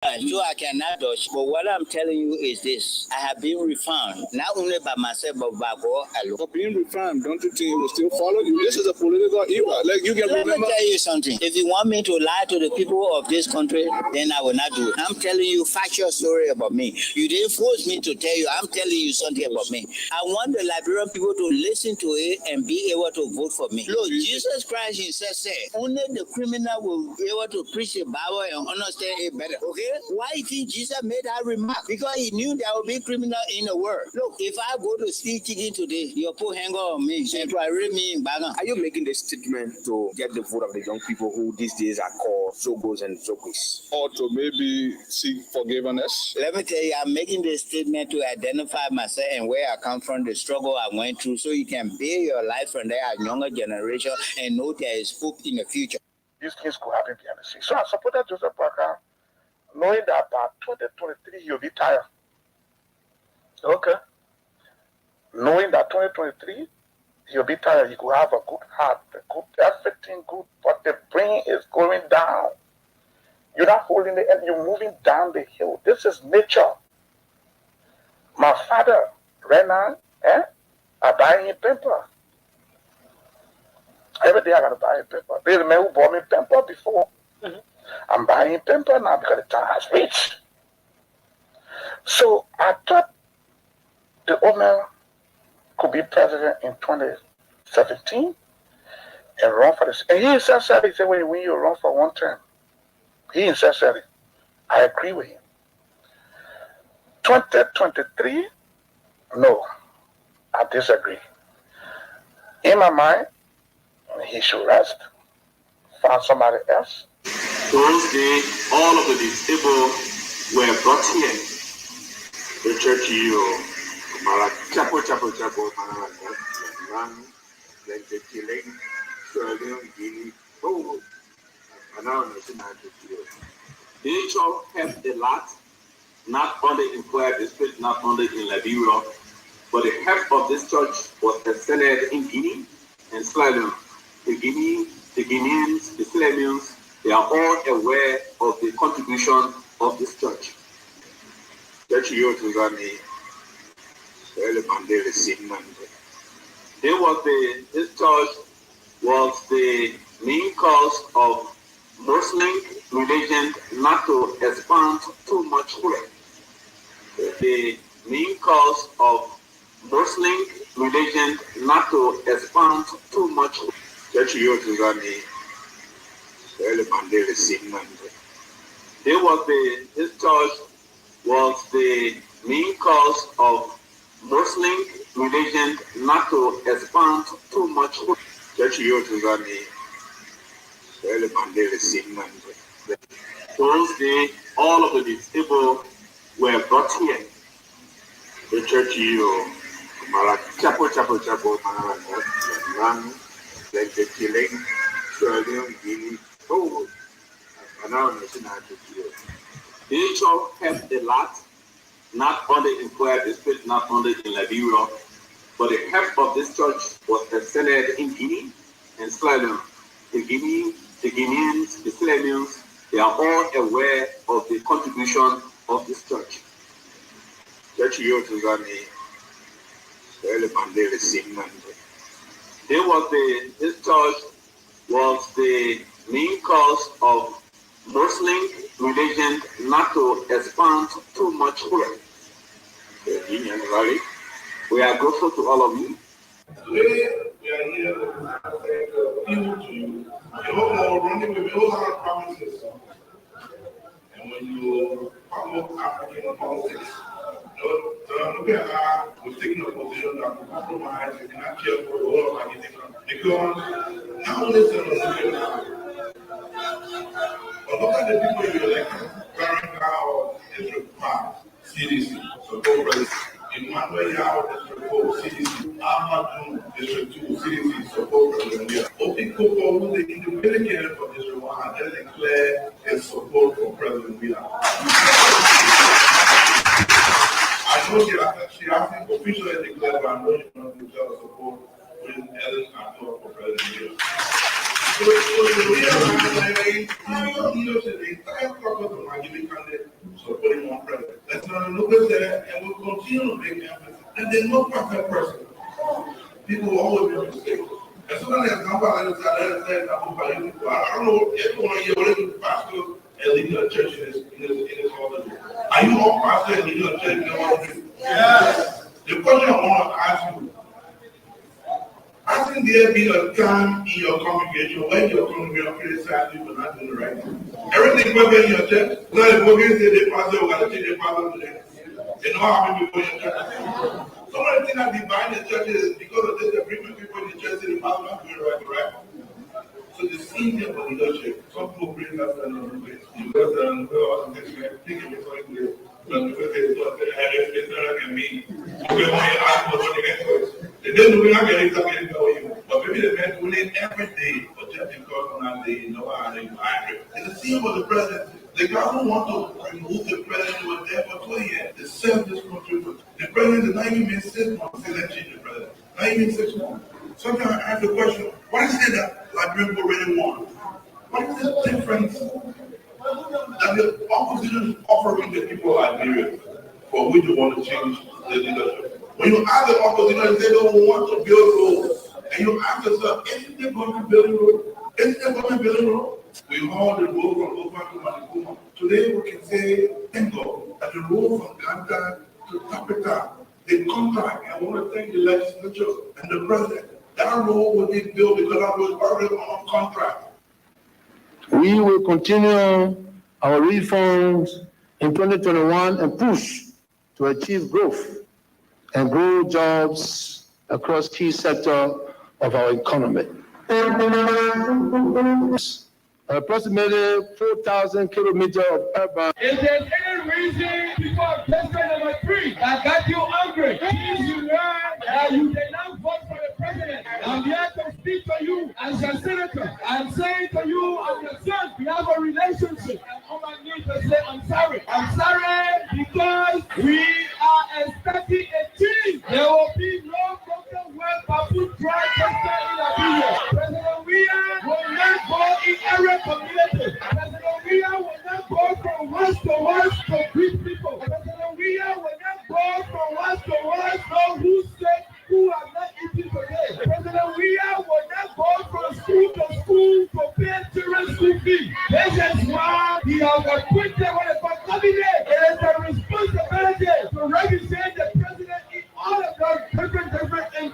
So I cannot dodge. But what I'm telling you is this: I have been refound, not only by myself, but by God alone. For being refound, don't you think it will still follow you? This is a political era. Like you can Let remember. me tell you something. If you want me to lie to the people of this country, then I will not do it. I'm telling you factual story about me. You didn't force me to tell you. I'm telling you something about me. I want the Liberian people to listen to it and be able to vote for me. Look, Jesus Christ himself said, only the criminal will be able to preach the Bible and understand it better. Okay? Why do you think Jesus made that remark? Because he knew there would be criminal in the world. Look, if I go to steal chicken today, you'll put hanger on me and try to rape me in Bagan. Are you making this statement to get the vote of the young people who these days are called Zogos and Zogis? Or to maybe seek forgiveness? Let me tell you, I'm making this statement to identify myself and where I come from, the struggle I went through, so you can build your life from there, a younger generation, and know there is hope in the future. These things could happen behind the scenes. So I supported Joseph Parker, knowing that by 2023 he'll be tired. Okay. Knowing that 2023 he'll be tired, he could have a good heart, everything good, but the brain is going down. You're not holding the end, you're moving down the hill. This is nature. My father, right now, I buy him paper. Every day I gotta buy him paper. There's a man who bought me paper before. Mm-hmm. I'm buying paper now because the time has reached. So I thought the old man could be president in 2017 and run for this. And he himself said, he said, when you run for one term, he himself said it. I agree with him. 2023, no, I disagree. In my mind, he should rest, find somebody else. Those days, all of the disabled were brought here. The church, they shall help a lot, not only in Kwara district, not only in Liberia, but the help of this church was extended in Guinea and Sierra Leone. The Guineans, the Sierra Leoneans, they are all aware of the contribution of this church. This church was the main cause of Muslim religion not to expand too much. The main cause of Muslim religion not to expand too much. This church was the main cause of Muslim religion not to expand too much. Those days, all of the disabled were brought here. The church, they shall help a lot, not only in Kwara district, not only in Liberia, but the help of this church was extended in Guinea and Sierra Leone. The Guineans, the Sierra Leoneans, they are all aware of the contribution of this church. This church was the main cause of Muslim religion not to expand too much. We are grateful to all of you. Today, we are here to appeal to you. You know, running with all our promises. And when you talk about African politics, look at how we're taking a position that we compromise and cannot care for the whole of anything. Because not only is it but look at the people you elect. Karen Gao, District 5, CDC, support President. Emmanuel Yao, District 4, CDC. Ahmad District 2, CDC, support President. Opi Koko, who is the independent candidate for District 1, has just declared his support for President Wheeler. I know she hasn't officially declared, but I know she's going to declare support with Ellen Antor for President Wheeler. So the entire caucus of my candidate So put him on president. Let's not look at that, and we'll continue to make emphasis. And there's no perfect person. People will always make mistakes. And somebody has come by and said, I don't know if everyone here is a pastor and leading a church in this holiday. Are you all pastors and leading a church in this holiday? Yes. The question I want to ask you, hasn't there been a time in your congregation when your congregation criticized you for not doing the right thing? Everything perfect in your church? Now if we're going to say the pastor, we're going to change the pastor today. They know how many people in your church. Some of the things that divide the church is because of disagreement people in the church say the pastor not doing right. So the senior for leadership, some people bring that kind of place. Because well, thinking before you but because it's not like me. We want to ask for something else. They don't know how to get you. But maybe the men will need every day, but just because on that day, you know how they migrate. It's the same for the president. The government want to remove the president who was there for 2 years. They serve this country. The president did not even mean 6 months. They let change the president. Not even 6 months. Sometimes I ask the question, what is it that Liberian people really want? What is the difference that the opposition is offering the people of Liberia for which you want to change the leadership? When you ask the opposition, they don't want to build roads. And you ask yourself, isn't there going to be building roads? Isn't there going to be building roads? We hauled the road from Opa to Manikuma. Today we can say, thank God, that the road from Kanta to Tapita, the contract, I want to thank the legislature and the president. That road will be built because that was already on contract. We will continue our reforms in 2021 and push to achieve growth and grow jobs across key sectors of our economy. Approximately 4,000 kilometers of urban. If there's any reason before president number 3 that got you angry, please you learn that you cannot vote for the president. I'm here to speak to you as a senator. I'm saying to you, I'm your son, we have a relationship. And all I need to say, I'm sorry. I'm sorry because we are expecting a change. There will be no broken well Papu dry tester in Liberia. President Weah will not go in every community. President Weah will not go from west to west to greet people. President Weah will not go from west to west, know who said who are not eating today. President Weah will not go from school to school to pay children's school fees. This is why he has appointed what is called cabinet. It is the responsibility to represent the president in all of those different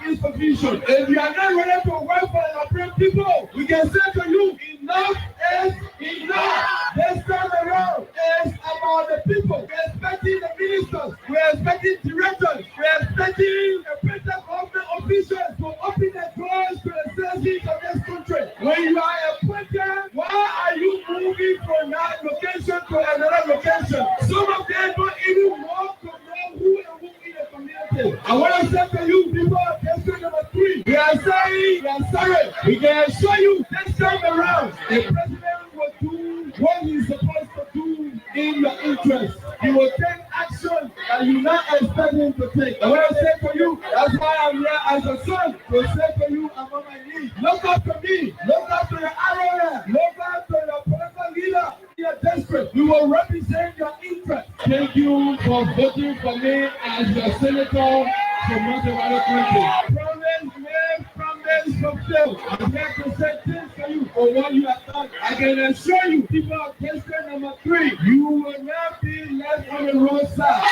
institutions. If you are not ready to work for the Liberian people, we can say to you, enough is enough. This time around is about the people. We're expecting the ministers, we're expecting directors, we're expecting the federal government officials to open the doors to the citizens of this country. When you are appointed, why are you moving from that location to another location? Some of them don't even want to know who and who in the community. I want to say to you, people of district number 3, we are saying, we are sorry. We can assure you this time around, the president will do what he's supposed to do in your interest. He will take action that you not expect him to take. I want to say to you, that's why I'm here as a son, to say to you, I'm on my knees. Look up to me. Look up to your area. Look up to your political leader in your district. We will represent your interest. Thank you for voting for me as your senator from Montevado County. Promise made, promise fulfilled. I'm here to say thanks to you for what you have done. I can assure you, people of district number 3, you will not be left on the roadside.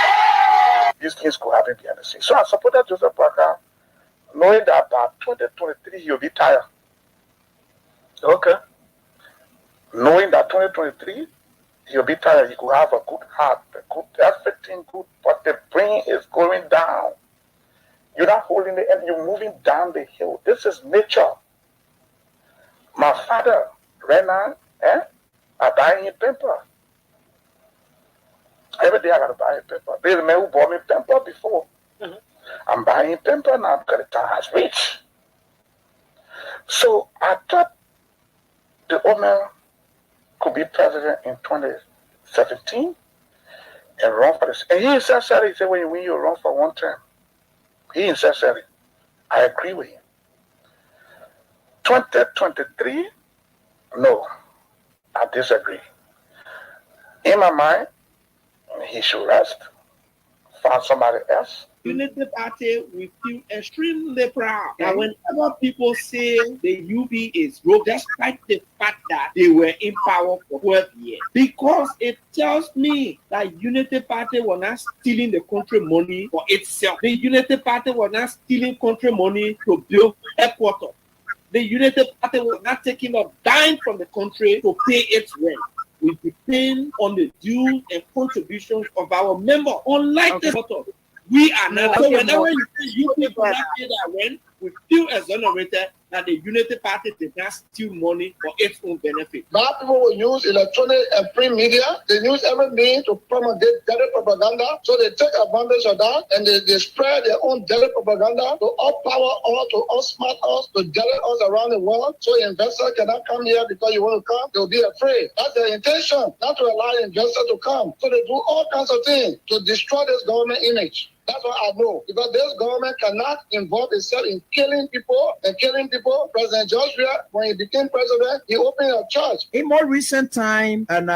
These things could happen behind the scenes. So I supported Joseph Parker, knowing that by 2023 he'll be tired. Okay. Knowing that 2023 he'll be tired, he could have a good heart, everything good, but the brain is going down. You're not holding the end, you're moving down the hill. This is nature. My father, Renan, I buy him paper. Every day I gotta buy a paper. There's a man who bought me paper before. Mm-hmm. I'm buying paper now because the time has reached. So I thought the old man could be president in 2017 and run for this. And he sincerely said, when you win, you run for one term. He sincerely, I agree with him. 2023, no, I disagree. In my mind, he should rest, find somebody else. Unity Party, we feel extremely proud that whenever people say the UB is broke, despite the fact that they were in power for 12 years, because it tells me that Unity Party was not stealing the country money for itself. The Unity Party was not stealing country money to build headquarters. The Unity Party was not taking a dime from the country to pay its rent. We depend on the dues and contributions of our members. Unlike the voter, we are not. So whenever you say you people not pay that rent, we feel exonerated that the Unity Party did not steal money for its own benefit. Bad people will use electronic and print media. They use every means to promulgate dirty propaganda. So they take advantage of that and they spread their own dirty propaganda to outpower us, to outsmart us, to dirty us around the world. So investors cannot come here because you want to come. They'll be afraid. That's their intention, not to allow investors to come. So they do all kinds of things to destroy this government image. That's what I know. Because this government cannot involve itself in killing people and killing people. President Joshua, when he became president, he opened a church. In more recent time, and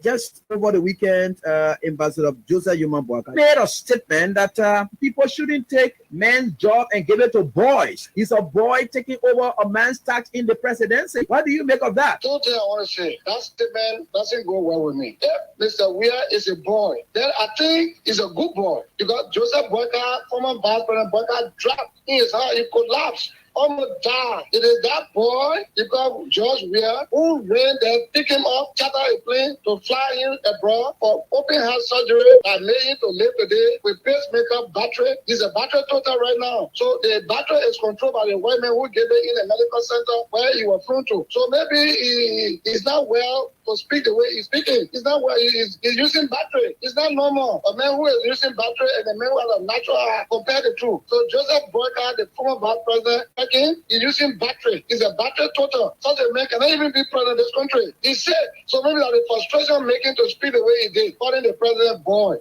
just over the weekend, Ambassador Joseph Yuma Boakai made a statement that people shouldn't take men's job and give it to boys. He's a boy taking over a man's task in the presidency. What do you make of that? Two things I want to say. That statement doesn't go well with me. If Mr. Weir is a boy, then I think he's a good boy. Because Joseph Boakai, former Vice President Boakai, dropped in his heart, he collapsed. Almost died. It is that boy, because George Weir, who ran there, pick him up, charter a plane to fly him abroad for open heart surgery that made him to live today with pacemaker battery. He's a battery total right now. So the battery is controlled by the white man who gave it in a medical center where he was flown to. So maybe he's not well to speak the way he's speaking. He's not well. He's using battery. It's not normal. A man who is using battery and a man who has a natural heart, compare the two. So Joseph Boakai, the former vice president, he's using battery. He's a battery total. Such a man cannot even be president of this country. He said, so maybe that the frustration making to speak the way he did, calling the president boy.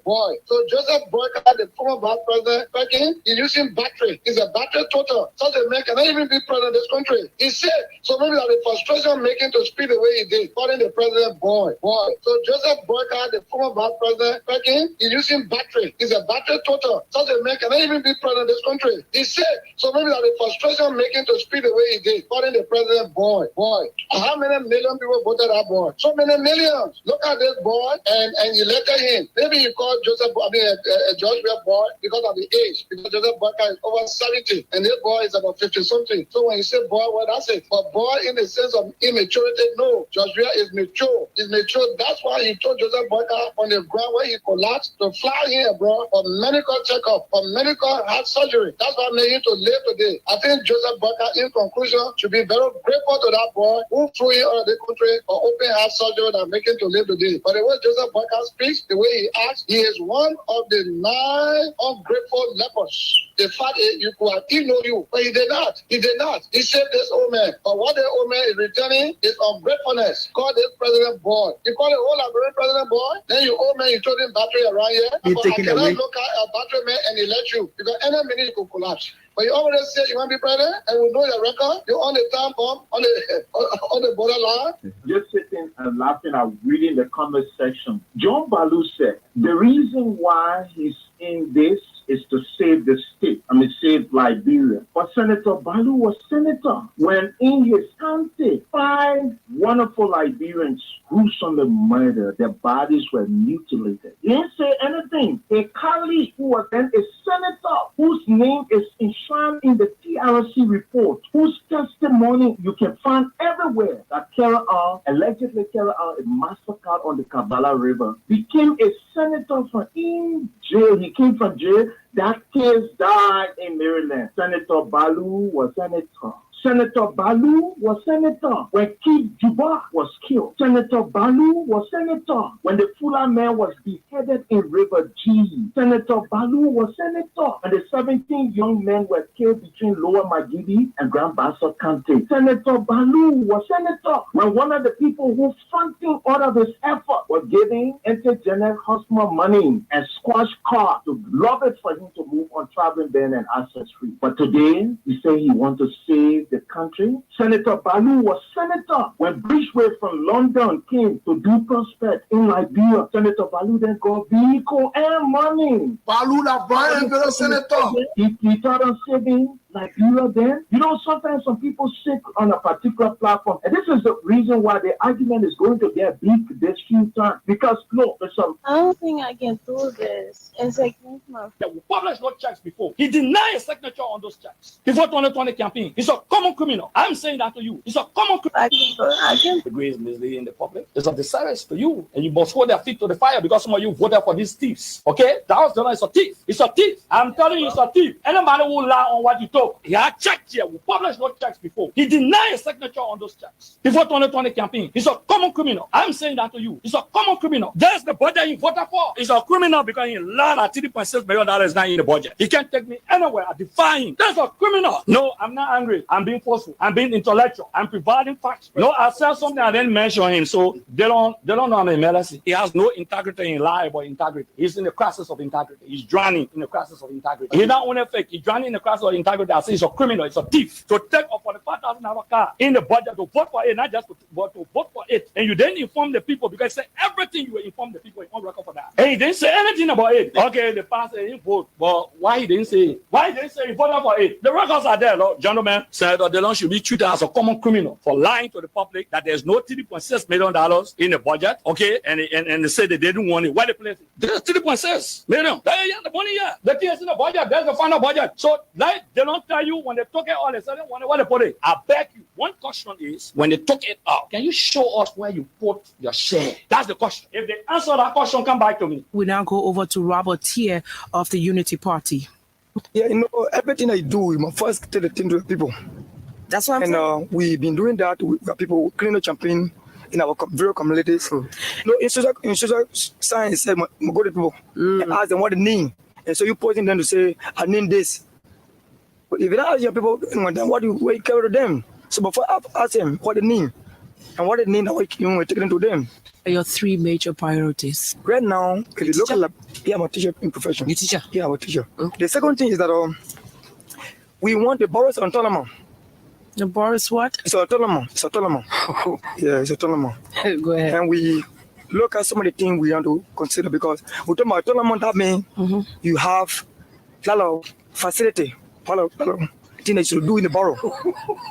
So Joseph Boakai, the former vice president, he's using battery. He's a battery total. Such a man cannot even be president of this country. He said, so maybe that the frustration making to speak the way he did, calling the president boy. So Joseph Boakai, the former vice president, he's using battery. He's a battery total. Such a man cannot even be president of this country. He said, so maybe that the frustration making to speak the way he did, calling the president boy. How many million people voted that boy? So many millions. Look at this boy and you elected him. Maybe you call George Weir boy because of the age. Because Joseph Boakai is over 70 and this boy is about 50 something. So when you say boy, well, that's it. But boy in the sense of immaturity, no. George Weir is mature. He's mature. That's why he told Joseph Boakai on the ground where he collapsed to fly here, bro, for medical checkup, for medical heart surgery. That's why made him to live today. I think Joseph Boakai, in conclusion, should be very grateful to that boy who flew him out of the country for open heart surgery that make him to live today. But the way Joseph Boakai speaks, the way he acts, he is one of the 9 ungrateful lepers. The fact is, you could have ignored you, but he did not. He did not. He saved this old man. But what the old man is returning is ungratefulness. Call this president boy. You call the whole Liberian president boy, then you old man, you told him battery around here. But I cannot look at a battery man and elect you because any minute you could collapse. But you already say you want to be president and we know your record. You're on the time bomb, on the borderline. Just sitting and laughing and reading the comment section. John Balu said, the reason why he's in this is to save the state. Save Liberia. But Senator Balu was senator when in his county, 5 wonderful Liberians gruesomely murdered. Their bodies were mutilated. He didn't say anything. A colleague who was then a senator, whose name is enshrined in the TRC report, whose testimony you can find everywhere, that allegedly carried out a massacre on the Kabbalah River, became a senator from in jail. He came from jail. That case died in Maryland. Senator Balu was senator. Senator Balu was senator when Keith Juba was killed. Senator Balu was senator when the Fuller man was beheaded in River G. Senator Balu was senator when the 17 young men were killed between Lower Magidi and Grand Bassa County. Senator Balu was senator when one of the people who fronting all of his effort was giving Intergenetic Hospital money and squash car to lobby for him to move on traveling ban and access free. But today, he say he wants to save the country. Senator Balu was senator when Bridgeway from London came to do prospect in Liberia. Senator Balu then got vehicle and money. Balu la Brian senator. He thought on saving Liberia then. You know, sometimes some people sit on a particular platform, and this is the reason why the argument is going to get big this few times. Because look, there's some. I don't think I can do this. It's against my. That we published no checks before. He denied a signature on those checks before 2020 campaign. He's a common criminal. I'm saying that to you. He's a common criminal. I can. The grace misleading the public is of the service to you, and you must hold their feet to the fire because some of you voted for these thieves. Okay, that was the one. It's a thief. It's a thief. I'm telling you, it's a thief. Anybody who lie on what you told. He had checked here. We published no checks before. He denied a signature on those checks before 2020 campaign. He's a common criminal. I'm saying that to you. He's a common criminal. There's the budget he voted for. He's a criminal because he lied at $3.6 million not in the budget. He can't take me anywhere. I defy him. There's a criminal. No, I'm not angry. I'm being forceful. I'm being intellectual. I'm providing facts. No, I said something I didn't mention him, so they don't know I'm a medicine. He has no integrity in life or integrity. He's in the crisis of integrity. He's drowning in the crisis of integrity. He's not only fake. He's drowning in the crisis of integrity. I say he's a criminal. It's a thief. To take a $45,000 car in the budget to vote for it, not just to vote for it. And you didn't inform the people because you said everything you were informed the people on record for that. And he didn't say anything about it. Okay, the pastor didn't vote. But why he didn't say it? Why he didn't say he voted for it? The records are there, Lord. Gentlemen. Senator Delon should be treated as a common criminal for lying to the public that there's no $3.6 million in the budget. Okay, and they said they didn't want it. Why they place it? There's $3.6 million. The money here. The thing is in the budget. There's the final budget. So like they don't tell you when they took it all of a sudden when they put it. I beg you. One question is when they took it out, can you show us where you put your share? That's the question. If they answer that question, come back to me. We now go over to Robert Tier of the Unity Party. Yeah, you know, everything I do, we must first tell the thing to the people. That's what I'm saying. We've been doing that. We got people cleaning the champagne in our various communities. No, in social science, say, go to people and ask them what they name. And so you posing them to say, I name this. But if you don't ask your people, then what do you carry to them? So before I ask them what they name and what they name, that we take them to them. Your three major priorities. Right now, if you look at I'm a teacher in profession. You teacher? Yeah, I'm a teacher. The second thing is that we want the boroughs autonomous. The boroughs what? It's autonomous. It's autonomous. Yeah, it's autonomous. Go ahead. And we look at some of the things we want to consider because we talk about autonomous, that means you have a lot of facility, a lot of things that you should do in the borough.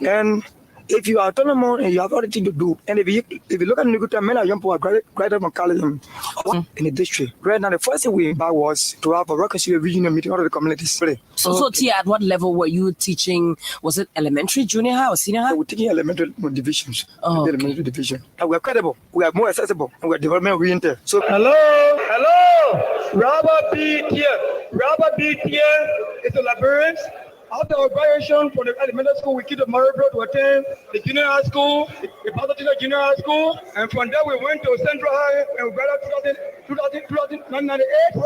And if you are autonomous and you have other things to do, and if you look at the good time, many young people are graduated from college in the district. Right now, the first thing we embarked was to have a reconciliation regional meeting out of the communities. So Tia, at what level were you teaching? Was it elementary, junior high, or senior high? We're taking elementary divisions. Elementary division. And we're credible, we are more accessible, and we're development oriented. So hello, Robert B. Tier. Robert B. Tier is a librarian. After our graduation from the elementary school, we keep the Murray Road to attend the junior high school, the Pastor Junior High School, and from there we went to Central High and we graduated 1998.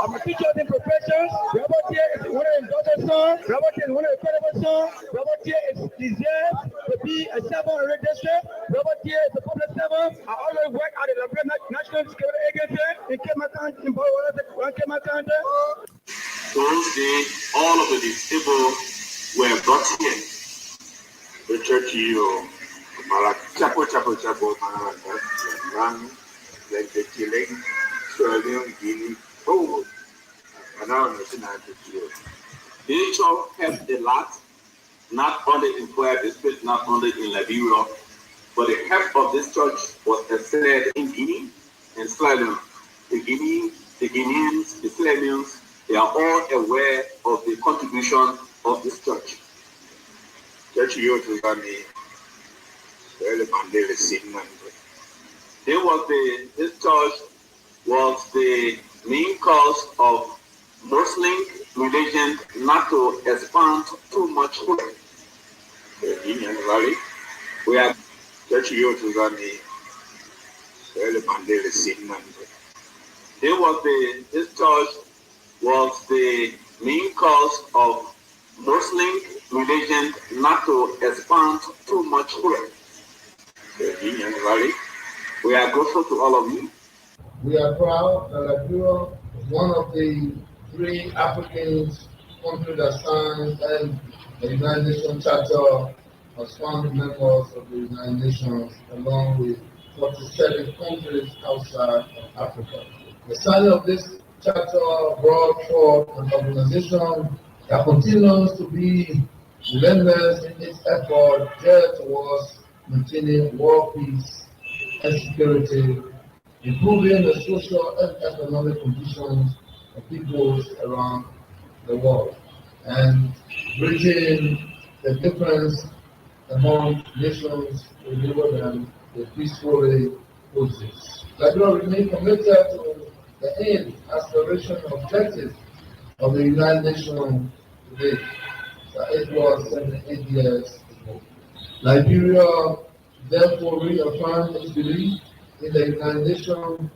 I'm a teacher in professions. Robert Tier is one of the daughter's sons. Robert Tier is one of the credible sons. Robert Tier is deserved to be a servant in the district. Robert Tier is a public servant. I always work at the National Security Agency in Kema County. Those days, all of the disabled were brought here. The church, chapel, like the killing, Guinea, and now I'm They shall have a lot, not only in Puerto District, not only in Liberia, but the help of this church was extended in Guinea and Sierra Leone. The Guineans, the Sierra Leoneans, they are all aware of the contribution of this church. Church youth got me. This church was the main cause of Muslim religion not to expand too much. We have church youth got me. This church was the main cause of Muslim religion not to expand too much. We are grateful to all of you. We are proud that Liberia is one of the 3 African country that signed and the United Nations Charter as founding members of the United Nations, along with 47 countries outside of Africa. The signing of this charter brought forth an organization that continues to be relentless in its effort geared towards maintaining world peace and security, improving the social and economic conditions of peoples around the world, and bridging the difference among nations to enable them to peacefully coexist. Liberia remains committed to the aim, aspiration, and objectives of the United Nations today, that it was 78 years ago. Liberia therefore reaffirmed its belief in the United Nations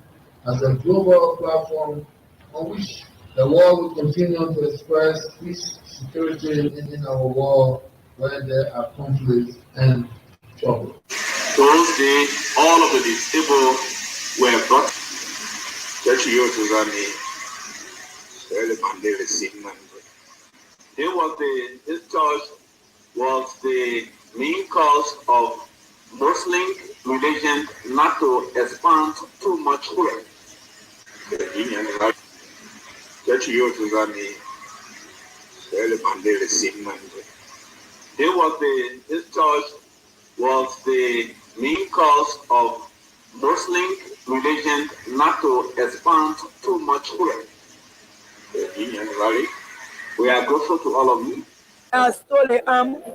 as a global platform on which the world will continue to express peace, security in our world where there are conflicts and trouble. Those days, all of the disabled were brought. Church youth was on the early Mandela segment. This church was the main cause of Muslim religion not to expand too much further. Church youth was on the early Mandela segment. This church was the main cause of Muslim religion not to expand too much further. We are grateful to all of you. I stole the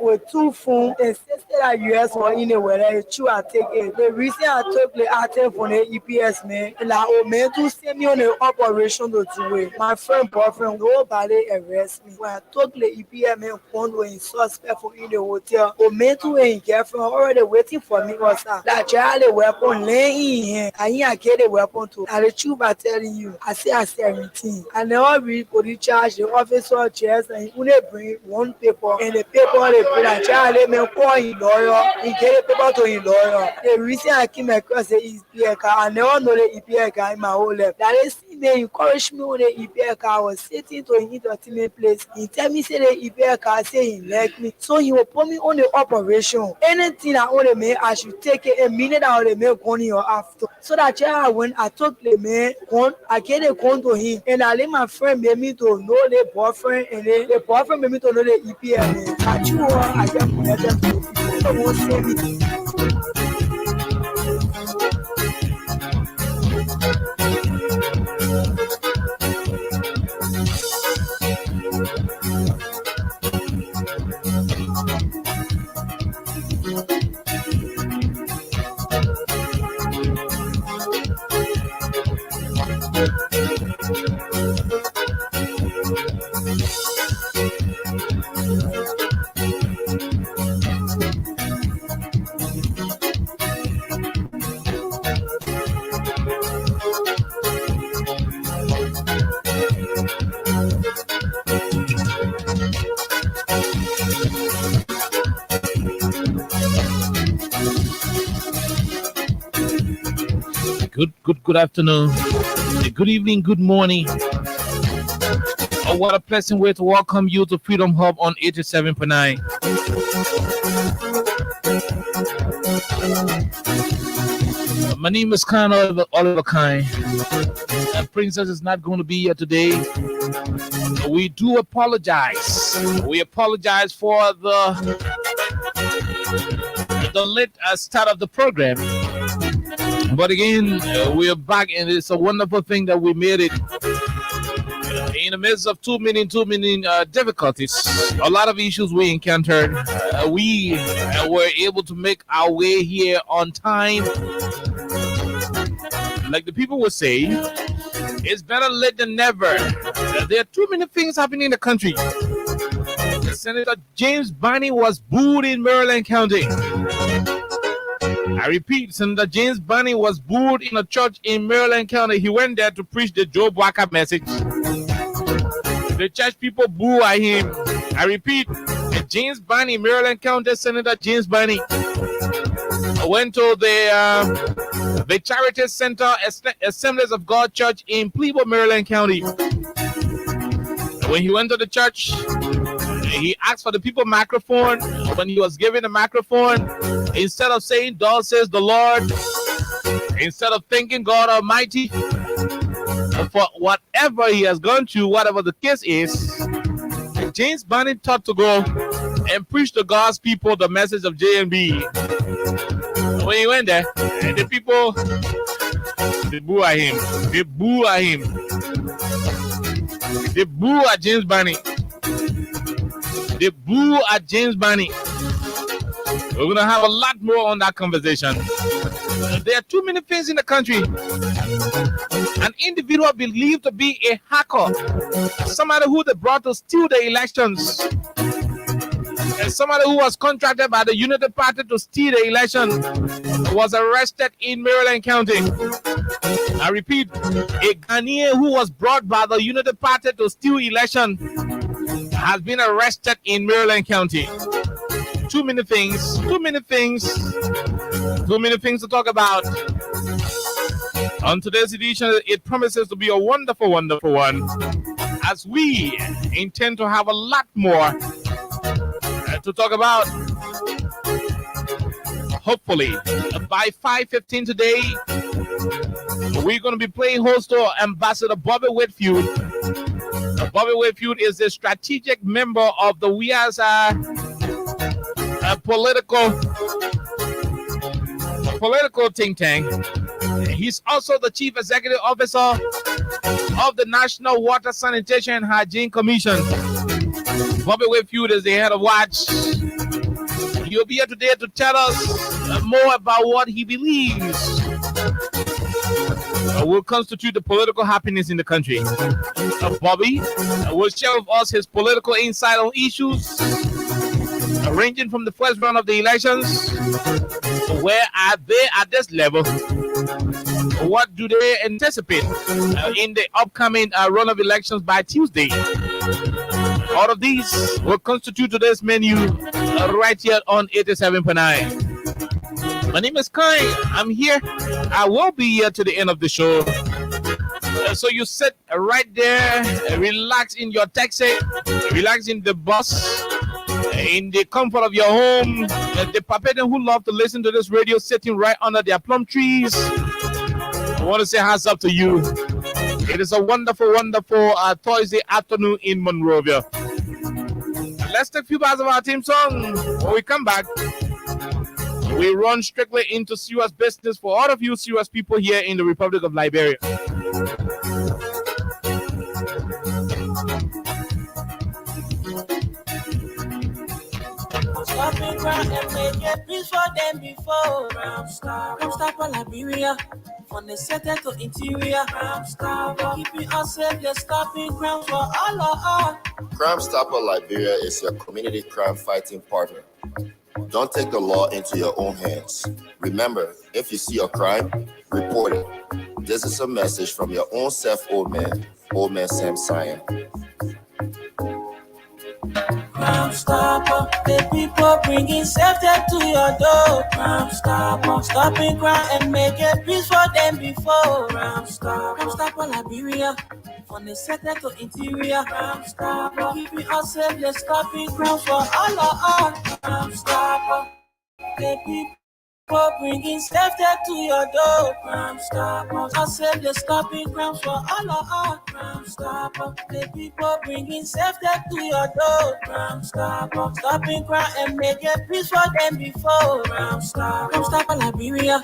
with 2 phones and insisted that US were in a way that true I take it. The reason I took the item from the EPS man, like oh man to send me on the operation to do it. My friend boyfriend nobody arrest me. When I took the EPS man phone in suspect for in the hotel, oh man to a girlfriend already waiting for me was that child the weapon laying in here. I get the weapon too. And the truth I telling you, I say everything. I never read police charge the officer chairs and he only bring one paper and the paper they put a child they may call his lawyer, he get the paper to his lawyer. The reason I came across the EPA car, I never know the EPA car in my whole life. That is they encourage me on the EPA car. I was sitting to an entertainment place. He tell me say the EPA car say he like me. So he will put me on the operation. Anything I want to make, I should take it a minute I want to make money or after. So that child when I took the man I get a gun to him and I let my friend make me to know the boyfriend and the boyfriend make me to know the EPA man. I chew I get connected to people. So won't say me. Good afternoon, good evening, good morning. Oh, what a pleasant way to welcome you to Freedom Hub on 87.9. My name is Khan Oliver Kine. Princess is not going to be here today. We do apologize. We apologize for the late start of the program. But again, we are back, and it's a wonderful thing that we made it in the midst of too many difficulties. A lot of issues we encountered. We were able to make our way here on time. Like the people would say, it's better late than never. There are too many things happening in the country. Senator James Barney was booed in Maryland County. I repeat, Senator James Barney was booed in a church in Maryland County. He went there to preach the Joe Walker message. The church people boo at him. I repeat, James Barney, Maryland County Senator James Barney, went to the Charity Center Assemblies of God Church in Plebo, Maryland County. When he went to the church, he asked for the people microphone. When he was given the microphone, instead of saying, "Thus says the Lord," instead of thanking God Almighty for whatever he has gone through, whatever the case is, James Bunny thought to go and preach to God's people the message of JNB. When he went there, and the people, they boo at him. They boo at him. They boo at James Bunny. They boo at James Bunny. We're going to have a lot more on that conversation. There are too many things in the country. An individual believed to be a hacker, somebody who they brought to steal the elections, and somebody who was contracted by the Unity Party to steal the election was arrested in Maryland County. I repeat, a Ghanaian who was brought by the Unity Party to steal election has been arrested in Maryland County. Too many things to talk about. On today's edition, it promises to be a wonderful, wonderful one, as we intend to have a lot more to talk about. Hopefully, by 5:15 today, we're going to be playing host to Ambassador Bobby Whitfield. Bobby Whitfield is a strategic member of the We As a political think tank. He's also the Chief Executive Officer of the National Water, Sanitation and Hygiene Commission. Bobby Whitfield is the head of WATCH. He'll be here today to tell us more about what he believes will constitute the political happiness in the country. Bobby will share with us his political insight on issues ranging from the first round of the elections. Where are they at this level? What do they anticipate in the upcoming run of elections by Tuesday? All of these will constitute today's menu right here on 87.9. My name is Kai. I'm here. I will be here to the end of the show. So you sit right there, relax in your taxi, relax in the bus, in the comfort of your home. The Papadian who love to listen to this radio sitting right under their plum trees, I want to say hands up to you. It is a wonderful, wonderful Thursday afternoon in Monrovia. Let's take a few bars of our theme song. When we come back, we run strictly into serious business for all of you serious people here in the Republic of Liberia. Stop and cry and make a peace for them before. Crime stop for Liberia, from the center to interior. Crime stop, keeping us safe. Let's stop in crime for all of us. Crime Stopper Liberia is your community crime fighting partner. Don't take the law into your own hands. Remember, if you see a crime, report it. This is a message from your own self, Old Man Sam Sion. Crime Stopper, the people bringing safety to your door. Crime Stopper, stopping crime and make a peace for them before. Crime Stopper Liberia, from the center to interior. Crime Stopper, keeping us safe. Let's stop in crime for all of us. Crime Stopper, the people bringing safety to your door. Crime Stopper, us safe. Let's stop in crime for all of us. Crime Stopper, the people bringing safety to your door. Crime Stopper, stopping crime and make a peace for them before. Crime Stopper Liberia,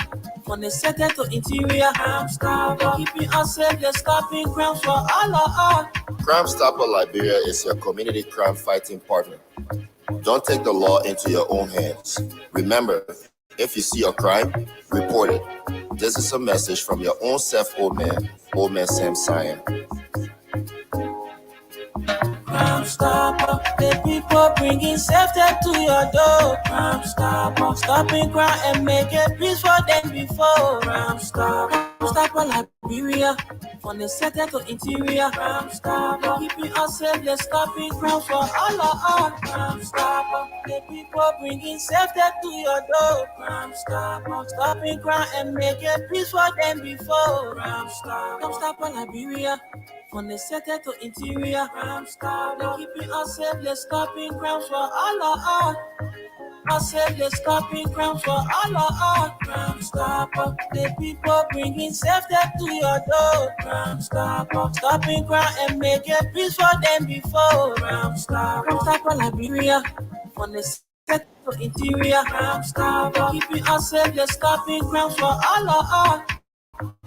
from the center to interior. Crime Stopper, keeping us safe. Let's stop in crime for all of us. Crime Stopper Liberia is your community crime fighting partner. Don't take the law into your own hands. Remember, if you see a crime, report it. This is a message from your own self, Old Man Sam Sion. Crime Stopper, the people bringing safety to your door. Crime Stopper, stopping crime and make a peace for them before. Crime Stopper Liberia, from the center to interior. Crime Stopper, keeping us safe, let's stopping crime for all of us. Crime Stopper, the people bringing safety to your door. Crime Stopper, stopping crime and making peace for them before. Crime Stopper, Liberia, from the center to interior. Crime Stopper, keeping us safe, let's stopping crime for all of us. I said let's stopping crime for all of us. Crime Stopper, the people bringing safety to your door. Crime Stopper, stopping crime and making peace for them before. Crime Stopper, Liberia, from the center to interior. Crime Stopper, keeping us safe, let's stopping crime for all of us.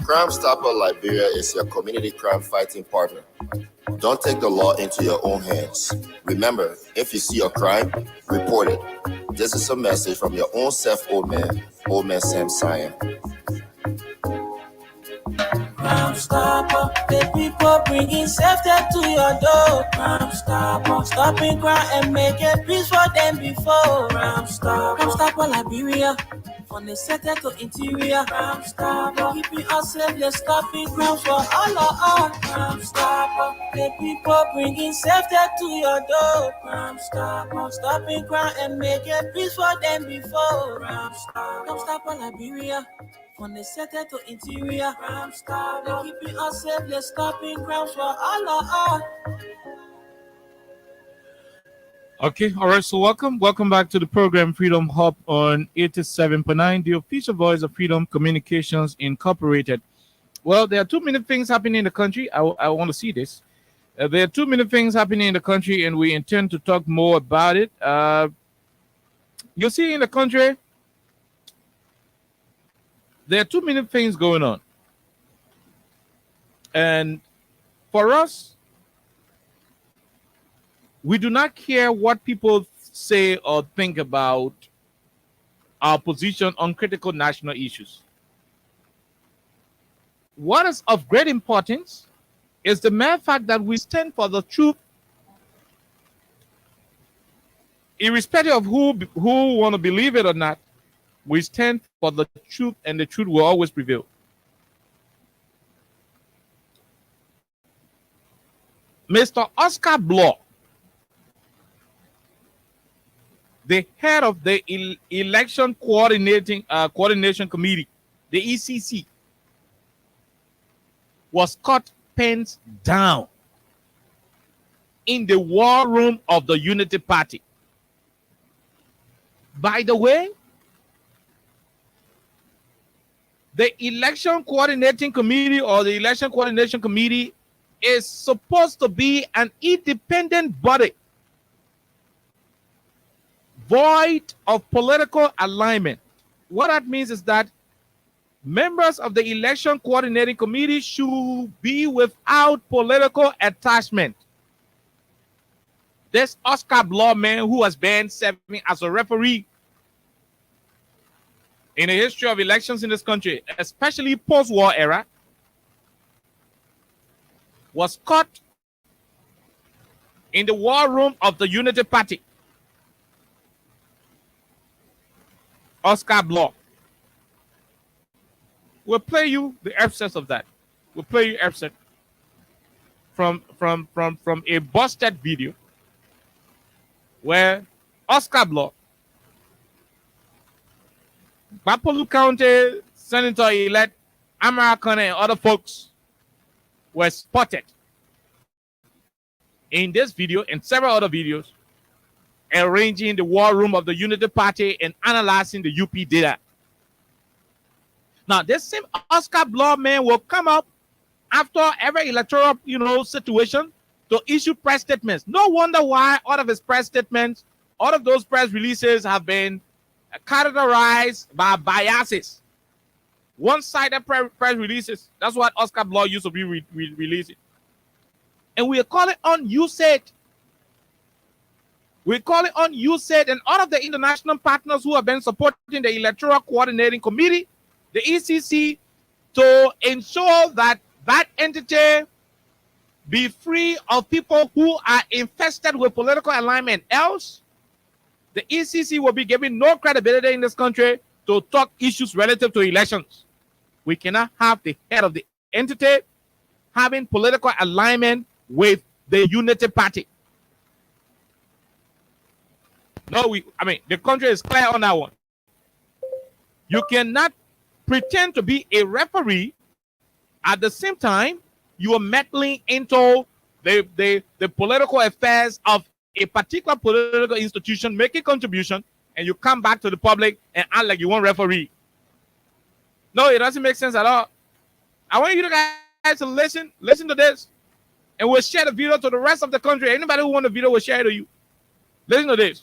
Crime Stopper Liberia is your community crime fighting partner. Don't take the law into your own hands. Remember, if you see a crime, report it. This is a message from your own self, Old Man Sam Sion. Crime Stopper, the people bringing safety to your door. Crime Stopper, stopping crime and making peace for them before. Crime Stopper, Liberia, from the center to interior. Crime Stopper, keeping us safe, let's stopping crime for all of us. Crime Stopper, the people bringing safety to your door. Crime Stopper, stopping crime and making peace for them before. Crime Stopper, Liberia, from the center to interior. Crime Stopper, keeping us safe, let's stopping crime for all of us. Okay, all right, so welcome back to the program Freedom Hub on 87.9, the official voice of Freedom Communications Incorporated. Well, there are too many things happening in the country. I want to see this. There are too many things happening in the country, and we intend to talk more about it. You see, in the country, there are too many things going on. And for us, we do not care what people say or think about our position on critical national issues. What is of great importance is the mere fact that we stand for the truth, irrespective of who want to believe it or not. We stand for the truth, and the truth will always prevail. Mr. Oscar Bloch, the head of the Election Coordination Committee, the ECC, was caught pens down in the war room of the Unity Party. By the way, the Election Coordinating Committee or the Election Coordination Committee is supposed to be an independent body, void of political alignment. What that means is that members of the Election Coordinating Committee should be without political attachment. This Oscar Bloch man, who has been serving as a referee in the history of elections in this country, especially post-war era, was caught in the war room of the Unity Party. Oscar Bloch. We'll play you the excerpt of that. We'll play you excerpt from a busted video where Oscar Bloch, Bapolu County Senator-elect American and other folks were spotted in this video and several other videos arranging the war room of the Unity Party and analyzing the UP data. Now, this same Oscar Bloch man will come up after every electoral, situation to issue press statements. No wonder why all of his press statements, all of those press releases have been characterized by biases. One-sided press releases. That's what Oscar Bloch used to be releasing. And we are calling on USAID. We call it on USAID and all of the international partners who have been supporting the Electoral Coordinating Committee, the ECC, to ensure that that entity be free of people who are infested with political alignment. Else, the ECC will be given no credibility in this country to talk issues relative to elections. We cannot have the head of the entity having political alignment with the Unity Party. No, the country is clear on that one. You cannot pretend to be a referee at the same time you are meddling into the political affairs of a particular political institution, making contribution, and you come back to the public and act like you want referee. No, it doesn't make sense at all. I want you guys to listen to this, and we'll share the video to the rest of the country. Anybody who want the video will share it to you. Listen to this.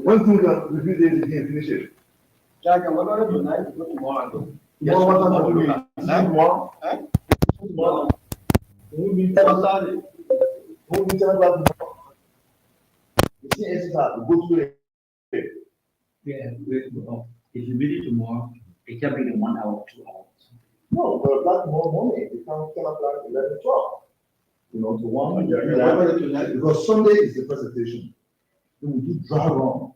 One thing that review days again, finish it. Jack, I'm going to tonight, go tomorrow. Tomorrow? Tomorrow. We'll meet Saturday. We'll meet tomorrow. You see, it's that go to it. Yeah, if you meet it tomorrow, it can be in 1 hour, 2 hours. No, but that's more money. It can plan 11, 12. You know, to one. Because Sunday is the presentation. Then we do dry run.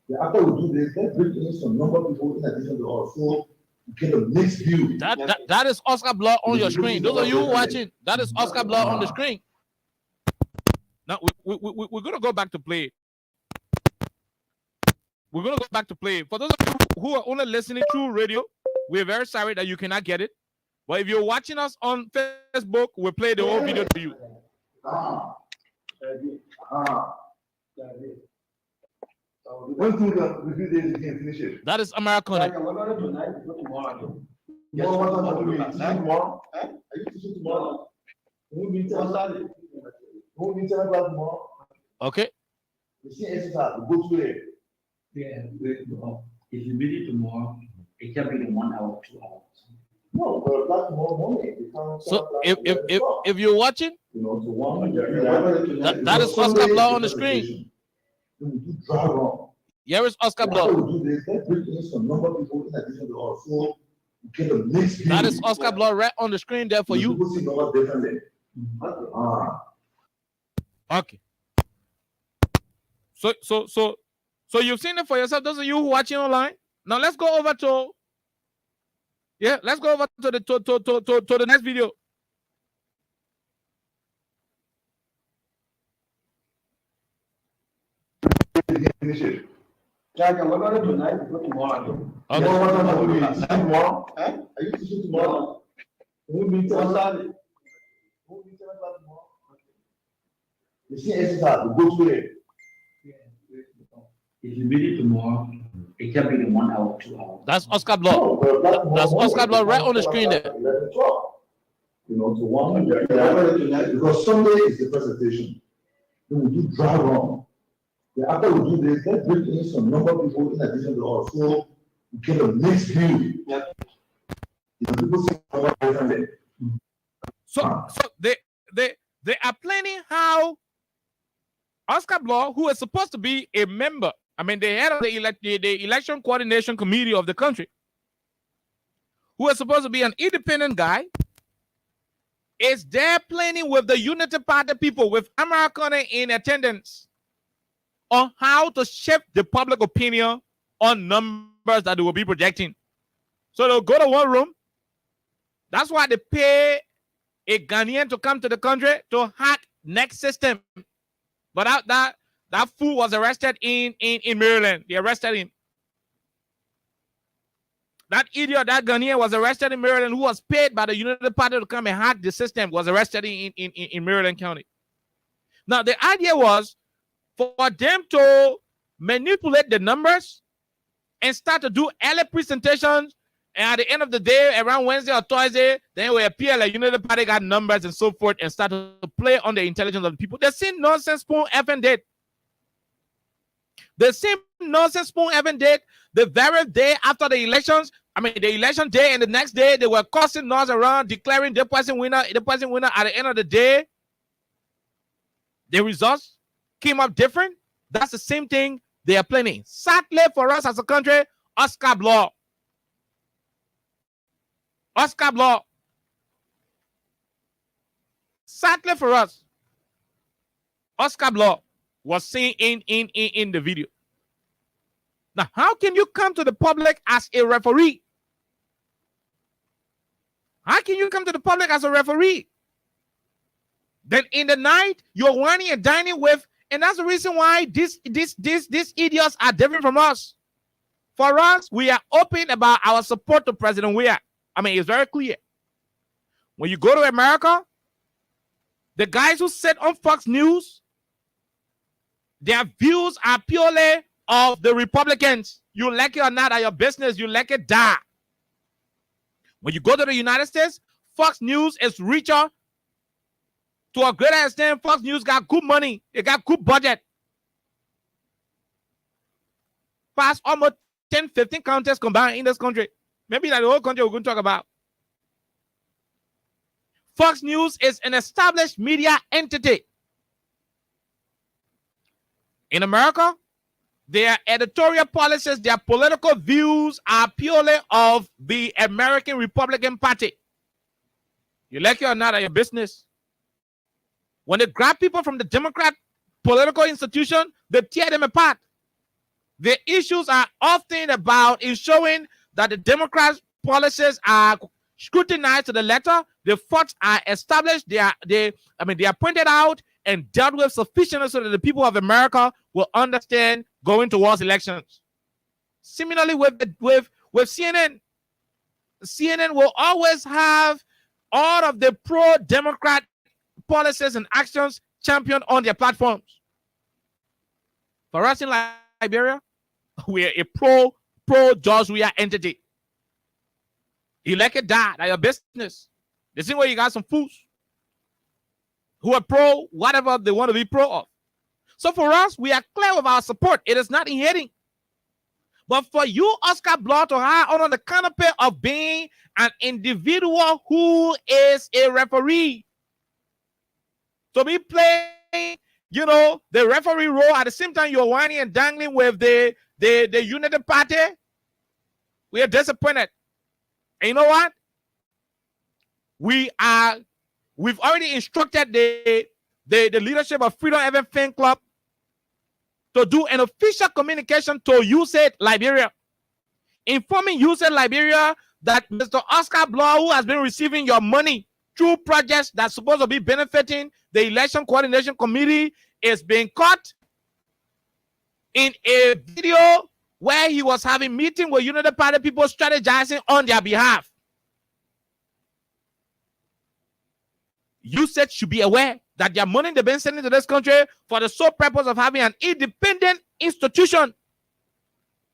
Yeah, after we do this, let's bring in some number of people in addition to us. So we get a mixed view. That is Oscar Blood on your screen. Those of you watching, that is Oscar Blood on the screen. Now we're gonna go back to play. We're gonna go back to play. For those of you who are only listening through radio, we're very sorry that you cannot get it. But if you're watching us on Facebook, we'll play the whole video to you. One thing that review days again, finish it. That is American. Tomorrow. Tomorrow? Are you teaching tomorrow? We'll meet Saturday. We'll meet tomorrow. Okay. You see, it's that go to it. Yeah, if you meet it tomorrow, it can be in 1 hour, 2 hours. No, but that's more money. So if you're watching, you know, to one. That is Oscar Blood on the screen. We do dry run. Here is Oscar Blood. We do this, let's bring in some number of people in addition to us. So we get a mixed view. That is Oscar Blood right on the screen there for you. People see numbers differently. Okay. So you've seen it for yourself. Those of you who are watching online. Now let's go over to let's go over to the next video. Finish it. Jack, I'm going to tonight, go tomorrow. Okay. Tomorrow? Are you teaching tomorrow? We'll meet Saturday. We'll meet tomorrow. You see, it's that go to it. If you meet it tomorrow, it can be in 1 hour, 2 hours. That's Oscar Blood. That's Oscar Blood right on the screen there. 11, 12. You know, to one. Because Sunday is the presentation. Then we do dry run. Then after we do this, let's bring in some number of people in addition to us. So we get a mixed view. You know, people see numbers differently. So they are planning how Oscar Blood, who is supposed to be a member, the head of the election coordination committee of the country, who is supposed to be an independent guy, is there planning with the Unity Party people, with American in attendance, on how to shift the public opinion on numbers that they will be projecting. So they'll go to one room. That's why they pay a Ghanaian to come to the country to hack next system. But that fool was arrested in Maryland. They arrested him. That idiot, that Ghanaian was arrested in Maryland, who was paid by the United Party to come and hack the system, was arrested in Maryland County. Now, the idea was for them to manipulate the numbers and start to do early presentations. And at the end of the day, around Wednesday or Thursday, then we appear like United Party got numbers and so forth and start to play on the intelligence of the people. The same nonsense Spoon Evans did. The same nonsense Spoon Evans did the very day after the elections. The election day and the next day, they were causing noise around, declaring the person winner. The person winner at the end of the day, the results came up different. That's the same thing they are planning. Sadly for us as a country, Oscar Blood. Oscar Blood. Sadly for us, Oscar Blood was seen in the video. Now, how can you come to the public as a referee? How can you come to the public as a referee? Then in the night, you're whining and dining with, and that's the reason why these idiots are different from us. For us, we are open about our support to President Weah. I mean, it's very clear. When you go to America, the guys who sit on Fox News, their views are purely of the Republicans. You like it or not, are your business. You like it, die. When you go to the United States, Fox News is richer. To a greater extent, Fox News got good money. They got good budget. Past almost 10, 15 counties combined in this country. Maybe not the whole country we're going to talk about. Fox News is an established media entity. In America, their editorial policies, their political views are purely of the American Republican Party. You like it or not, are your business. When they grab people from the Democrat political institution, they tear them apart. The issues are often about ensuring that the Democrats' policies are scrutinized to the letter. The facts are established. They are pointed out and dealt with sufficiently so that the people of America will understand going towards elections. Similarly, with CNN, CNN will always have all of the pro-Democrat policies and actions championed on their platforms. For us in Liberia, we are a pro-George Weah entity. Elected that are your business. The same way you got some fools who are pro whatever they want to be pro of. So for us, we are clear with our support. It is not in heading. But for you, Oscar Bloh, to have on the canopy of being an individual who is a referee, to be playing, the referee role at the same time you're whining and dangling with the Unity Party, we are disappointed. And you know what? We've already instructed the leadership of Freedom Heaven Fan Club to do an official communication to USAID Liberia, informing USAID Liberia that Mr. Oscar Bloh, who has been receiving your money through projects that's supposed to be benefiting the Election Coordination Committee, is being caught in a video where he was having meeting with Unity Party people strategizing on their behalf. USAID should be aware that their money they've been sending to this country for the sole purpose of having an independent institution.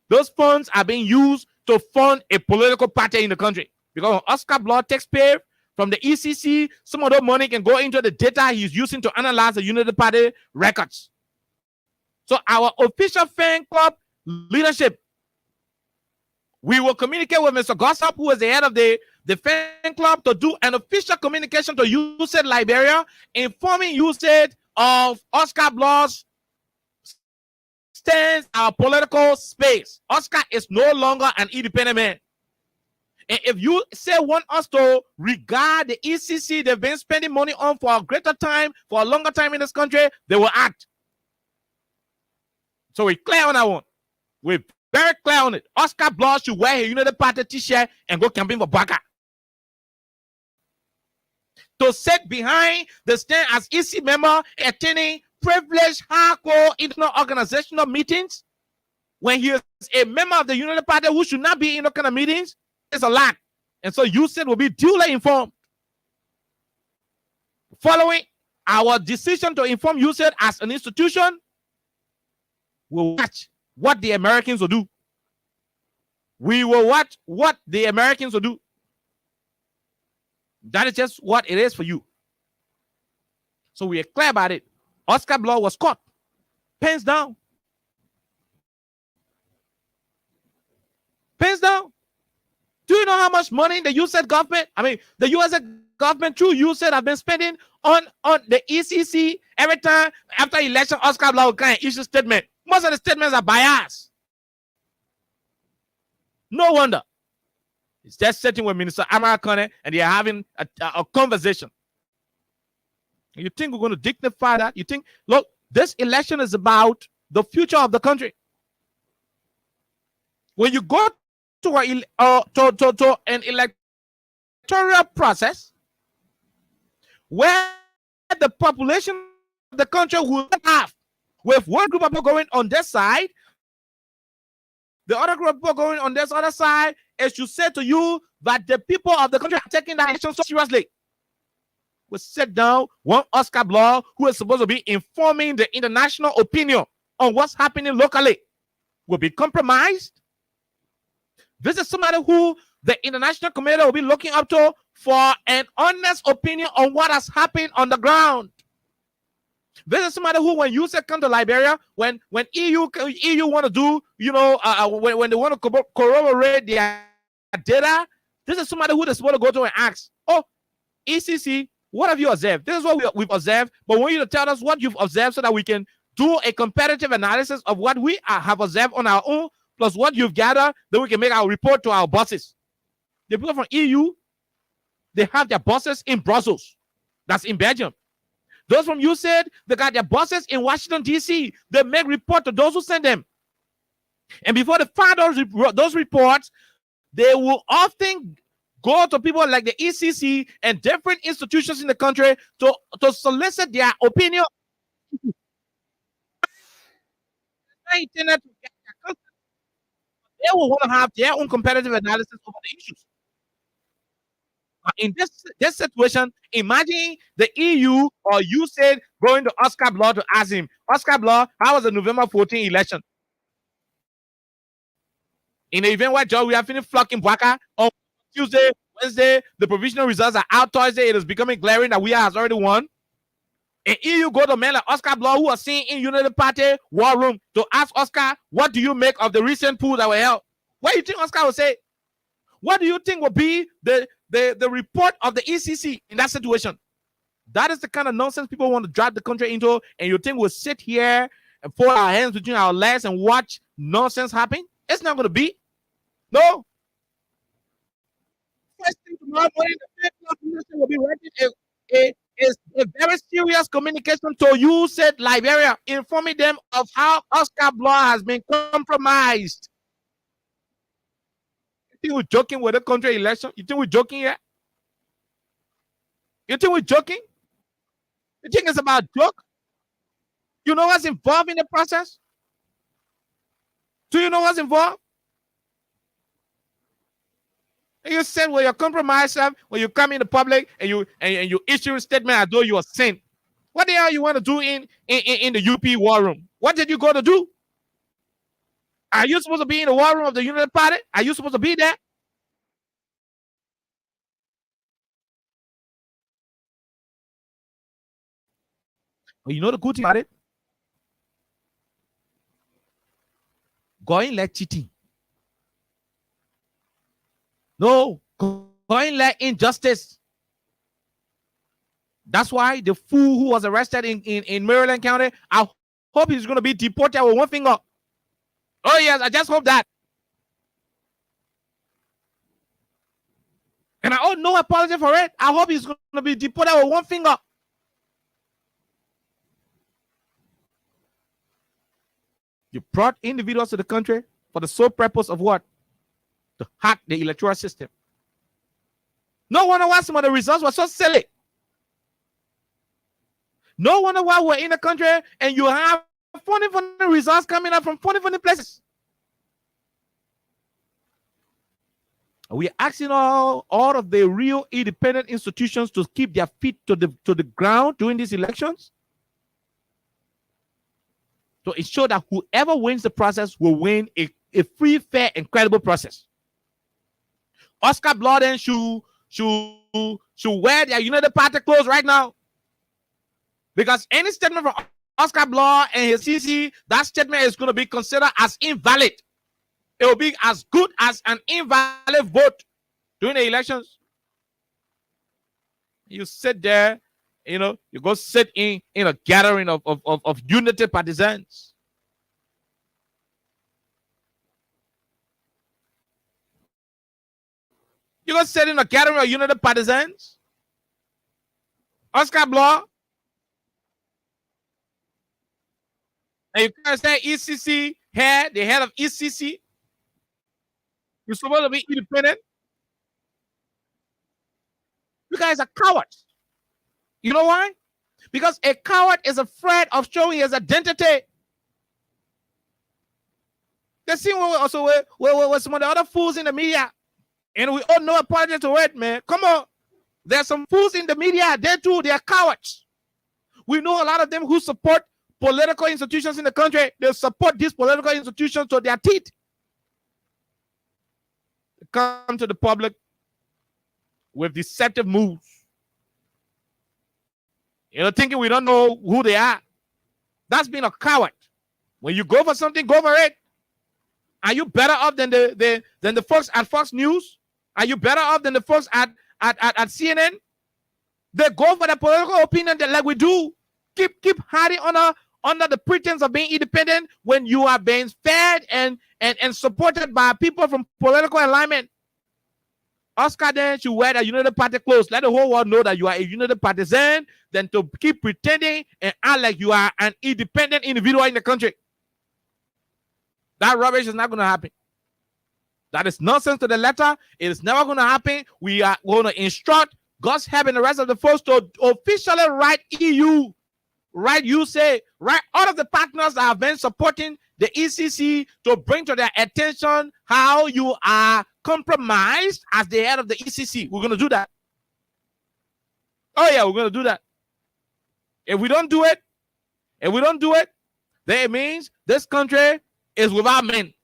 Those funds are being used to fund a political party in the country. Because when Oscar Bloh takes pay from the ECC, some of that money can go into the data he's using to analyze the Unity Party records. So our official fan club leadership, we will communicate with Mr. Gossop, who is the head of the fan club, to do an official communication to USAID Liberia, informing USAID of Oscar Bloh's stance, our political space. Oscar is no longer an independent man. And if you want us to regard the ECC they've been spending money on for a greater time, for a longer time in this country, they will act. So we're clear on that one. We're very clear on it. Oscar Bloh should wear a Unity Party t-shirt and go campaign for Baka. To sit behind the stand as EC member, attending privileged, hardcore internal organizational meetings, when he is a member of the Unity Party who should not be in those kind of meetings, is a lot. And so USAID will be duly informed. Following our decision to inform USAID as an institution, we'll watch what the Americans will do. We will watch what the Americans will do. That is just what it is for you. So we are clear about it. Oscar Bloh was caught. Pens down. Pens down. Do you know how much money the USAID government, the US government through USAID have been spending on the ECC every time after election? Oscar Bloh will kind of issue statement. Most of the statements are biased. No wonder. It's just sitting with Minister Amara Kane and they're having a conversation. You think we're going to dignify that? You think, look, this election is about the future of the country. when you go to an electoral process where the population of the country will have, with one group of people going on this side, the other group of people going on this other side, it should say to you that the people of the country are taking that election so seriously. We sit down, one Oscar Bloh, who is supposed to be informing the international opinion on what's happening locally, will be compromised. This is somebody who the international community will be looking up to for an honest opinion on what has happened on the ground. This is somebody who, when you say come to Liberia, when EU want to do, when they want to corroborate their data, this is somebody who they're supposed to go to and ask, oh, ECC, what have you observed? This is what we've observed, but we want you to tell us what you've observed so that we can do a comparative analysis of what we have observed on our own, plus what you've gathered, then we can make our report to our bosses. The people from EU, they have their bosses in Brussels. That's in Belgium. Those from USAID, they got their bosses in Washington, D.C. They make report to those who send them. And before they file those reports, they will often go to people like the ECC and different institutions in the country to solicit their opinion. They will want to have their own competitive analysis over the issues. In this situation, imagine the EU or USAID going to Oscar Bloh to ask him, Oscar Bloh, how was the November 14 election? In the event where Joe, we have finished flocking Bwaka on Tuesday, Wednesday, the provisional results are out Thursday. It is becoming glaring that we has already won. And EU go to men like Oscar Bloh, who are seen in Unity Party war room, to ask Oscar, what do you make of the recent pool that were held? What do you think Oscar will say? What do you think will be the report of the ECC in that situation? That is the kind of nonsense people want to drag the country into, and you think we'll sit here and fold our hands between our legs and watch nonsense happen? It's not going to be. No. First thing tomorrow morning, the Minister will be writing a very serious communication to you, said Liberia, informing them of how Oscar Bloh has been compromised. You think we're joking with the country election? You think we're joking here? You think we're joking? You think it's about joke? You know what's involved in the process? Do you know what's involved? And you said, well, you're compromised when you come in the public and you issue a statement as though you are sane. What the hell you want to do in the UP war room? What did you go to do? Are you supposed to be in the war room of the Unity Party? Are you supposed to be there? Well, you know the good thing about it? Going like cheating. No, going like injustice. That's why the fool who was arrested in Maryland County, I hope he's going to be deported with one finger. Oh, yes, I just hope that. And I owe no apology for it. I hope he's going to be deported with one finger. You brought individuals to the country for the sole purpose of what? To hack the electoral system. No wonder why some of the results were so silly. No wonder why we're in the country and you have funny results coming up from funny places. We are asking all of the real independent institutions to keep their feet to the ground during these elections, to ensure that whoever wins the process will win a free, fair, and credible process. Oscar Bloh then should wear their United Party clothes right now, because any statement from Oscar Bloh and his CC, that statement is going to be considered as invalid. It will be as good as an invalid vote during the elections. You sit there, you go sit in a gathering of Unity partisans. You go sit in a gathering of Unity partisans. Oscar Bloh. And you can say ECC head, the head of ECC. You're supposed to be independent. You guys are cowards. You know why? Because a coward is afraid of showing his identity. The same way also with some of the other fools in the media. And we all know apology to it, man. Come on. There's some fools in the media. They too, they are cowards. We know a lot of them who support political institutions in the country. They support these political institutions to their teeth. They come to the public with deceptive moves. Thinking we don't know who they are. That's being a coward. When you go for something, go for it. Are you better off than the folks at Fox News? Are you better off than the folks at CNN? They go for the political opinion that like we do. Keep hiding under the pretense of being independent when you are being fed and supported by people from political alignment. Oscar then should wear the United Party clothes. Let the whole world know that you are a United Partisan than to keep pretending and act like you are an independent individual in the country. That rubbish is not going to happen. That is nonsense to the letter. It is never going to happen. We are going to instruct God's help and the rest of the folks to officially write EU, write USA, write all of the partners that have been supporting the ECC to bring to their attention how you are compromised as the head of the ECC. We're going to do that. Oh yeah, we're going to do that. If we don't do it, then it means this country is without men.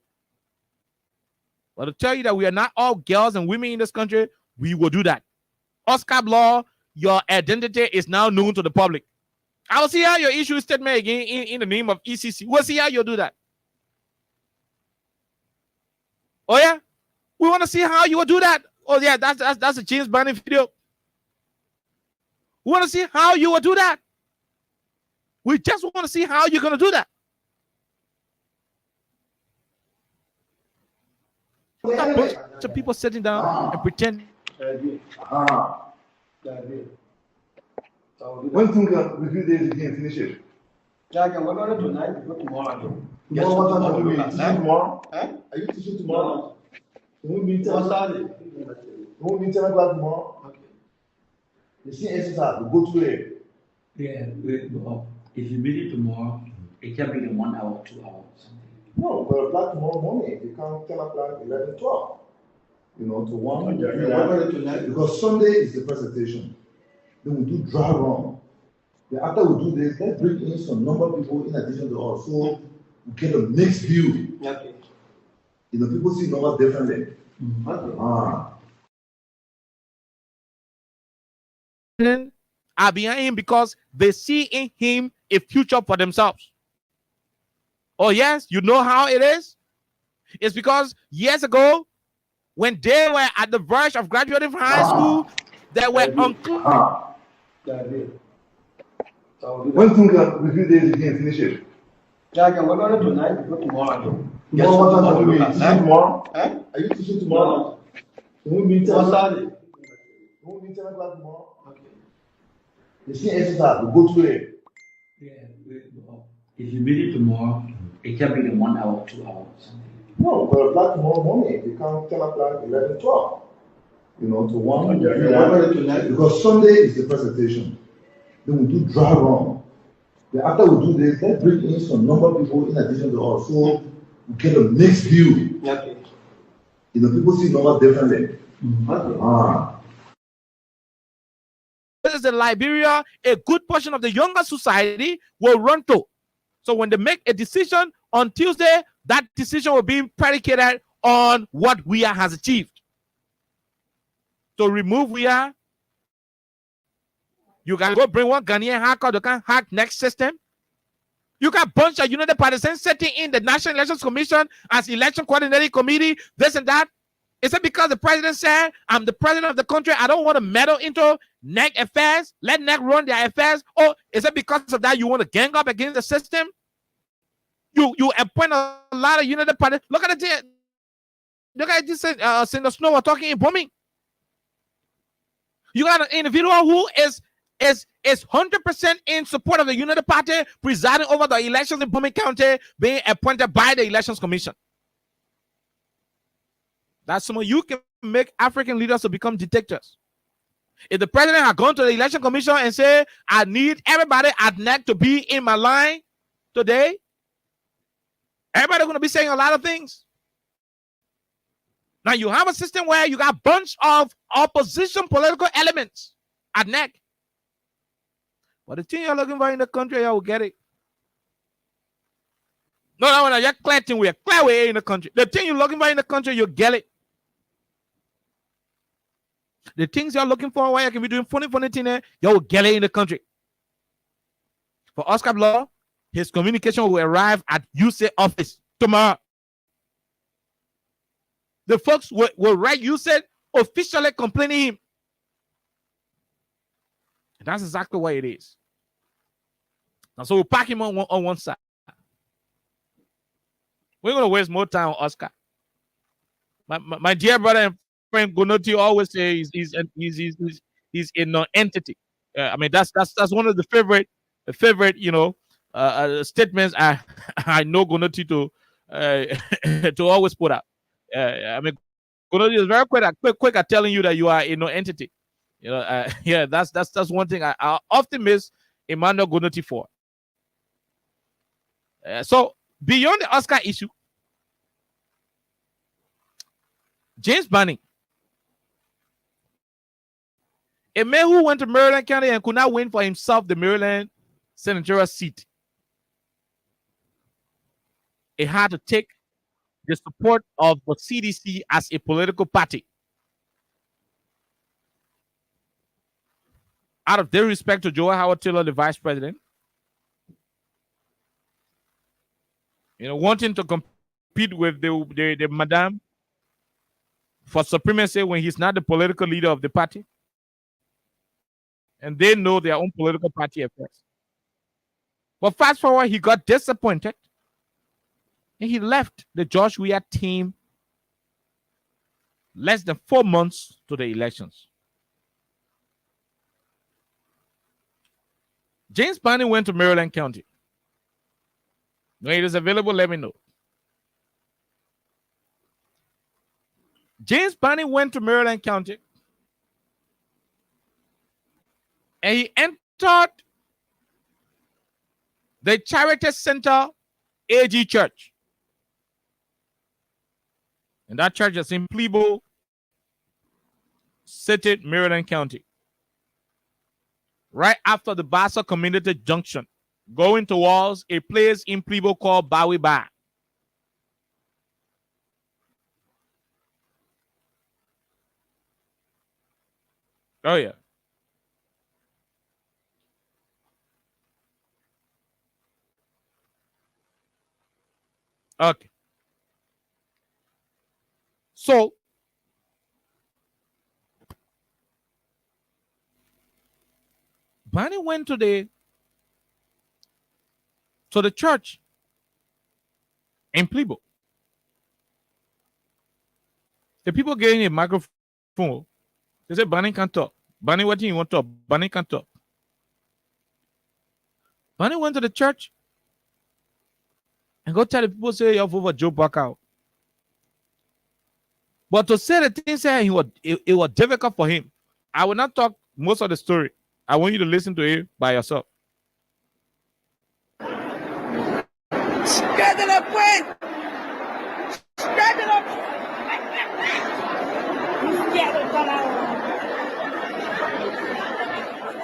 But to tell you that we are not all girls and women in this country, we will do that. Oscar Law, your identity is now known to the public. I will see how you issue a statement again in the name of ECC. We'll see how you do that. Oh yeah? We want to see how you will do that. Oh yeah, that's a James Barney video. We want to see how you will do that. We just want to see how you're going to do that. A bunch of people sitting down and pretend. When things are review days again, finish it. We're going to tonight, before tomorrow. Tomorrow, what time are we teaching tomorrow? Are you teaching tomorrow? Can we meet 10 o'clock? Can we meet 10 o'clock tomorrow? Okay. The same exercise, we go through it. Yeah, if you meet it tomorrow, it can be in 1 hour, 2 hours. No, but o'clock tomorrow morning, you come 10 o'clock, 11, 12. To 1. Because Sunday is the presentation. Then we do dry run. Then after we do this, let's bring in some number of people in addition to us. So we get a mixed view. Okay. People see numbers differently. Are behind him because they see in him a future for themselves. Oh yes, you know how it is? It's because years ago, when they were at the verge of graduating from high school, they were unclear. When things are review days again, finish it. We're going to tonight, before tomorrow. Tomorrow, what time are we teaching tomorrow? Are you teaching tomorrow? Can we meet 10 o'clock? Can we meet 10 o'clock tomorrow? Okay. The same exercise, we go through it. Yeah, if you meet it tomorrow, it can be in 1 hour, 2 hours. No, but o'clock tomorrow morning, you come 10 o'clock, 11, 12. To 1. Because Sunday is the presentation. Then we do dry run. Then after we do this, let's bring in some number of people in addition to us. So we get a mixed view. Okay. People see numbers differently. This is in Liberia, a good portion of the younger society will run to. So when they make a decision on Tuesday, that decision will be predicated on what WIA has achieved. To remove WIA, you can go bring one Ghanaian hacker that can hack next system. You got a bunch of United Partisans sitting in the National Elections Commission as election coordinating committee, this and that. Is it because the president said, I'm the president of the country, I don't want to meddle into NEC affairs, let NEC run their affairs? Or is it because of that you want to gang up against the system? You appoint a lot of United Party. Look at it. Look at this. Senator Snow was talking in Bombing. You got an individual who is 100% in support of the United Party, presiding over the elections in Bombing County, being appointed by the Elections Commission. That's someone you can make African leaders to become dictators. If the president had gone to the election commission and said, I need everybody at NEC to be in my line today, everybody's going to be saying a lot of things. Now you have a system where you got a bunch of opposition political elements at NEC. But the thing you're looking for in the country, you will get it. No, you're clear way in the country. The thing you're looking for in the country, you get it. The things you're looking for, where you can be doing funny thing there, you will get it in the country. For Oscar Law, his communication will arrive at USAID office tomorrow. The folks will write USAID officially complaining him. And that's exactly what it is. And so we'll pack him on one side. We're going to waste more time on Oscar. My dear brother and friend Gonoti always says he's a non-entity. I mean, that's one of the favorite statements I know Gonoti to always put out. I mean, Gonoti is very quick at telling you that you are a non-entity. Yeah, that's one thing I often miss Emmanuel Gonoti for. So beyond the Oscar issue, James Banning, a man who went to Maryland County and could not win for himself the Maryland senatorial seat, he had to take the support of the CDC as a political party. Out of their respect to Joel Howard Taylor, the vice president, wanting to compete with the madam for supremacy when he's not the political leader of the party. And they know their own political party affairs. But fast forward, he got disappointed. And he left the George Weah team less than 4 months to the elections. James Banning went to Maryland County. When it is available, let me know. James Banning went to Maryland County and he entered the Charity Center AG Church. And that church is in Plebo City, Maryland County. Right after the Bassa Community Junction, going towards a place in Plebo called Bowie Bar. Oh, yeah. Okay. So, Banning went to the church in Plebo. The people gave him a microphone. They said, Banning can't talk. Banning, what do you want to talk? Banning can't talk. Banning went to the church and go tell the people, say, you're over Joe Buckout. But to say the things it was difficult for him. I will not talk most of the story. I want you to listen to it by yourself. Straighten up, quick! Straighten up!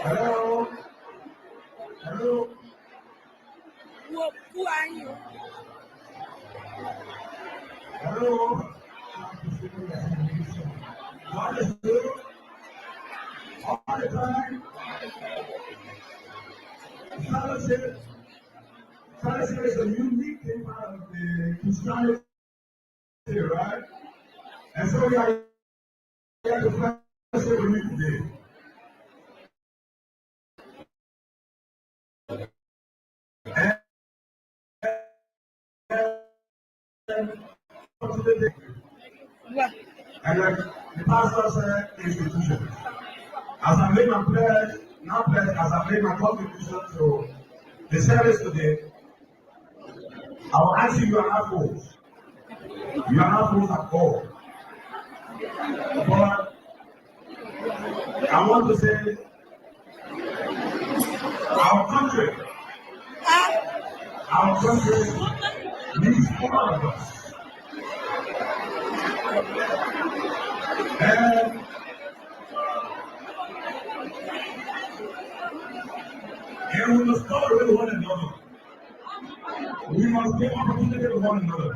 Hello? Hello? Who are you? Hello? What is it? All the time? Fellowship is a unique thing out of the Christianity, right? And so we are here to fellowship with you today. And like the pastor said, institution. As I made my pledge, as I made my contribution to the service today, I will ask you, you are not fools. You are not fools at all. But I want to say, our country needs all of us. And we must tolerate one another. We must give opportunity to one another.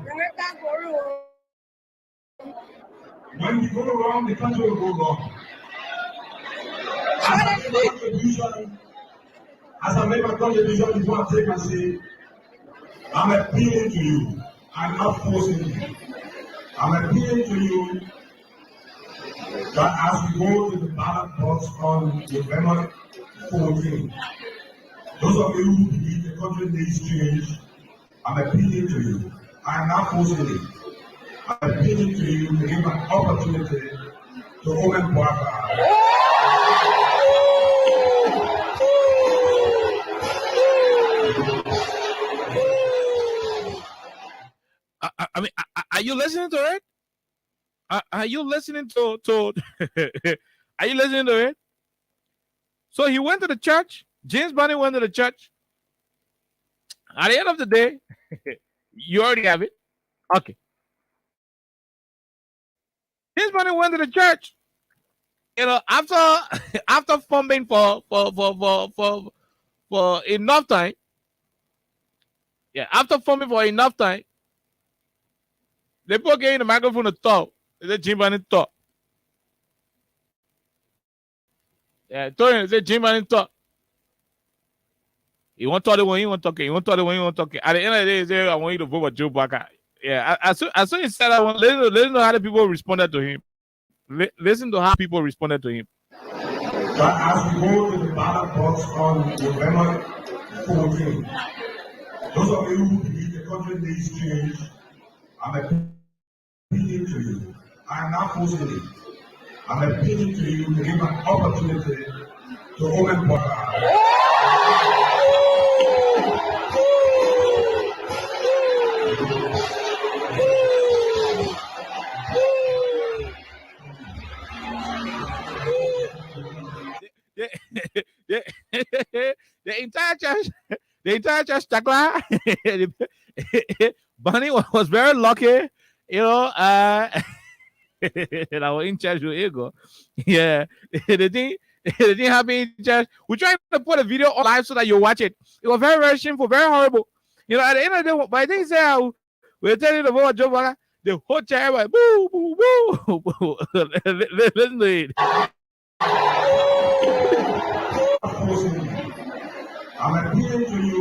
When we go wrong, the country will go wrong. As I make my contribution before I take my seat, I'm appealing to you. I'm not forcing you. I'm appealing to you that as we go to the ballot box on November 14, those of you who believe the country needs change, I'm appealing to you. I'm not forcing you. I'm appealing to you to give an opportunity to Owen Boaka. I mean, are you listening to it? Are you listening to are you listening to it? So he went to the church. James Bonny went to the church. At the end of the day, you already have it. Okay. James Bonny went to the church. You know, after fumbling for enough time. Yeah, after fumbling for enough time, they put in the microphone to talk. They said James Bonny talk. Yeah, told him, they said James Bonny talk. He won't talk the one he won't talk. He won't talk the one he won't talk. At the end of the day, he said, I want you to vote for Joe Boaka. Yeah, as soon as he said that one, listen to how the people responded to him. Listen to how people responded to him. But as we go to the ballot box on November 14, those of you who believe the country needs change, I'm appealing to you. I'm not forcing you. I'm appealing to you to give an opportunity to Owen Boaka. The entire church, Takla, Bonny was very lucky, you know. And I was in church with Ego. Yeah, the thing happened in church. We tried to put a video on live so that you watch it. It was very, very shameful, very horrible. You know, at the end of the day, by the thing say we're telling you about Joe Boaka, the whole church was boo, boo, boo. Listen to it. I'm appealing to you.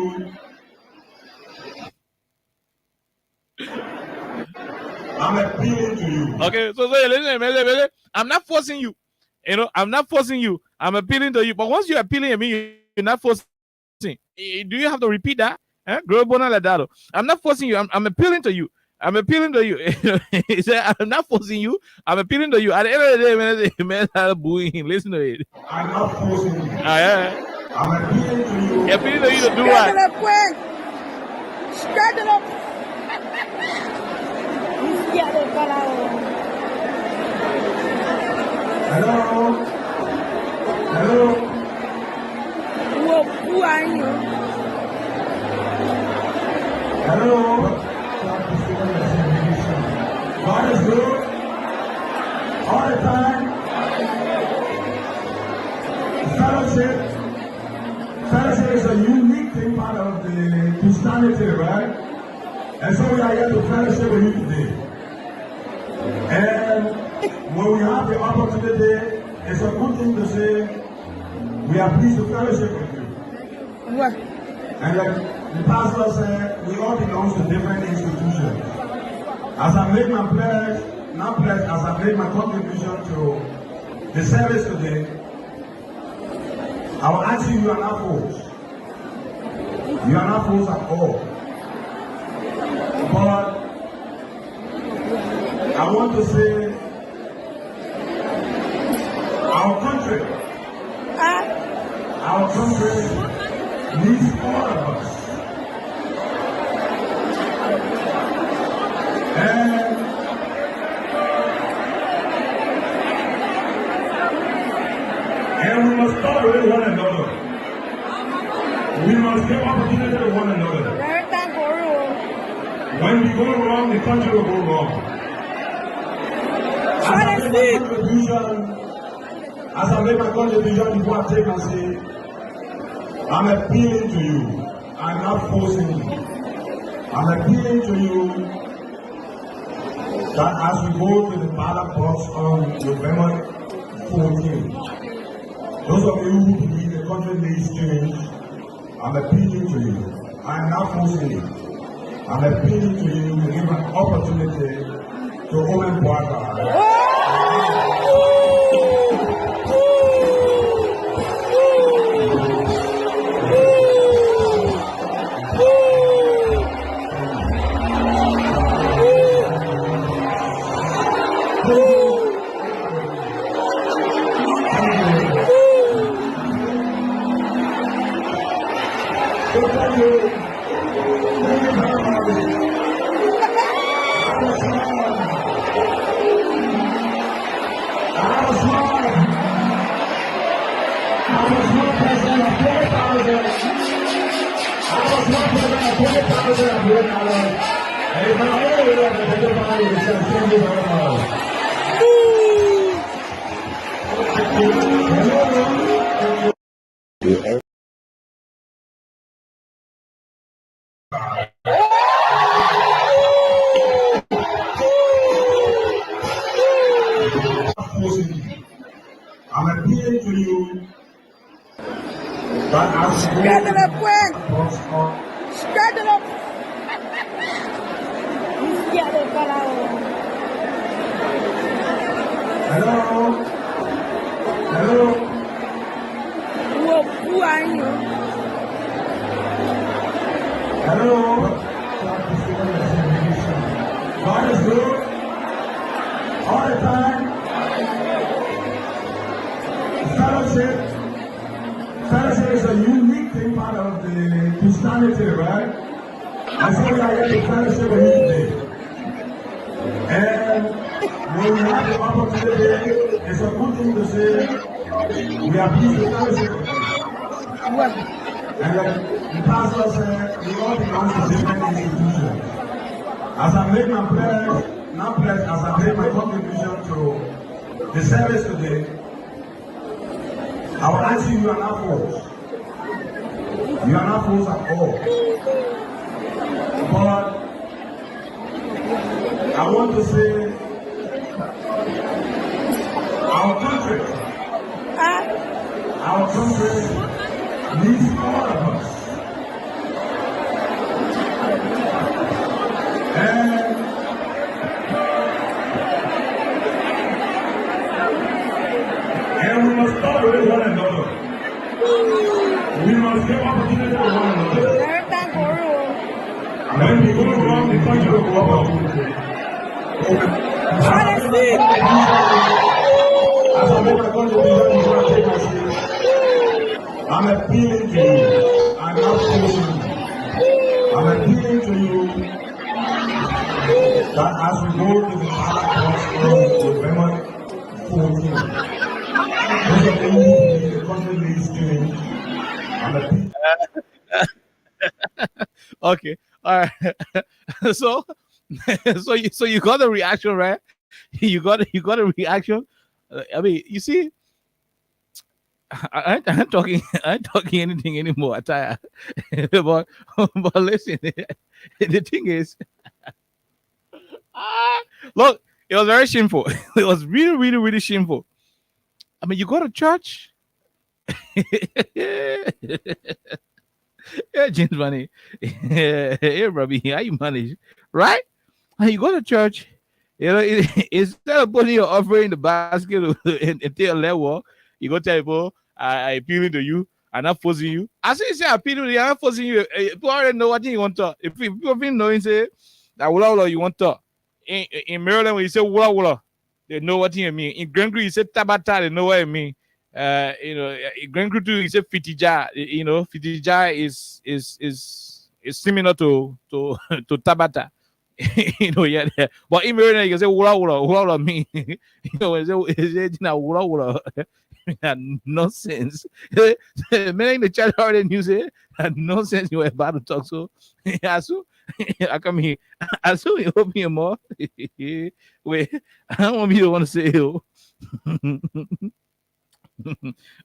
I'm appealing to you. Okay, so listen, I'm not forcing you. You know, I'm not forcing you. I'm appealing to you. But once you're appealing to me, you're not forcing. Do you have to repeat that? I'm not forcing you. I'm appealing to you. I'm appealing to you. He said, I'm not forcing you. I'm appealing to you. At the end of the day, man, I'm booing. Listen to it. I'm not forcing you. Yeah. I'm appealing to you. You're appealing to you to do what? Start it up. Hello. Hello. Who are you? Hello. God is good all the time. Fellowship is a unique thing part of the Christianity, right? And so we are here to fellowship with you today. And when we have the opportunity, it's a good thing to say we are pleased to fellowship with you. What? And like the pastor said, we all belong to different institutions. As I make my pledge, as I make my contribution to the service today, I will ask you, you are not fools. You are not fools at all. But I want to say, our country needs all of us. And And we must tolerate one another. We must give opportunity to one another. When we go wrong, the country will go wrong. As I make my contribution before I take my seat, I'm appealing to you. I'm not forcing you. I'm appealing to you that as we go to the ballot box on November 14th, those of you who believe the country needs change, I'm appealing to you. I'm not forcing you. I'm appealing to you to give an opportunity to Owen Boaka. I'm appealing to you that as Spread it up quick. Spread it up. Hello? Hello? Who are you? Hello? God is good all the time. Fellowship is a unique thing part of the Christianity, right? I say we are here to fellowship with you today. And when we have the opportunity, it's a good thing to say we are pleased to fellowship with you. And the pastor said we all belong to different institutions. As I make my pledge, not pledge, as I make my contribution to the service today, I will answer you are not fools. You are not fools at all. But I want to say our country needs all of us. And we must tolerate one another. We must give opportunity to one another. When we go wrong, the country will go wrong. As I make my contribution before I take my seat, I'm appealing to you. I'm not forcing you. I'm appealing to you that as we go to the ballot box on November 14th, those of you who believe the country needs change, I'm appealing. Okay, all right. So you got a reaction, right? You got a reaction. I mean, you see, I ain't talking anything anymore. I tire. but listen, the thing is, look, it was very shameful. It was really, really, really shameful. I mean, you go to church. Yeah, James Money. Hey, Robbie, how you manage? Right? And you go to church, you know, instead of putting your offering in the basket and take a level, you go tell people, I appealing to you, I'm not forcing you. As you say, I appeal to you, I'm not forcing you. People already know what you want to talk. If people been knowing, say, that wula you want to talk. In Maryland, when you say wula, they know what you mean. In Grand Creek, you say tabata, they know what you mean. You know, in Grand Creek too, you say fitija. You know, fitija is similar to tabata. You know, yeah. But in Maryland, you can say wula mean. You know, when you say wula. That nonsense. Men in the chat already knew it. That nonsense you were about to talk. So, Asu, I come here. Asu, you open your mouth. Wait, I don't want me to want to say it.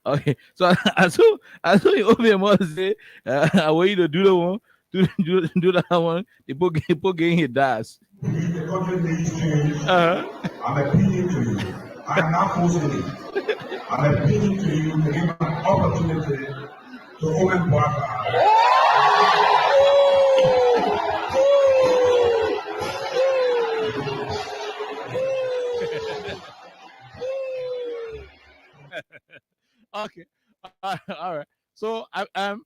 Okay, so Asu, you open your mouth and say, I want you to do the one, do that one. The book getting his das. The country needs change. I'm appealing to you. I am not forcing it. I'm appealing to you to give an opportunity to open Baka. Okay, all right. So I'm.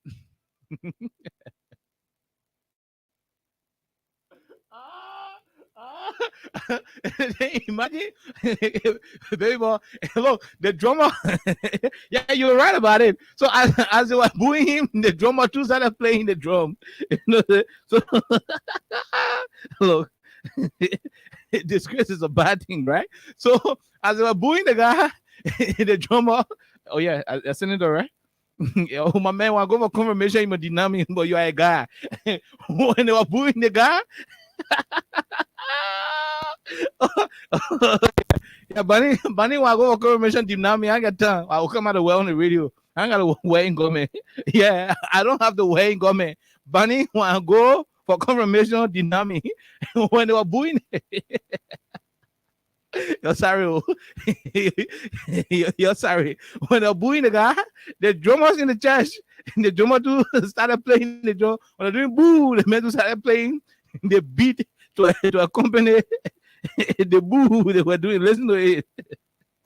Imagine, baby boy, look, the drummer. Yeah, you're right about it. So as they were booing him, the drummer too started playing the drum. So look, disgrace is a bad thing, right? So as they were booing the guy, the drummer. Oh yeah, a senator, right? Oh, my man, want to go for confirmation, you deny me, but you are a guy. When they were booing the guy. Yeah, Bunny want to go for confirmation, deny me. I got time. I will come out of well on the radio. I ain't got a wedding government. Yeah, I don't have the wedding government. Bunny want to go for confirmation, deny me. When they were booing you're sorry. You're sorry. When they're booing the guy, the drummers in the church, the drummer too started playing the drum. When they're doing boo, the men started playing the beat to accompany the boo they were doing. Listen to it.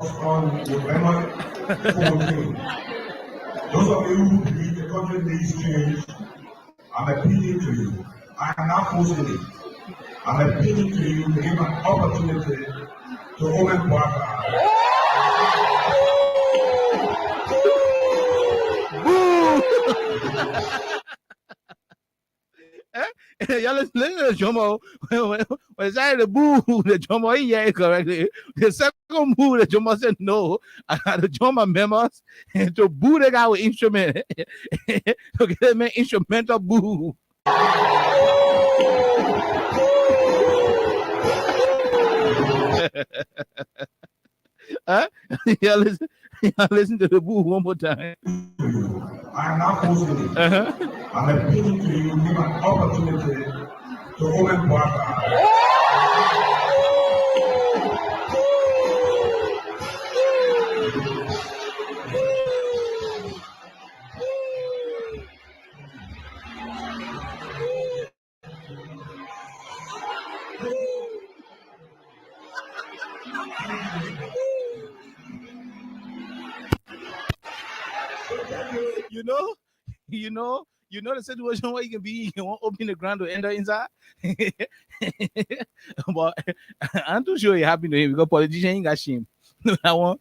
On November 14th, those of you who believe the country needs change, I'm appealing to you. I am not forcing it. I'm appealing to you to give an opportunity to open Baka. Y'all listen to the drummer. When it's out the boo, the drummer, yeah, correctly. The second boo, the drummer said no. I got the drummer members to boo the guy with instrument. To get him an instrumental boo. Yeah, listen to the boo one more time. I am not forcing it. I'm appealing to you to give an opportunity to open Baka. You know the situation where you can be, you won't open the ground to enter inside. But I'm too sure it happened to him because politician ain't got shame. That one.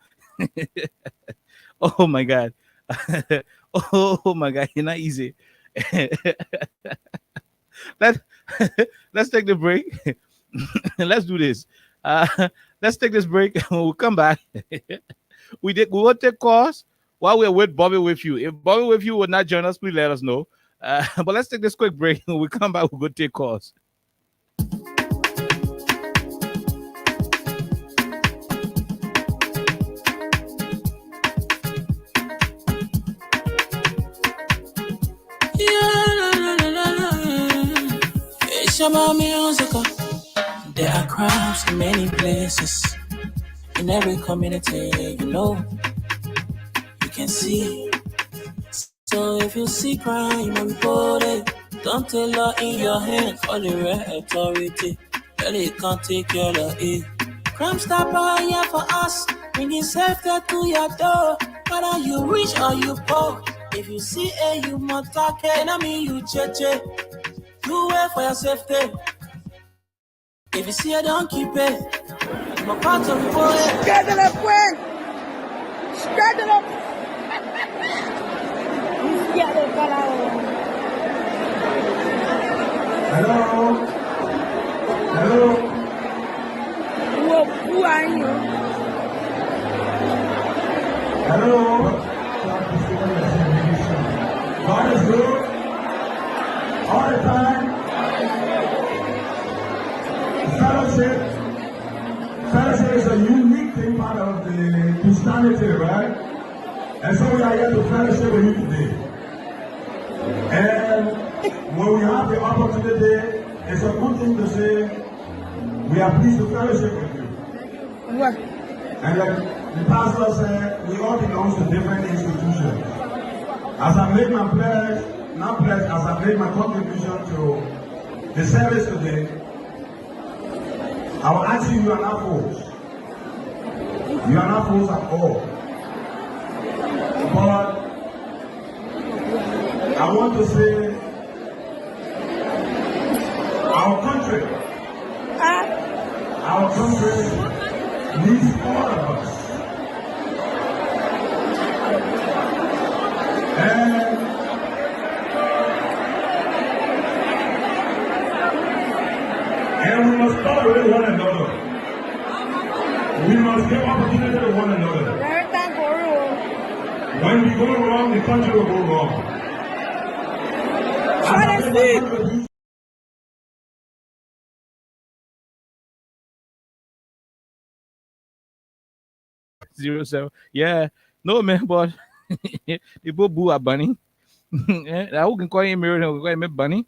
Oh my God. Oh my God, you're not easy. Let's take the break. Let's do this. Let's take this break and we'll come back. We will take calls while we're with Bobby with you. If Bobby with you would not join us, please let us know. But let's take this quick break. When we come back, we'll go take calls. It's about music. There are crowds in many places. In every community, you know, you can see. So if you see crime, report it. Don't take law in your hands for the right authority. Really can't take care of it. Crime Stopper here for us, bringing safety to your door. Whether you rich or you poor, if you see a you must talk it. I mean you cheche. You wait for your safety. If you see it, don't keep it. I'm about to report it. Schedule up, quick! Schedule up! Hello? Hello? Who are you? Hello. God is good all the time. Fellowship is a unique thing part of the Christianity, right? And so we are here to fellowship with you today. And when we have the opportunity, it's a good thing to say, we are pleased to fellowship with you. And like the pastor said, we all belong to different institutions. As I make my pledge, as I make my contribution to the service today, I will ask you, you are not fools. You are not fools at all. But I want to say, our country needs all of us. And we must tolerate one another. We must give opportunity to one another. When we go wrong, the country will go wrong. Zero seven. Yeah. No man, but people boo a bunny. I who can call him Mary, call him Bunny.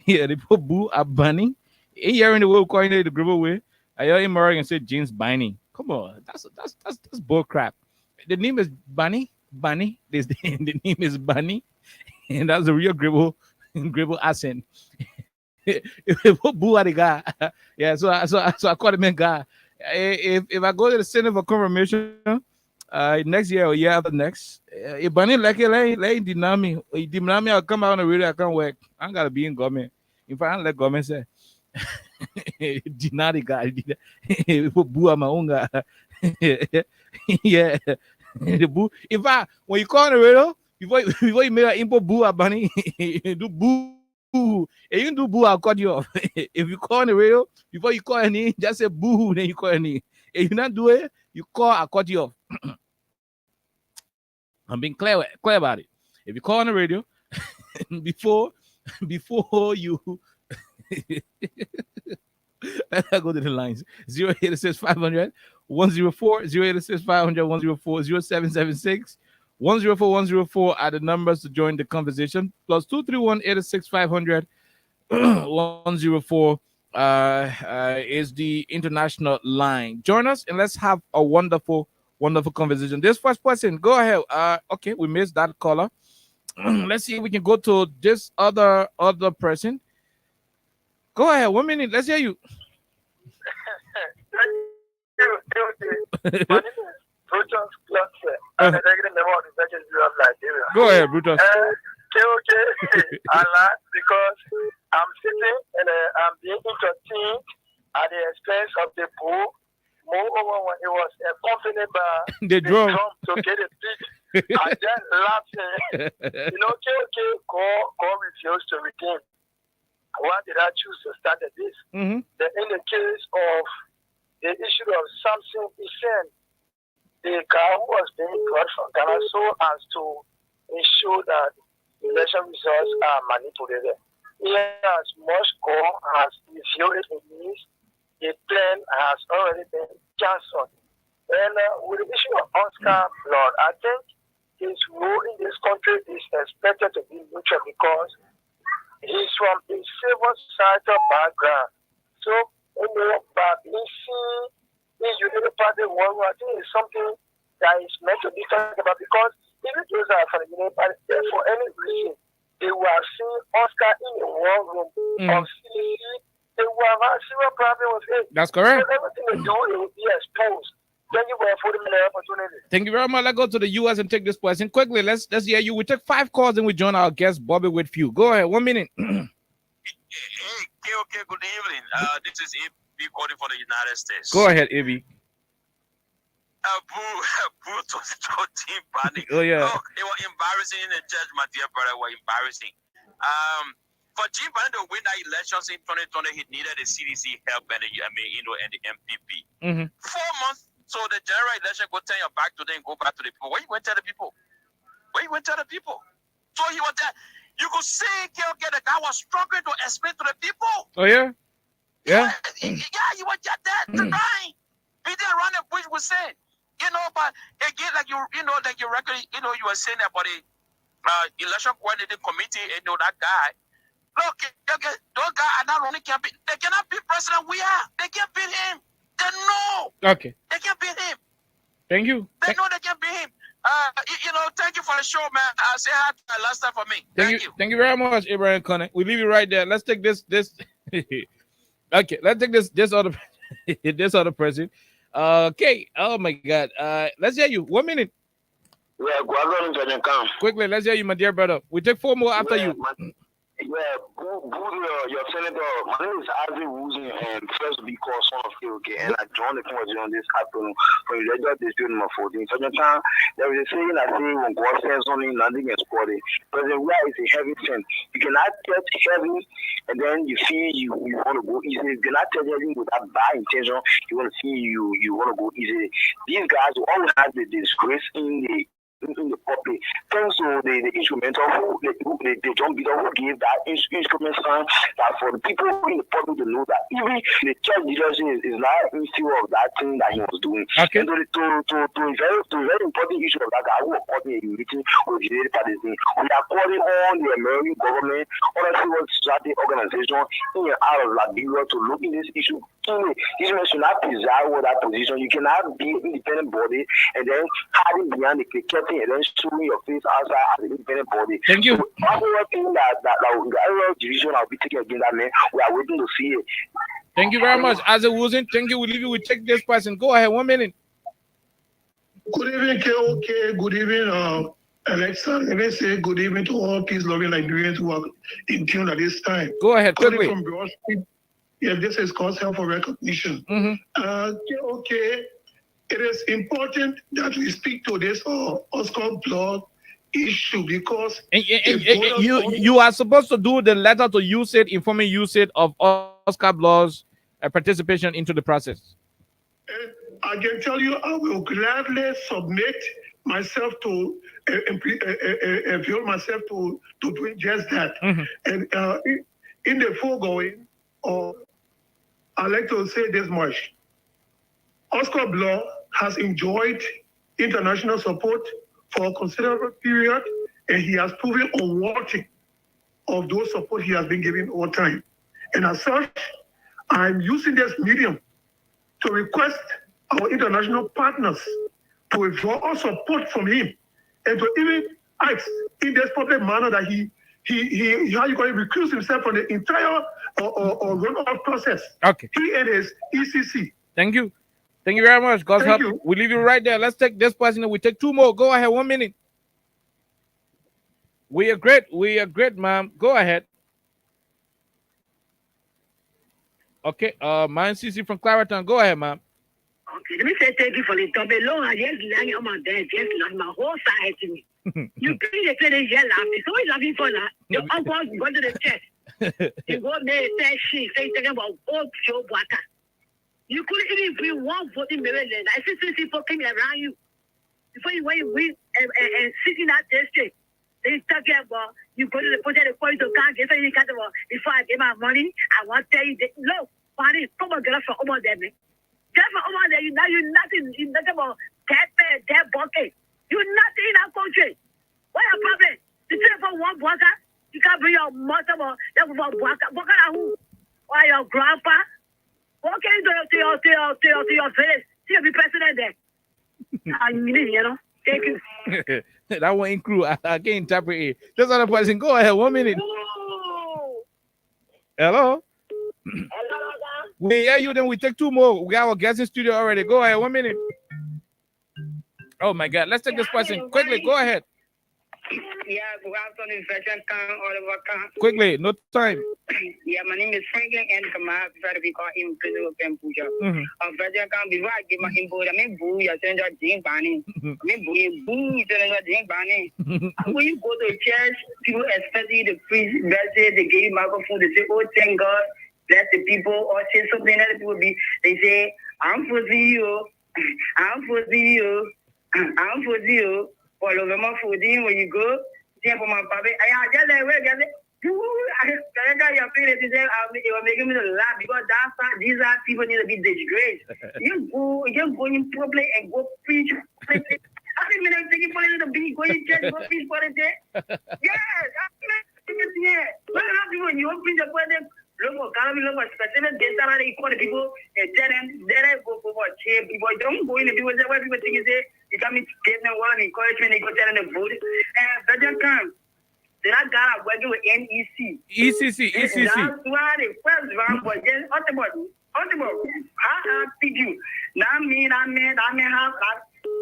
Yeah, they put boo a bunny. Here in the world calling it the gribble way. I hear him and say James Bunny. Come on, that's bull crap. The name is Bunny. The name is Bunny, and that's the real gribble accent. Boo at the guy. Yeah, so I call him a guy. If I go to the center for confirmation, next year or year after next, if Bunny like it, deny me, I'll come out on the radio. I can't work. I gotta be in government. If I don't let government say, deny the guy, put boo at my own guy. Yeah, the boo. In fact, when you call on the radio, before you make an import boo at Bunny, do boo. And you do boo, I'll cut you off. If you call on the radio, before you call any, just say boo, then you call any. If you not do it, you call, I'll cut you off. I'm being clear about it. If you call on the radio, before you let's go to the lines. 086 500 104 086 500 104 0776 104 104 are the numbers to join the conversation. Plus 231 86 500 104 is the international line. Join us and let's have a wonderful conversation. This first person, go ahead. Okay, we missed that caller. Let's see if we can go to this other person. Go ahead. 1 minute. Let's hear you. Go ahead, Brutus. Because I'm sitting and I'm being entertained at the expense of the poor. Moreover, when it was accompanied by the drum to get a beat, and then laughing. God refused to redeem. Why did I choose to start at this? Mm-hmm. That in the case of the issue of Samson Isen, the guy who was being brought from Ghana so as to ensure that election results are manipulated. He has much gone, has reviewed it in this. The plan has already been cancelled. And with the issue of Oscar Lord, I think his role in this country is expected to be neutral because he's from a civil society background. So, by being seen in United Party World, I think it's something that is meant to be talked about because even those are from the United Party, for any reason, they were seeing Oscar in the war room of CDC. They will have a serious problem with it. That's correct. So everything they do, it will be exposed. Thank you for affording me the opportunity. Thank you very much. Let's go to the U.S. and take this question quickly. Let's hear you. We take 5 calls and we join our guest Bobby Whitfield. Go ahead. 1 minute. Hey, okay. Good evening. This is AB calling for the United States. Go ahead, AB. Boo to team panic. Oh yeah. Look, it was embarrassing in the church, my dear brother. Was embarrassing. For Jim Biden to win that elections in 2020, he needed the CDC help and the MPP. Mm-hmm. 4 months So the general election go turn your back to them and go back to the people. What you going to tell the people? What you going to tell the people? So he was there. You could see, okay, the guy was struggling to explain to the people. Oh yeah? Yeah? Yeah, he was just there trying. He didn't run the bush was saying. You know, but again, like you know, like you record, you know, you were saying about the election coordinating committee, you know, that guy. Look, okay, those guys are not only can be, they cannot be president. We are. They can't beat him. They know. Okay. They can't beat him. Thank you. They know they can't beat him. You know, thank you for the show, man. Say hi to my last time for me. Thank you. Thank you very much, Abraham Connor. We leave you right there. Let's take this. Okay, let's take this other this other person. Okay. Oh my God. Let's hear you. 1 minute. Yeah, Quickly, let's hear you, my dear brother. We take 4 more after you. Your senator, my name is Isaac Woozy, and first because son of you, okay, and I joined the conversation on this afternoon from the legal district number 14. So, time, there is a saying that say when God says only nothing is quality. President Where is a heavy sin. You cannot get heavy and then you feel you want to go easy. You cannot tell heavy without bad intention. You want to feel you want to go easy. These guys always have the disgrace in the public. Thanks to the instrumental the John Peter who gave that instrument sign that for the people in the public to know that even the church leadership is not in favor of that thing that he was doing. Okay. And to a very important issue of that guy who was calling a meeting with the related parties, we are calling on the American government, other civil society organization in and out of Liberia to look in this issue. This man should not preside over that position. You cannot be an independent body and then hiding behind the curtain and then showing your face outside as an independent body. Thank you. So, one thing that the area division will be taking against that man, we are waiting to see it. Thank you very much. As it wasn't, thank you. We leave you. We take this person. Go ahead. 1 minute. Good evening, KOK. Good evening, Alexa. Let me say good evening to all peace-loving Liberians who are in tune at this time. Go ahead, quickly. From Broad Street. Yeah, this is cause help for recognition. KOK, it is important that we speak to this Oscar Blood issue because you are supposed to do the letter to USAID, informing USAID of Oscar Blood's participation into the process. I can tell you, I will gladly submit myself to avail myself to doing just that. And in the foregoing, I'd like to say this much. Oscar Blood has enjoyed international support for a considerable period, and he has proven unworthy of those support he has been given over time. And as such, I'm using this medium to request our international partners to withdraw support from him and to even ask in this public manner that he how you call it, recuse himself from the entire runoff process. Okay. He and his ECC. Thank you. Thank you very much. God's help. you. We leave you right there. Let's take this person. We take 2 more. Go ahead. 1 minute. We are great. We are great, ma'am. Go ahead. Okay. Mine CC from Clariton. Go ahead, ma'am. Okay, let me say thank you for the topic. Long I just lying on my bed, just like my whole side to me. You bring the finish yell laughing. So he's laughing for that. Your uncle go to the chest. You go there, say she, say talking about old show Waka. You couldn't even bring one vote in Maryland. I see people came around you. Before you win and sit in that district. They talking about you go to the project, the point to count, get any kind of before I get my money, I want to tell you that look, funny, come on, get up from over there, man. Get from over there, you're nothing, you're nothing about that bucket. You're nothing in our country. What your problem? You say for one worker, you can't bring your mother for worker. Worker who? Why your grandpa? What can you do to your village? See be president there. You know. Thank you. That won't include. I can't interpret it. This other person. Go ahead. 1 minute. Hello. We hear you. Then we take 2 more. We got our guests in studio already. Go ahead. 1 minute. Oh my God. Let's take this person quickly. Go ahead. Yeah, good afternoon, Veteran Khan, Oliver Khan. Quickly. No time. Yeah, my name is Franklin and Kamal. Try to be called him Prisoner of Pempuja. Veteran Khan, before I give my input, I mean, boo, you're saying that Jane Barney. I mean, boo, you're saying that Jane Barney. When you go to church, people, especially the priest, they give you microphone, they say, oh, thank God, bless the people, or say something that people be, they say, I'm for you. I'm for you. I'm for you. All over my food when you go. Yeah, for my baby. I just like where get it. I got your feeling to say you're making me laugh because these are people need to be disgraced. You go in public and go preach. I mean, I'm taking for the big go in church, go preach for the day. Yes, yeah. What happens when you preach about them? Look, specific data that you call the people, then go for change. People don't go in the people that people think is you come in, get no one encouragement, they go tell them the vote. But then come. That guy working with NEC. ECC. That's why the first round was just ultimately. I pick you. Now me have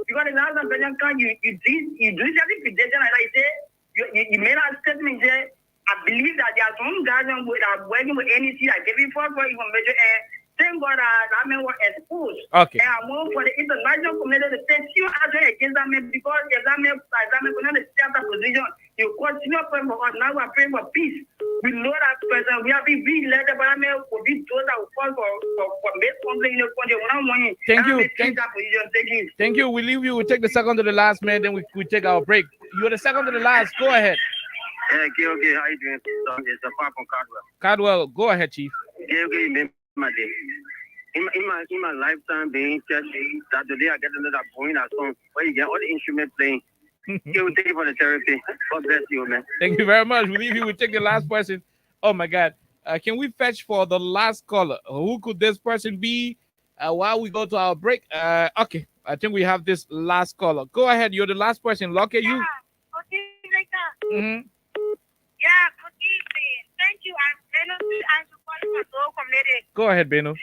because the last time you do something prediction like I say, you made a statement there. I believe that there are some guys that are working with NEC that giving for information and thank God that man was exposed. Okay. And I want for the international community to take you out against that man because that man could not step that position. You continue praying for us. Now we are praying for peace. We know that person. We have been led by man will be those that will fall for base conflict in the country. Thank you. Thank you. We leave you. We take the second to the last man, then we take our break. You're the second to the last. Go ahead. Okay. How you doing? It's a far from Cardwell. Cardwell, go ahead, Chief. Okay, my day. In my lifetime being church, that today I get another point at song where you get all the instruments playing. You will take it for the therapy. God bless you, man. Thank you very much. We leave you. We take the last person. Oh my God. Can we fetch for the last caller? Who could this person be while we go to our break? Okay. I think we have this last caller. Go ahead. You're the last person. Look at you. Mm-hmm. Yeah, good evening. Thank you. I'm Beno. I'm calling from the community. Go ahead, Beno.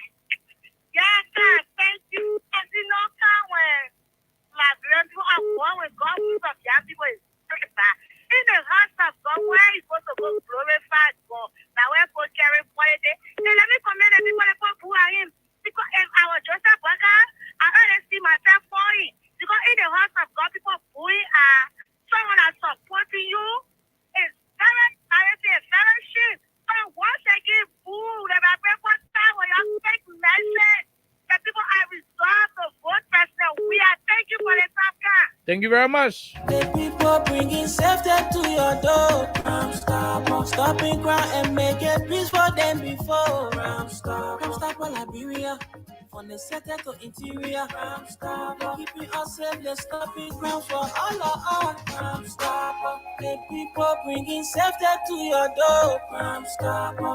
Yeah, sir. Thank you. Because you know, when Liberian people are born with God, of young people is in the heart of God, where is supposed to go glorify God? Now, where God carry quality. Then let me commend the people who are in. Because if I was Joseph Walker, I already see myself falling. Because in the heart of God, people who are someone that's supporting you. Very shit. So once I give food, and I break one time when you take message, the people I resolve the vote president. We are thank you for the time. Thank you very much. The people bringing safety to your door. Stopping crime and make a peace for them before. Stop all Liberia. From the center to interior, keeping us safe, let's stopping ground for all of us. The people bringing safety to your door.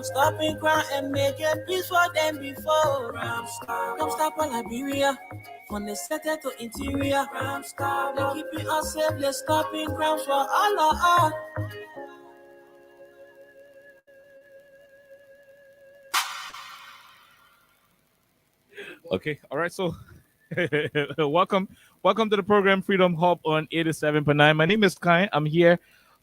Stopping crime and make a peace for them before. Stop all Liberia. From the center to interior, keeping us safe, let's stopping ground for all of us. Okay, all right. So, welcome to the program Freedom Hub on 87.9. My name is Kai. I'm here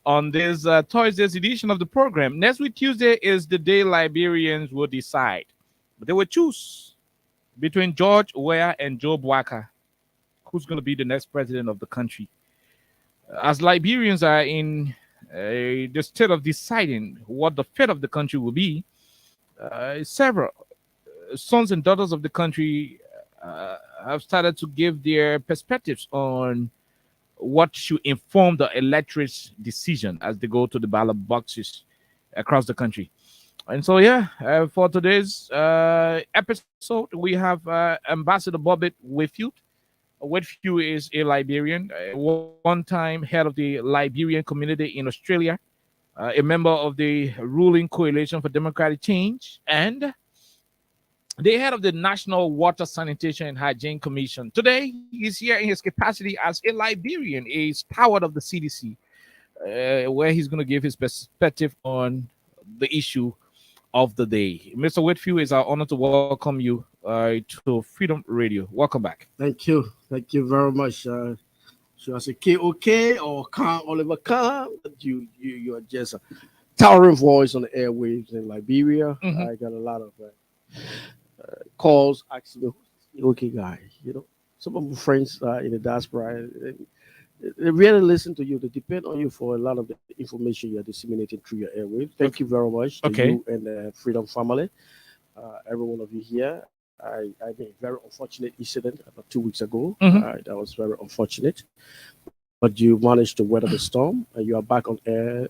on this Thursday's edition of the program. Next week Tuesday is the day Liberians will decide, but they will choose between George Weah and Joe Bwaka, who's going to be the next president of the country. As Liberians are in the state of deciding what the fate of the country will be, several sons and daughters of the country have started to give their perspectives on what should inform the electorate's decision as they go to the ballot boxes across the country. And so, for today's episode, we have Ambassador Bobbitt Whitfield. Whitfield is a Liberian, one-time head of the Liberian community in Australia, a member of the ruling Coalition for Democratic Change, and the head of the National Water, Sanitation and Hygiene Commission. Today, he's here in his capacity as a Liberian, a steward of the CDC, where he's going to give his perspective on the issue of the day. Mr. Whitfield, it's our honor to welcome you to Freedom Radio. Welcome back. Thank you. Thank you very much. Should I say KOK or Khan Oliver Khan? You are just a towering voice on the airwaves in Liberia. Mm-hmm. I got a lot of calls asking me, who's the okay guy? You know, some of my friends in the diaspora, they really listen to you. They depend on you for a lot of the information you're disseminating through your airwaves. Thank you very much to you and the Freedom family, every one of you here. I had a very unfortunate incident about 2 weeks ago. Mhm. That was very unfortunate. But you managed to weather the storm, and you are back on air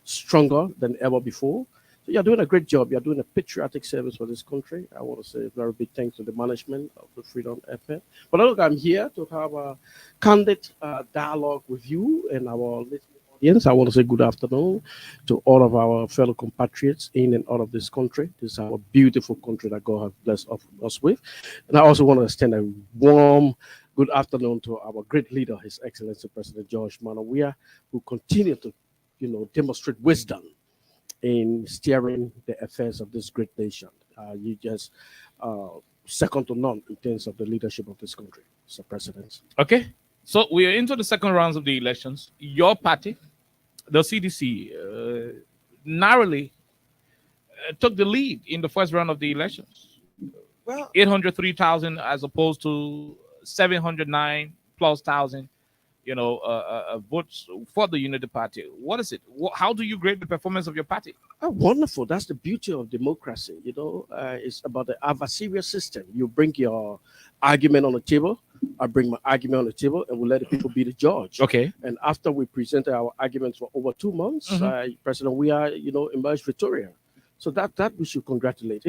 stronger than ever before. So you're doing a great job. You're doing a patriotic service for this country. I want to say a very big thanks to the management of the Freedom FM. But look, I'm here to have a candid dialogue with you and our listening audience. I want to say good afternoon to all of our fellow compatriots in and out of this country. This is our beautiful country that God has blessed us with. And I also want to extend a warm good afternoon to our great leader, His Excellency President George Manawia, who continue to, demonstrate wisdom in steering the affairs of this great nation. You just second to none in terms of the leadership of this country, Mr. President. Okay, so we are into the second rounds of the elections. Your party, the CDC, narrowly took the lead in the first round of the elections. Well, 803,000 as opposed to 709 plus thousand, votes for the Unity Party. What is it? How do you grade the performance of your party? Oh, wonderful. That's the beauty of democracy. It's about the adversarial system. You bring your argument on the table. I bring my argument on the table, and we'll let the people be the judge. Okay. And after we presented our arguments for over 2 months, President, we are, emerged victorious. So that we should congratulate.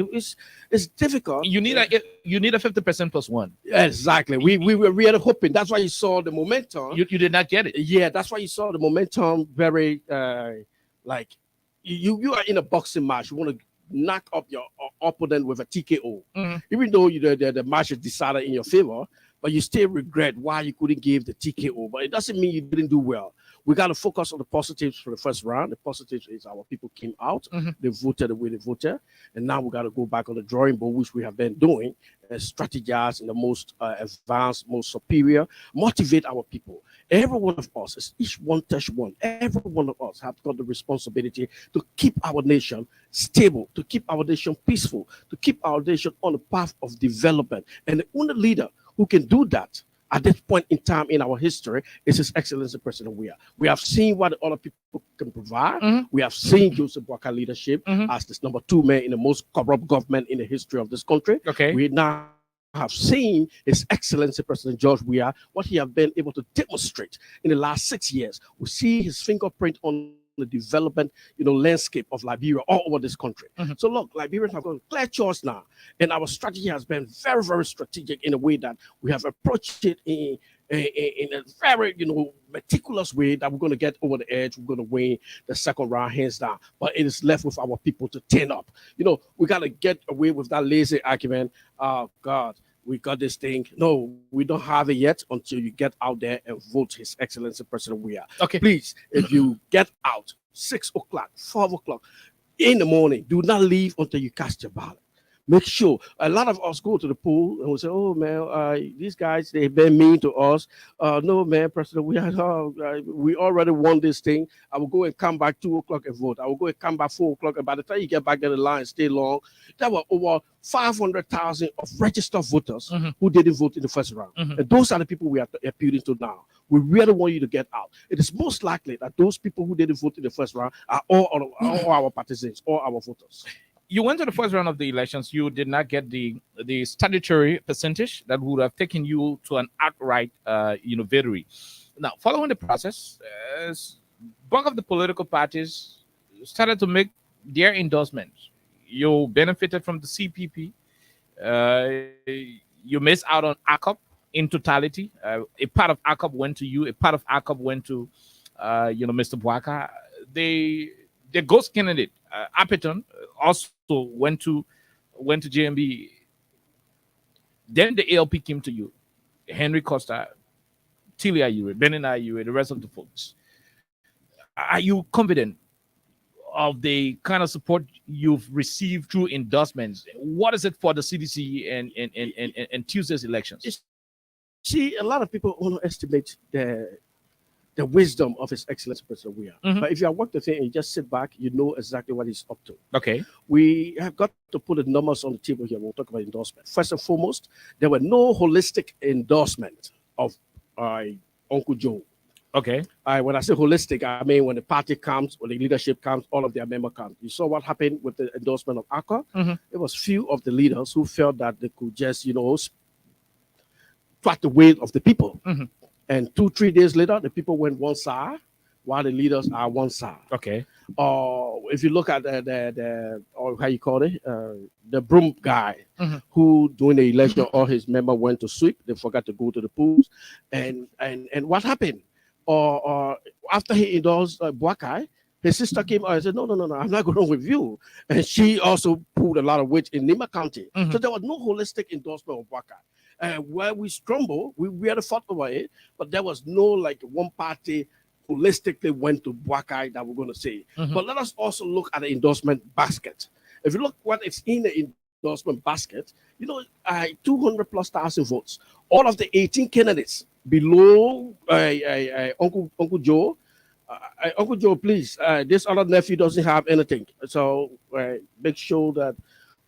It's difficult. You need a 50% plus one. Exactly. We were really hoping. That's why you saw the momentum. You did not get it. Yeah, that's why you saw the momentum very like you are in a boxing match. You want to knock up your opponent with a TKO. Even though the match is decided in your favor, but you still regret why you couldn't give the TKO. But it doesn't mean you didn't do well. We got to focus on the positives for the first round. The positives is our people came out, they voted the way they voted, and now we got to go back on the drawing board, which we have been doing, and strategize in the most advanced, most superior, motivate our people. Every one of us, is each one touch one. Every one of us have got the responsibility to keep our nation stable, to keep our nation peaceful, to keep our nation on the path of development. And the only leader who can do that at this point in time in our history is His Excellency President Weah. We have seen what the other people can provide. We have seen Joseph Boakai leadership as this number 2 man in the most corrupt government in the history of this country. Okay. We now have seen His Excellency President George Weah, what he has been able to demonstrate in the last 6 years. We see his fingerprint on the development, landscape of Liberia all over this country. So look, Liberians have got a clear choice now, and our strategy has been very, very strategic in a way that we have approached it in a very, meticulous way that we're going to get over the edge. We're going to win the second round hands down, but it is left with our people to turn up. We got to get away with that lazy argument. Oh God, we got this thing. No, we don't have it yet until you get out there and vote His Excellency President Weah. Okay. Please, if you get out 6 o'clock, 5 o'clock in the morning, do not leave until you cast your ballot. Make sure. A lot of us go to the pool and we say, "Oh man, these guys, they've been mean to us." No man, President, we already won this thing. I will go and come back 2 o'clock and vote. I will go and come back 4 o'clock, and by the time you get back in the line, stay long. There were over 500,000 of registered voters who didn't vote in the first round, and those are the people we are appealing to now. We really want you to get out. It is most likely that those people who didn't vote in the first round are all our partisans, all our voters. You went to the first round of the elections. You did not get the statutory percentage that would have taken you to an outright, victory. Now, following the process, bulk of the political parties started to make their endorsements. You benefited from the CPP. You missed out on ACOP in totality. A part of ACOP went to you. A part of ACOP went to, Mr. Boakai. The ghost candidate, Appeton, also went to JMB. Then the ALP came to you, Henry Costa, Tilly Ayure, Benin Ayure, the rest of the folks. Are you confident of the kind of support you've received through endorsements? What is it for the CDC and Tuesday's elections? See, a lot of people underestimate the wisdom of His Excellency President Weah. But if you have worked with him and you just sit back, you know exactly what he's up to. Okay. We have got to put the numbers on the table here. We'll talk about endorsement. First and foremost, there were no holistic endorsement of Uncle Joe. Okay. When I say holistic, I mean when the party comes, when the leadership comes, all of their members come. You saw what happened with the endorsement of ACA. It was few of the leaders who felt that they could just, track the weight of the people. And 2-3 days later, the people went one side, while the leaders are one side. Okay. If you look at the or how you call it, the broom guy who during the election, all his members went to sweep. They forgot to go to the pools, and what happened? Or after he endorsed Boakai, his sister came out and said, no, I'm not going with you. And she also pulled a lot of weight in Nima County. So there was no holistic endorsement of Boakai. Where we stumbled, we had a fought over it, but there was no like one party holistically went to Boakai that we're going to say. But let us also look at the endorsement basket. If you look what is in the endorsement basket, 200,000+ votes. All of the 18 candidates below Uncle Joe. Uncle Joe, please, this other nephew doesn't have anything. So make sure that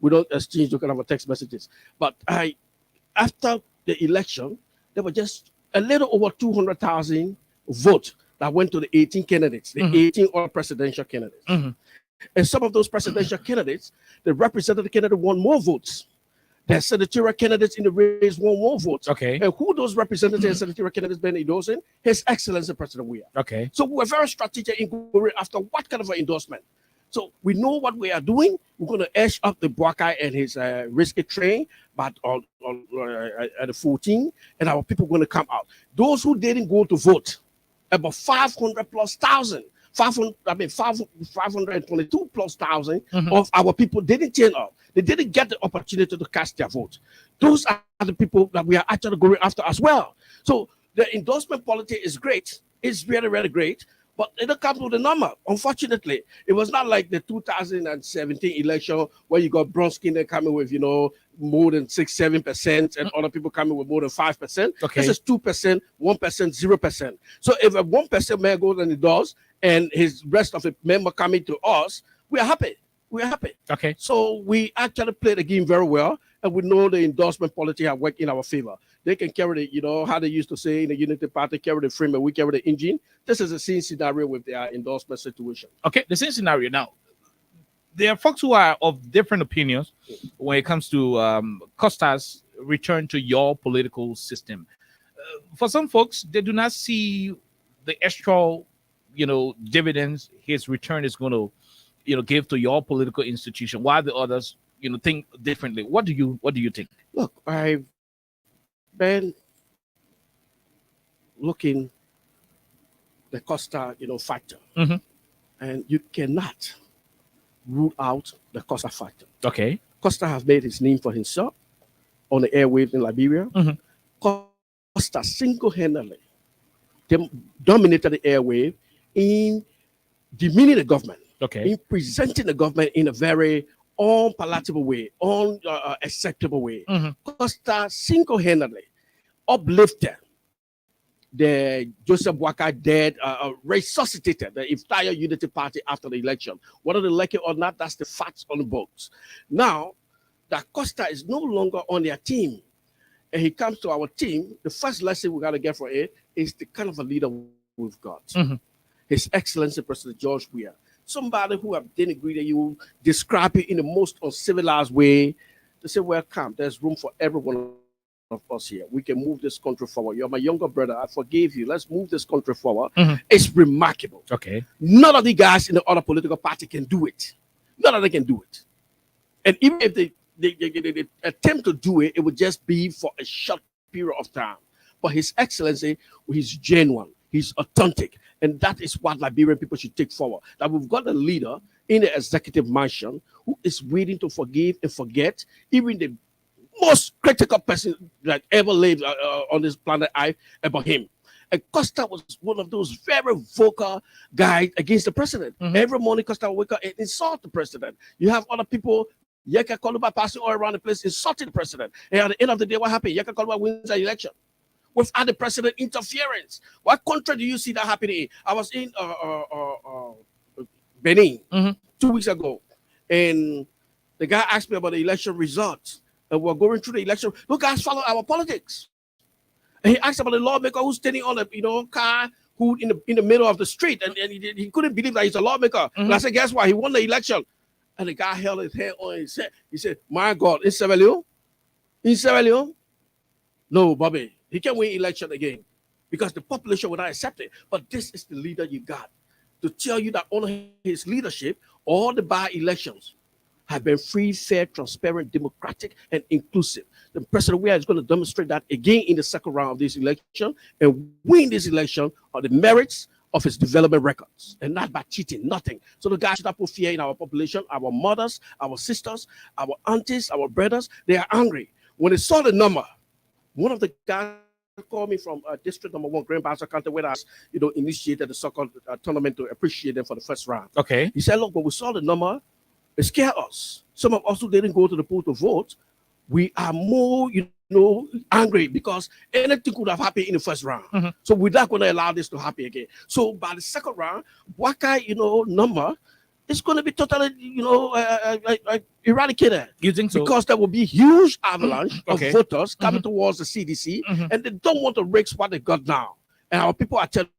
we don't exchange those kind of text messages. But after the election, there were just a little over 200,000 votes that went to the 18 candidates, the 18 other presidential candidates. And some of those presidential candidates, the representative candidate won more votes. The senatorial candidates in the race won more votes. Okay. And who those representative and senatorial candidates been endorsing? His Excellency President Weah. Okay. So we're very strategic in going after what kind of an endorsement. So we know what we are doing. We're going to edge up the Boakai and his risky train, but at the 14, and our people are going to come out. Those who didn't go to vote, about 500,000+, 522,000+ of our people didn't turn up. They didn't get the opportunity to cast their vote. Those are the people that we are actually going after as well. So the endorsement policy is great. It's really, really great. But it don't come with a number. Unfortunately, it was not like the 2017 election where you got Bronski coming with, more than 6-7%, and other people coming with more than 5%. Okay. This is 2%, 1%, 0%. So if a 1% man goes and it does, and his rest of the member coming to us, we are happy. We are happy. Okay. So we actually play the game very well, and we know the endorsement policy have worked in our favor. They can carry the, how they used to say in the Unity Party, carry the frame and we carry the engine. This is the same scenario with their endorsement situation. Okay, the same scenario. Now, there are folks who are of different opinions when it comes to Costa's return to your political system. For some folks, they do not see the extra, dividends his return is going to, give to your political institution, while the others, think differently. What do you think? Look, I've been looking the Costa, factor, and you cannot rule out the Costa factor. Okay. Costa has made his name for himself on the airwaves in Liberia. Costa single-handedly dominated the airwave in demeaning the government. Okay. In presenting the government in a very unpalatable way, unacceptable way. Costa single-handedly uplifted the Joseph Boakai dead, resuscitated the entire Unity Party after the election. Whether they like it or not, that's the facts on the books. Now that Costa is no longer on their team, and he comes to our team, the first lesson we got to get for it is the kind of a leader we've got. His Excellency President George Weah. Somebody who have denigrated you, describe it in the most uncivilized way. They say, welcome, there's room for everyone of us here. We can move this country forward. You're my younger brother. I forgive you. Let's move this country forward. It's remarkable. Okay. None of the guys in the other political party can do it. None of them can do it. And even if they attempt to do it, it would just be for a short period of time. But His Excellency, he's genuine. He's authentic. And that is what Liberian people should take forward. That we've got a leader in the executive mansion who is willing to forgive and forget even the most critical person that ever lived on this planet Earth about him. And Costa was one of those very vocal guys against the president. Every morning, Costa would wake up and insult the president. You have other people, Yeka Koluba, passing all around the place, insulting the president. And at the end of the day, what happened? Yeka Koluba wins the election without the president interference. What country do you see that happening in? I was in Benin 2 weeks ago, and the guy asked me about the election results. And we're going through the election. Look, guys, follow our politics. And he asked about the lawmaker who's standing on a car, who in the middle of the street, and he couldn't believe that he's a lawmaker. And I said, guess what? He won the election. And the guy held his head on his head. He said, my God, in Sierra Leone? In Sierra Leone? No, Bobby, he can't win election again because the population will not accept it. But this is the leader you got to tell you that under his leadership, all the by-elections have been free, fair, transparent, democratic, and inclusive. The President Weah is going to demonstrate that again in the second round of this election and win this election on the merits of his development records and not by cheating, nothing. So the guys should not put fear in our population, our mothers, our sisters, our aunties, our brothers. They are angry. When they saw the number, one of the guys called me from District Number 1, Grand Bassa County, where I, initiated the so-called tournament to appreciate them for the first round. Okay. He said, look, when we saw the number, it scared us. Some of us who didn't go to the poll to vote, we are more, angry because anything could have happened in the first round. So we're not going to allow this to happen again. So by the second round, Waka, number is going to be totally, eradicated. You think so? Because there will be huge avalanche of Okay. voters coming towards the CDC, and they don't want to risk what they got now. And our people are telling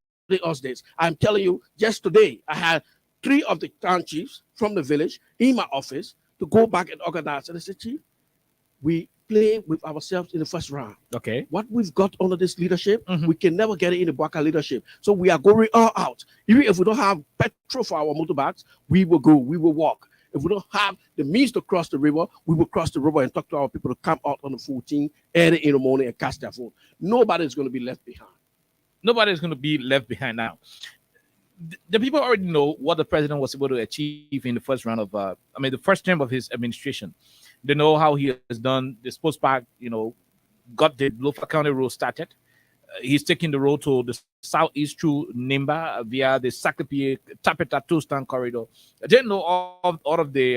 us this. I'm telling you, just today, I had 3 of the town chiefs from the village in my office to go back and organize. And I said, Chief, we play with ourselves in the first round. Okay. What we've got under this leadership, we can never get it in the Bwaka leadership. So we are going all out. Even if we don't have petrol for our motorbikes, we will go, we will walk. If we don't have the means to cross the river, we will cross the river and talk to our people to come out on the 14th early in the morning and cast their vote. Nobody is going to be left behind. Nobody is going to be left behind now. The people already know what the president was able to achieve in the first round of, the first term of his administration. They know how he has done the sports park, got the Lofa County road started. He's taking the road to the southeast through Nimba via the Sakapie Tapeta two-stand corridor. I didn't know all of the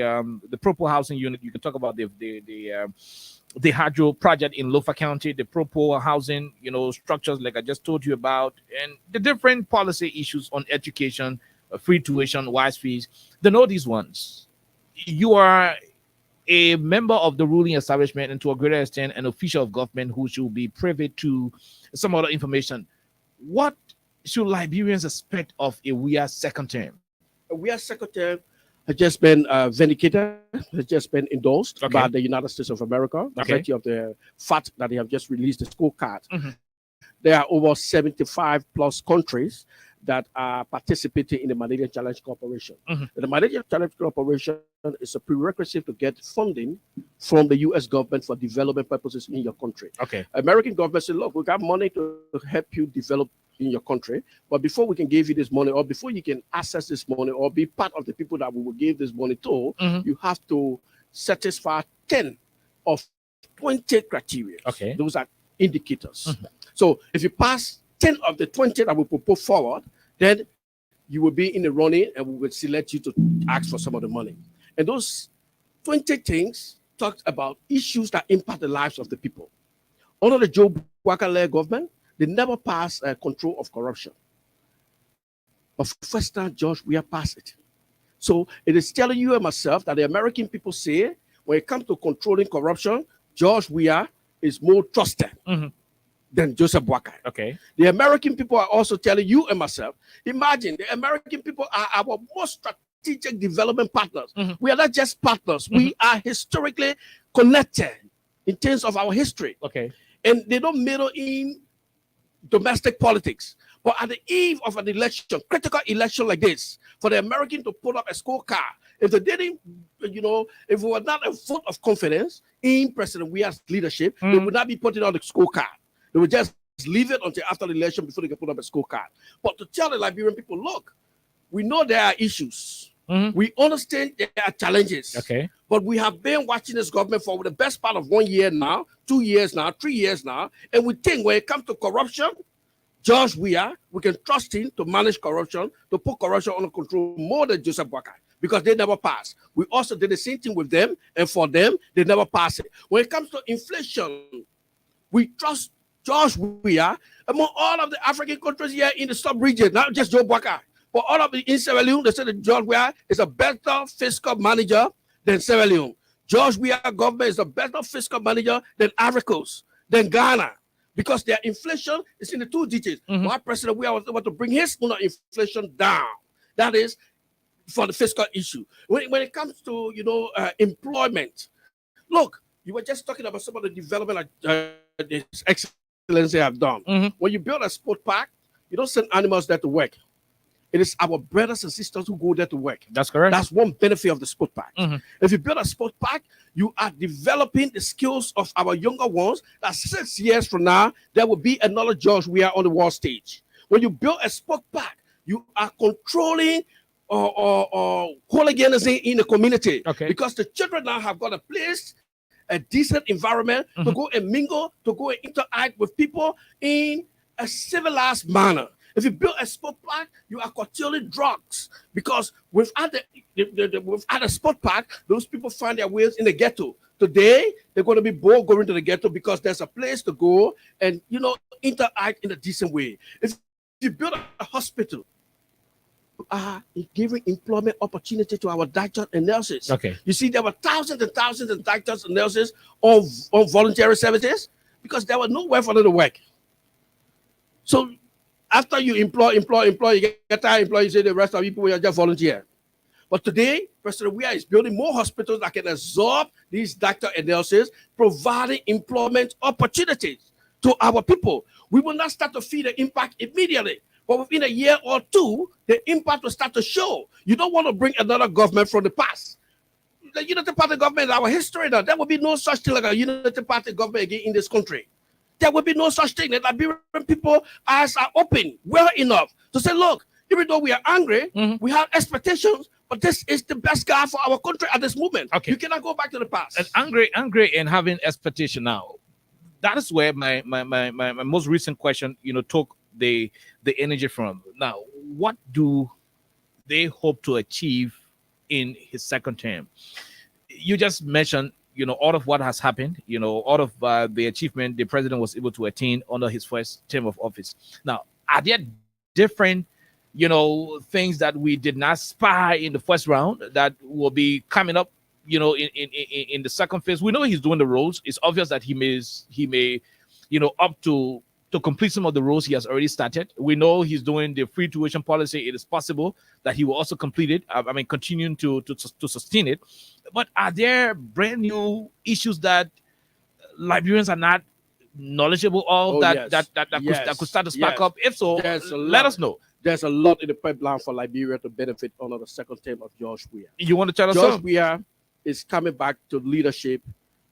Propo housing unit. You can talk about the hydro project in Lofa County, the Propo housing, structures like I just told you about, and the different policy issues on education, free tuition, wise fees. They know these ones. You are a member of the ruling establishment and to a greater extent an official of government who should be privy to some other information. What should Liberians expect of a Weah second term? A Weah second term has just been vindicated, has just been endorsed by the United States of America, by virtue of the fact that they have just released the scorecard. There are over 75 plus countries that are participating in the Malaria Challenge Corporation. The Malaria Challenge Corporation is a prerequisite to get funding from the U.S. government for development purposes in your country. American government said, look, we got money to help you develop in your country, but before we can give you this money, or before you can access this money, or be part of the people that we will give this money to, you have to satisfy 10 of 20 criteria. Those are indicators. So if you pass 10 of the 20 that we put forward, then you will be in the running and we will select you to ask for some of the money. And those 20 things talked about issues that impact the lives of the people. Under the Joe Bwaka government, they never passed control of corruption. But for the first time, George Weah passed it. So it is telling you and myself that the American people say, when it comes to controlling corruption, George Weah is more trusted than Joseph Boakai. The American people are also telling you and myself, imagine the American people are our most strategic development partners. We are not just partners, we are historically connected in terms of our history. And they don't meddle in domestic politics. But at the eve of an election, critical election like this, for the American to put up a scorecard, if they didn't, if it was not a vote of confidence in President Weah's leadership, they would not be putting on the scorecard. They would just leave it until after the election before they can put up a scorecard. But to tell the Liberian people, look, we know there are issues. We understand there are challenges. But we have been watching this government for the best part of 1 year now, 2 years now, 3 years now. And we think when it comes to corruption, George Weah, we can trust him to manage corruption, to put corruption under control more than Joseph Boakai, because they never pass. We also did the same thing with them, and for them, they never pass it. When it comes to inflation, we trust George Weah among all of the African countries here in the sub-region, not just Joe Boakai, but all of the in Sierra Leone. They said that George Weah is a better fiscal manager than Sierra Leone. George Weah government is a better fiscal manager than Ivory Coast, than Ghana. because their inflation is in the 2 digits. Why President we was able to bring his own inflation down. That is for the fiscal issue. When it comes to employment, look, you were just talking about some of the development His Excellency have done. When you build a sport park, you don't send animals there to work. It is our brothers and sisters who go there to work. That's correct. That's one benefit of the sport park. If you build a sport park, you are developing the skills of our younger ones. That 6 years from now, there will be another George Weah on the world stage. When you build a sport park, you are controlling hooliganism in the community. Because the children now have got a place, a decent environment to go and mingle, to go and interact with people in a civilized manner. If you build a sport park, you are curtailing drugs, because without a sport park, those people find their ways in the ghetto. Today, they're going to be bored going to the ghetto because there's a place to go and interact in a decent way. If you build a hospital, you are giving employment opportunity to our doctors and nurses. You see, there were thousands and thousands of doctors and nurses on voluntary services because there was nowhere for them to work. So after you employ, you get tired employ, you say the rest of people will just volunteer. But today, President Weah is building more hospitals that can absorb these doctors and nurses, providing employment opportunities to our people. We will not start to feel the impact immediately, but within a year or two, the impact will start to show. You don't want to bring another government from the past. The Unity Party government is our history now. There will be no such thing like a Unity Party government again in this country. There will be no such thing. The Liberian people eyes are open well enough to say, look, even though we are angry, we have expectations, but this is the best guy for our country at this moment. You cannot go back to the past. And angry and having expectation now. That is where my most recent question, took the energy from. Now, what do they hope to achieve in his second term? You just mentioned all of what has happened, all of the achievement the president was able to attain under his first term of office. Now, are there different, things that we did not spy in the first round that will be coming up, in the second phase? We know he's doing the roads. It's obvious that he may, up to complete some of the roads he has already started. We know he's doing the free tuition policy. It is possible that he will also complete it. Continuing to sustain it. But are there brand new issues that Liberians are not knowledgeable of that could start to spark up? If so, let us know. There's a lot in the pipeline for Liberia to benefit under the second term of George Weah. You want to tell us George Weah is coming back to leadership,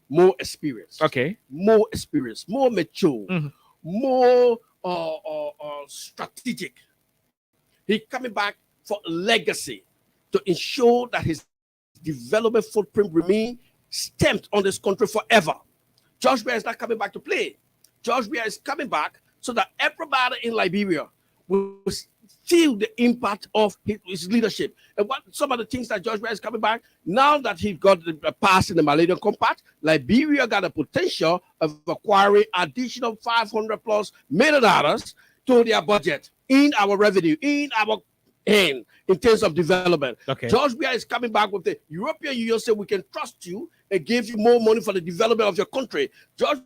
more experience. More experience, more mature, more strategic. He's coming back for legacy to ensure that his development footprint remain stamped on this country forever. George Weah is not coming back to play. George Weah is coming back so that everybody in Liberia will feel the impact of his leadership. And what some of the things that George Weah is coming back, now that he got the pass in the Millennium Compact, Liberia got a potential of acquiring additional $500+ million to their budget in our revenue, in our hand, in terms of development. George Weah is coming back with the European Union say we can trust you and give you more money for the development of your country. George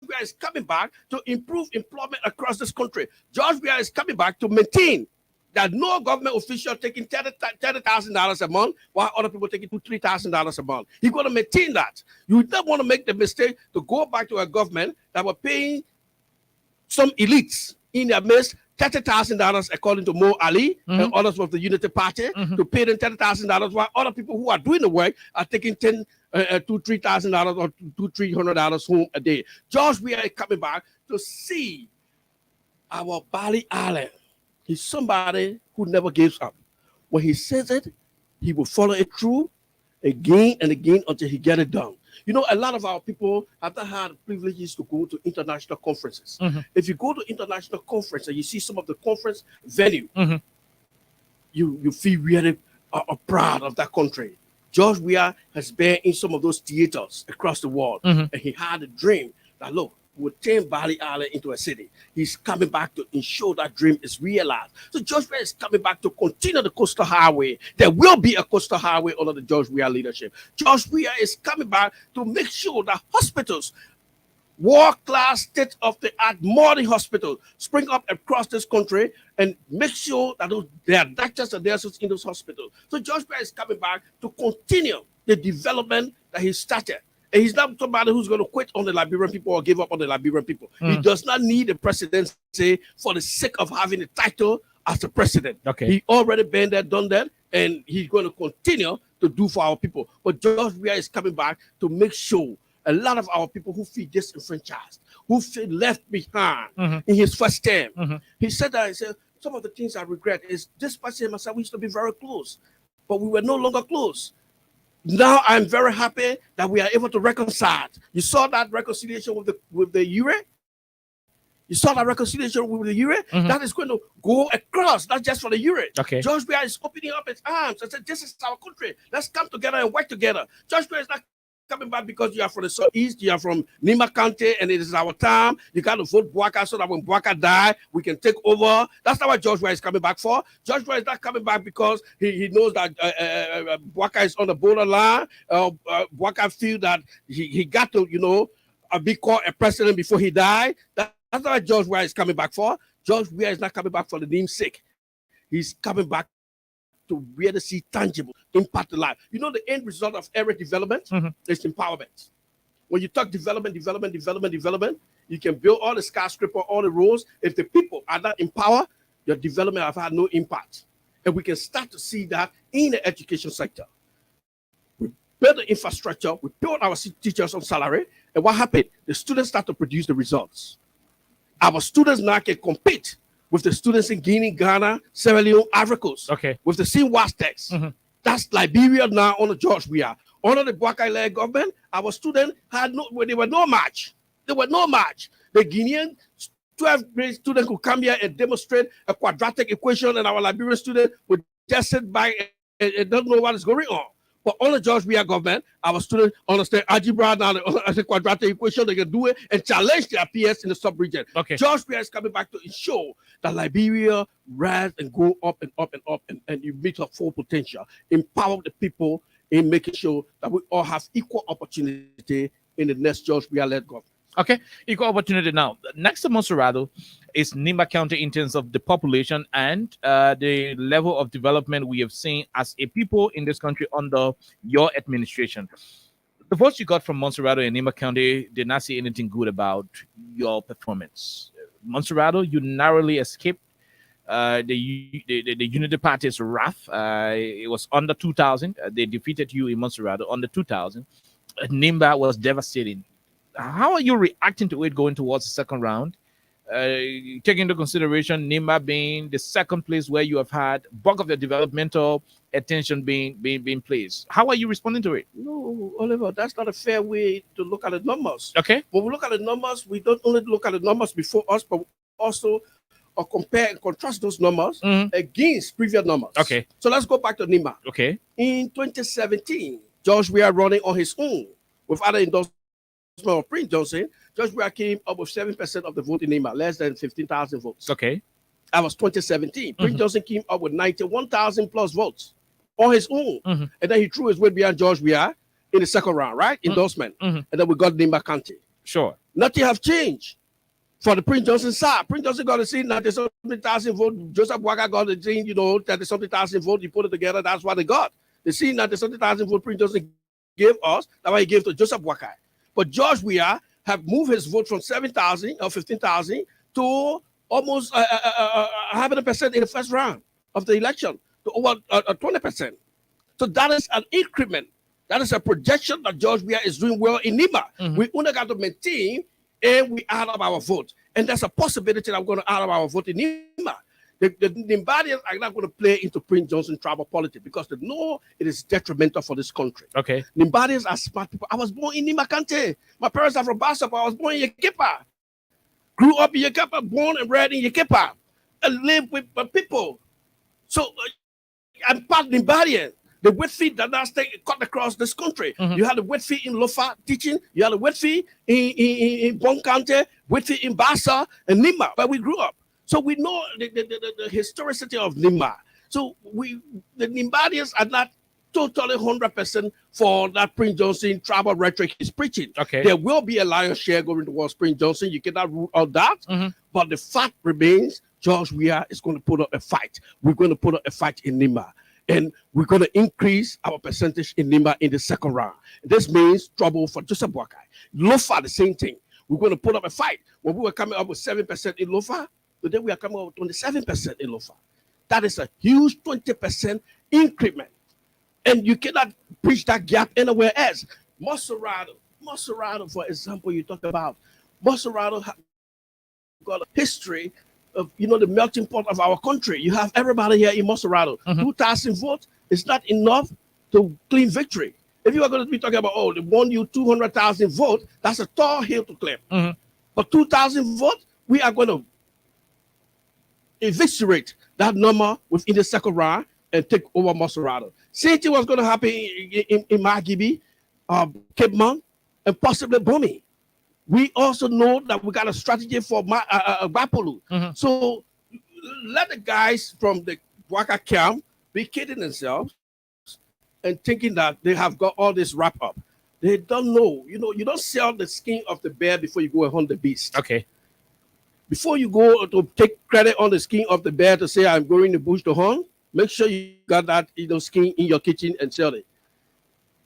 Weah is coming back to improve employment across this country. George Weah is coming back to maintain that no government official taking $30,000 a month while other people taking $2,000 to $3,000 a month. He's going to maintain that. You don't want to make the mistake to go back to a government that were paying some elites in their midst $30,000 according to Mo Ali and others of the Unity Party to pay them $30,000 while other people who are doing the work are taking $3,000 or $300 home a day. George Weah is coming back to see our Bali Island. He's somebody who never gives up. When he says it, he will follow it through again and again until he gets it done. A lot of our people have not had privileges to go to international conferences. If you go to international conference and you see some of the conference venue, you feel really proud of that country. George Weah has been in some of those theaters across the world, and he had a dream that, look, will turn Bali Island into a city. He's coming back to ensure that dream is realized. So George Weah is coming back to continue the coastal highway. There will be a coastal highway under the George Weah leadership. George Weah is coming back to make sure that hospitals world-class, state-of-the-art modern hospital spring up across this country and make sure that there are doctors and nurses in those hospitals. So George Weah is coming back to continue the development that he started. And he's not somebody who's going to quit on the Liberian people or give up on the Liberian people. He does not need the presidency for the sake of having a title as the president. Okay. He already been there, done that, and he's going to continue to do for our people. But George Weah is coming back to make sure a lot of our people who feel disenfranchised, who feel left behind in his first term. He said that, he said, some of the things I regret is this person and myself, we used to be very close, but we were no longer close. Now I'm very happy that we are able to reconcile. You saw that reconciliation with the URE? You saw that reconciliation with the URE? That is going to go across, not just for the URE. Okay. George Weah is opening up his arms and said, this is our country. Let's come together and work together. George Weah is not coming back because you are from the southeast, you are from Nima County, and it is our time. You got to vote Bouaka so that when Bouaka die, we can take over. That's not what George Weah is coming back for. George Weah is not coming back because he knows that Bouaka is on the borderline. Bouaka feel that he got to, be called a president before he died. That's not what George Weah is coming back for. George Weah is not coming back for the namesake. He's coming back to really see tangible impact the life. The end result of every development is empowerment. When you talk development, you can build all the skyscraper, all the roads. If the people are not empowered, your development have had no impact. And we can start to see that in the education sector. We build the infrastructure, we build our teachers on salary, and what happened? The students start to produce the results. Our students now can compete with the students in Guinea, Ghana, Sierra Leone, Ivory Coast. Okay. With the same WASTEX. That's Liberia now under George Weah. Under the Bouaka-led government, our students they were no match. They were no match. The Guinean 12th grade student could come here and demonstrate a quadratic equation, and our Liberian student would just sit back and don't know what is going on. But under George Weah government, our students understand algebra now, the quadratic equation, they can do it and challenge their peers in the sub-region. Okay. George Weah is coming back to ensure that Liberia rise and go up and up and up, and you meet our full potential. Empower the people in making sure that we all have equal opportunity in the next George Weah-led government. Okay, equal opportunity now. Next to Monserrado is Nimba County in terms of the population and the level of development we have seen as a people in this country under your administration. The votes you got from Monserrado and Nimba County did not say anything good about your performance. Monserrado, you narrowly escaped the Unity Party's wrath. It was under 2,000. They defeated you in Monserrado under 2,000. Nimba was devastating. How are you reacting to it going towards the second round? Taking into consideration Nimba being the second place where you have had bulk of the developmental attention being placed. How are you responding to it? No, Oliver, that's not a fair way to look at the numbers. Okay. When we look at the numbers, we don't only look at the numbers before us, but also compare and contrast those numbers against previous numbers. Okay. So let's go back to Nimba. Okay. In 2017, George Weah running on his own without an endorsement of Prince Johnson. George Weah came up with 7% of the vote in Nimba, less than 15,000 votes. Okay. That was 2017. Prince Johnson came up with 91,000 plus votes on his own. And then he threw his weight behind George Weah in the second round, right? Endorsement. And then we got Nimba County. Sure. Nothing have changed for the Prince Johnson side. Prince Johnson got to see 90-something thousand votes. Joseph Bouaka got the thing, 30-something thousand votes. You put it together, that's what they got. They see 90-something thousand votes Prince Johnson gave us. That's why he gave to Joseph Bouaka. But George Weah have moved his vote from 7,000 or 15,000 to almost 100% in the first round of the election, to over 20%. So that is an increment. That is a projection that George Weah is doing well in Nimba. We only got to maintain and we add up our vote. And there's a possibility that I'm going to add up our vote in Nimba. The Nimbadians are not going to play into Prince Johnson tribal politics because they know it is detrimental for this country. Okay. Nimbadians are smart people. I was born in Nimba County. My parents are from Bassop. I was born in Yekepa. Grew up in Yekepa, born and bred in Yekepa. And live with my people. So I'm part Nimbadian. The Whitfield that now cut across this country. You had the Whitfield in Lofa teaching. You had the Whitfield in Bon County, Whitfield in Bassa, and Nimba, where we grew up. So we know the historicity of Nimba. So the Nimbadians are not totally 100% for that Prince Johnson tribal rhetoric he's preaching. Okay. There will be a lion's share going towards Prince Johnson. You cannot rule out that. But the fact remains, George Weah is going to put up a fight. We're going to put up a fight in Nimba. And we're going to increase our percentage in Nimba in the second round. This means trouble for Joseph Boakai. Lofa, the same thing. We're going to put up a fight. When we were coming up with 7% in Lofa, today we are coming up with 27% in Lofa. That is a huge 20% increment. And you cannot bridge that gap anywhere else. Maserado, for example, you talk about. Maserado got a history of, the melting pot of our country. You have everybody here in Maserado. 2,000 votes is not enough to claim victory. If you are going to be talking about, they won you 200,000 votes, that's a tall hill to climb. But 2,000 votes, we are going to eviscerate that number within the second round and take over Maserado. Same thing was going to happen in Margibi, Cape Mount, and possibly Bomi. We also know that we got a strategy for Bapolu. So let the guys from the Waka camp be kidding themselves and thinking that they have got all this wrap up. They don't know. You don't sell the skin of the bear before you go and hunt the beast. Okay. Before you go to take credit on the skin of the bear to say, I'm going to the bush to hunt, make sure you got that skin in your kitchen and sell it.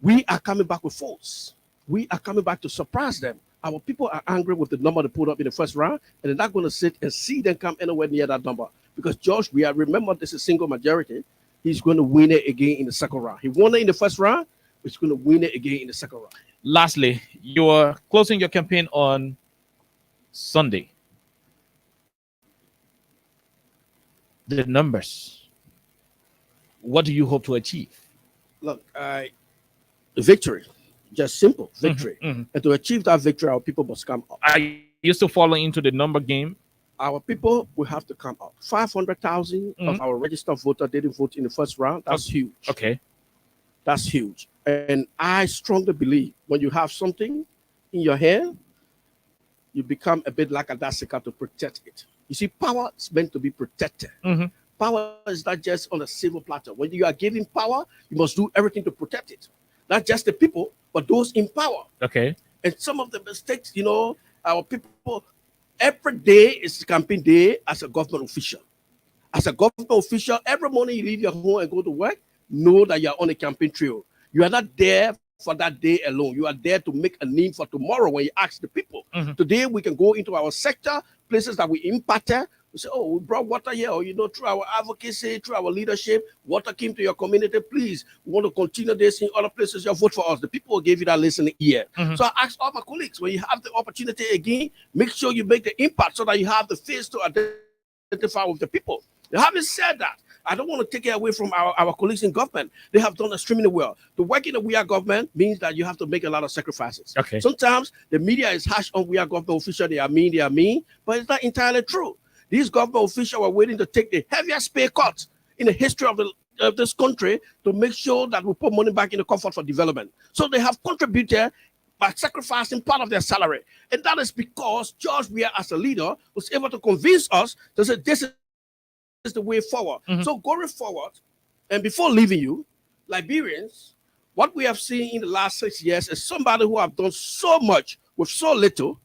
We are coming back with force. We are coming back to surprise them. Our people are angry with the number they put up in the first round, and they're not going to sit and see them come anywhere near that number. Because George, remember this is single majority. He's going to win it again in the second round. He won it in the first round, but he's going to win it again in the second round. Lastly, you're closing your campaign on Sunday. The numbers. What do you hope to achieve? Look, victory. Just simple victory. And to achieve that victory, our people must come up. Are you still falling into the number game? Our people will have to come up. 500,000 of our registered voters didn't vote in the first round. That's huge. Okay. That's huge. And I strongly believe when you have something in your hand, you become a bit like a Dasika to protect it. You see, power is meant to be protected. Power is not just on a civil platter. When you are giving power, you must do everything to protect it. Not just the people, but those in power. Okay. And some of the mistakes, our people, every day is campaign day as a government official. As a government official, every morning you leave your home and go to work, know that you are on a campaign trail. You are not there for that day alone. You are there to make a name for tomorrow when you ask the people. Today, we can go into our sector, places that we impacted. We say, we brought water here, or, through our advocacy, through our leadership, water came to your community. Please, we want to continue this in other places. You vote for us. The people will give you that listening ear. So I ask all my colleagues, when you have the opportunity again, make sure you make the impact so that you have the face to identify with the people. Having said that, I don't want to take it away from our colleagues in government. They have done extremely well. To work in the We Are government means that you have to make a lot of sacrifices. Okay. Sometimes the media is harsh on We Are government officials. They are mean, but it's not entirely true. These government officials are willing to take the heaviest pay cut in the history of this country to make sure that we put money back in the comfort for development. So they have contributed by sacrificing part of their salary. And that is because George Weah, as a leader, was able to convince us to say this is the way forward. So going forward, and before leaving you, Liberians, what we have seen in the last 6 years is somebody who have done so much with so little,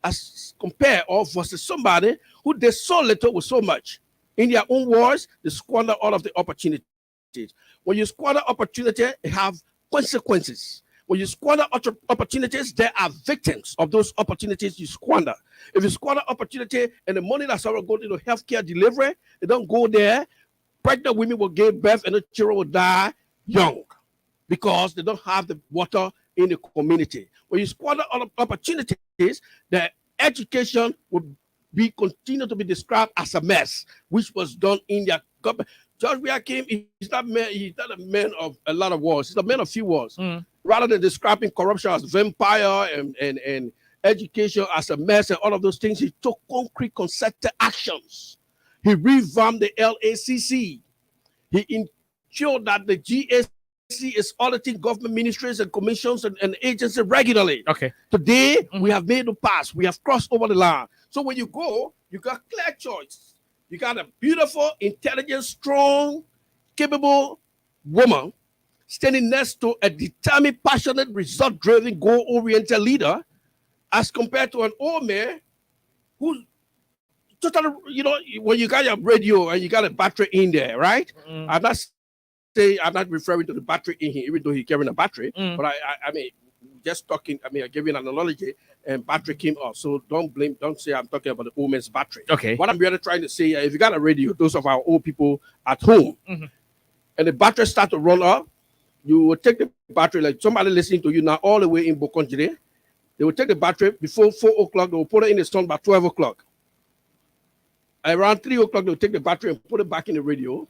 as compared or versus somebody who did so little with so much. In their own words, they squander all of the opportunities. When you squander opportunity, it have consequences. When you squander opportunities, there are victims of those opportunities you squander. If you squander opportunity and the money that's already going into healthcare delivery, they don't go there, pregnant women will give birth and the children will die young because they don't have the water in the community. When you squander opportunities, the education would continue to be described as a mess, which was done in their government. George Weah came, he's not a man of a lot of wars. He's a man of few wars. Rather than describing corruption as vampire and education as a mess and all of those things, he took concrete concerted actions. He revamped the LACC. He ensured that the GAC is auditing government ministries and commissions and agencies regularly. Okay. Today, we have made the pass. We have crossed over the line. So when you go, you got clear choice. You got a beautiful, intelligent, strong, capable woman standing next to a determined, passionate, result-driven, goal-oriented leader, as compared to an old man who's totally, when you got your radio and you got a battery in there, right? I'm not referring to the battery in here, even though he's carrying a battery, but I mean, just talking, I gave you an analogy, and battery came off. So don't say I'm talking about the old man's battery. Okay. What I'm really trying to say, if you got a radio, those of our old people at home, and the battery start to run up, you will take the battery, like somebody listening to you now all the way in Bokonjire, they will take the battery before 4 o'clock, they will put it in the sun by 12 o'clock. Around 3 o'clock, they'll take the battery and put it back in the radio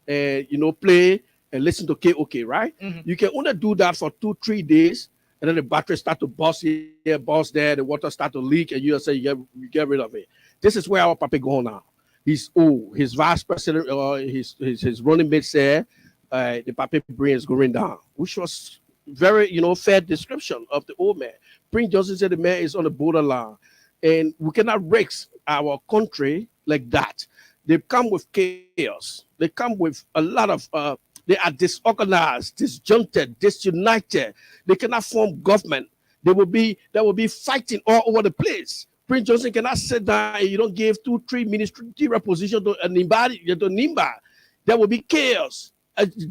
and, play and listen to KOK, right? You can only do that for 2-3 days, and then the battery start to burst here, burst there, the water start to leak, and you say you get rid of it. This is where our papa go now. He's old. His vice president, his running mate said, the papa brain is going down, which was very, fair description of the old man. Prince Johnson said the man is on the borderline, and we cannot risk our country like that. They come with chaos. They come with a lot of, they are disorganized, disjointed, disunited. They cannot form government. They will be fighting all over the place. Prince Johnson cannot sit down and you don't give 2-3 ministerial positions to Nimba. There will be chaos.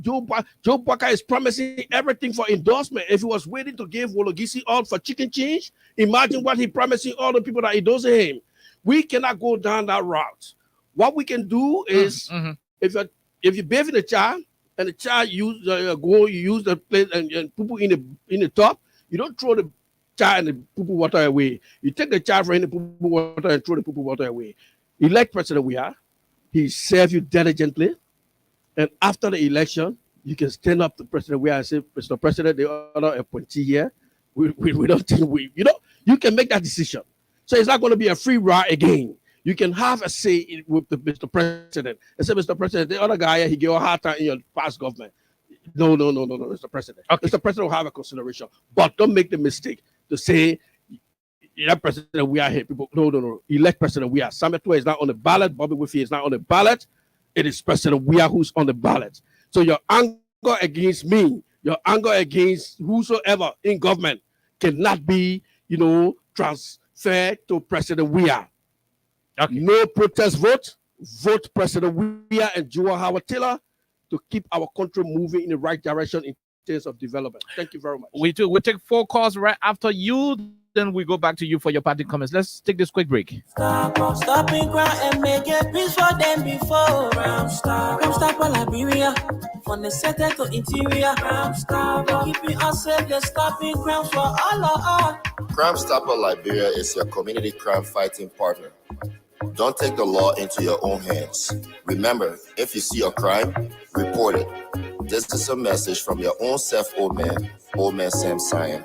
Joe Baka is promising everything for endorsement. If he was waiting to give Wologisi all for chicken change, imagine what he promising all the people that endorsing him. We cannot go down that route. What we can do is, if you bathe in a child and the child use the plate and poo in the top, you don't throw the child and the poo water away. You take the child from the poo water and throw the poo water away. Elect President Weah, he serve you diligently. And after the election, you can stand up to President Weah and say, Mr. President, the other appointee here, we don't think you can make that decision. So it's not going to be a free ride again. You can have a say with Mr. President. And say, Mr. President, the other guy, he gave a hard time in your past government. No, Mr. President. Okay. Mr. President will have a consideration. But don't make the mistake to say, President Weah here. People, no. Elect President Weah. Samuel Tua is not on the ballot. Bobby Wifie is not on the ballot. It is President Weah who's on the ballot. So your anger against me, your anger against whosoever in government cannot be, transferred to President Weah. Okay. No protest vote. Vote President Weah and Joel Howard Taylor to keep our country moving in the right direction in terms of development. Thank you very much. We'll take 4 calls right after you. Then we go back to you for your party comments. Let's take this quick break. Stopping crime and make a peace for them before. Crime stop Liberia. From the center to interior. Crime stop. Keeping us safe. They're stopping crime for all of us. Crime Stopper Liberia is your community crime fighting partner. Don't take the law into your own hands. Remember, if you see a crime, report it. This is a message from your own self, Old Man Sam Sion.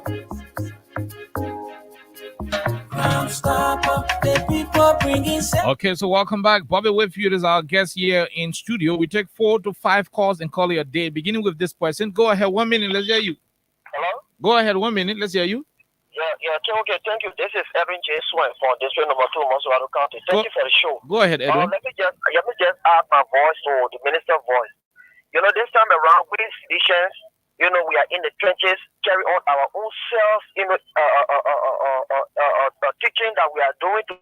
Okay, so welcome back. Bobby Whitfield is our guest here in studio. We take 4 to 5 calls and call it a day, beginning with this person. Go ahead, 1 minute, let's hear you. Hello? Go ahead, 1 minute, let's hear you. Okay, thank you. This is Edwin J. Swain from District Number 2, Monsuado County. Thank you for the show. Go ahead, Edwin. Let me just add my voice to the minister's voice. This time around, we citizens, we are in the trenches, carry on our own self, teaching that we are doing to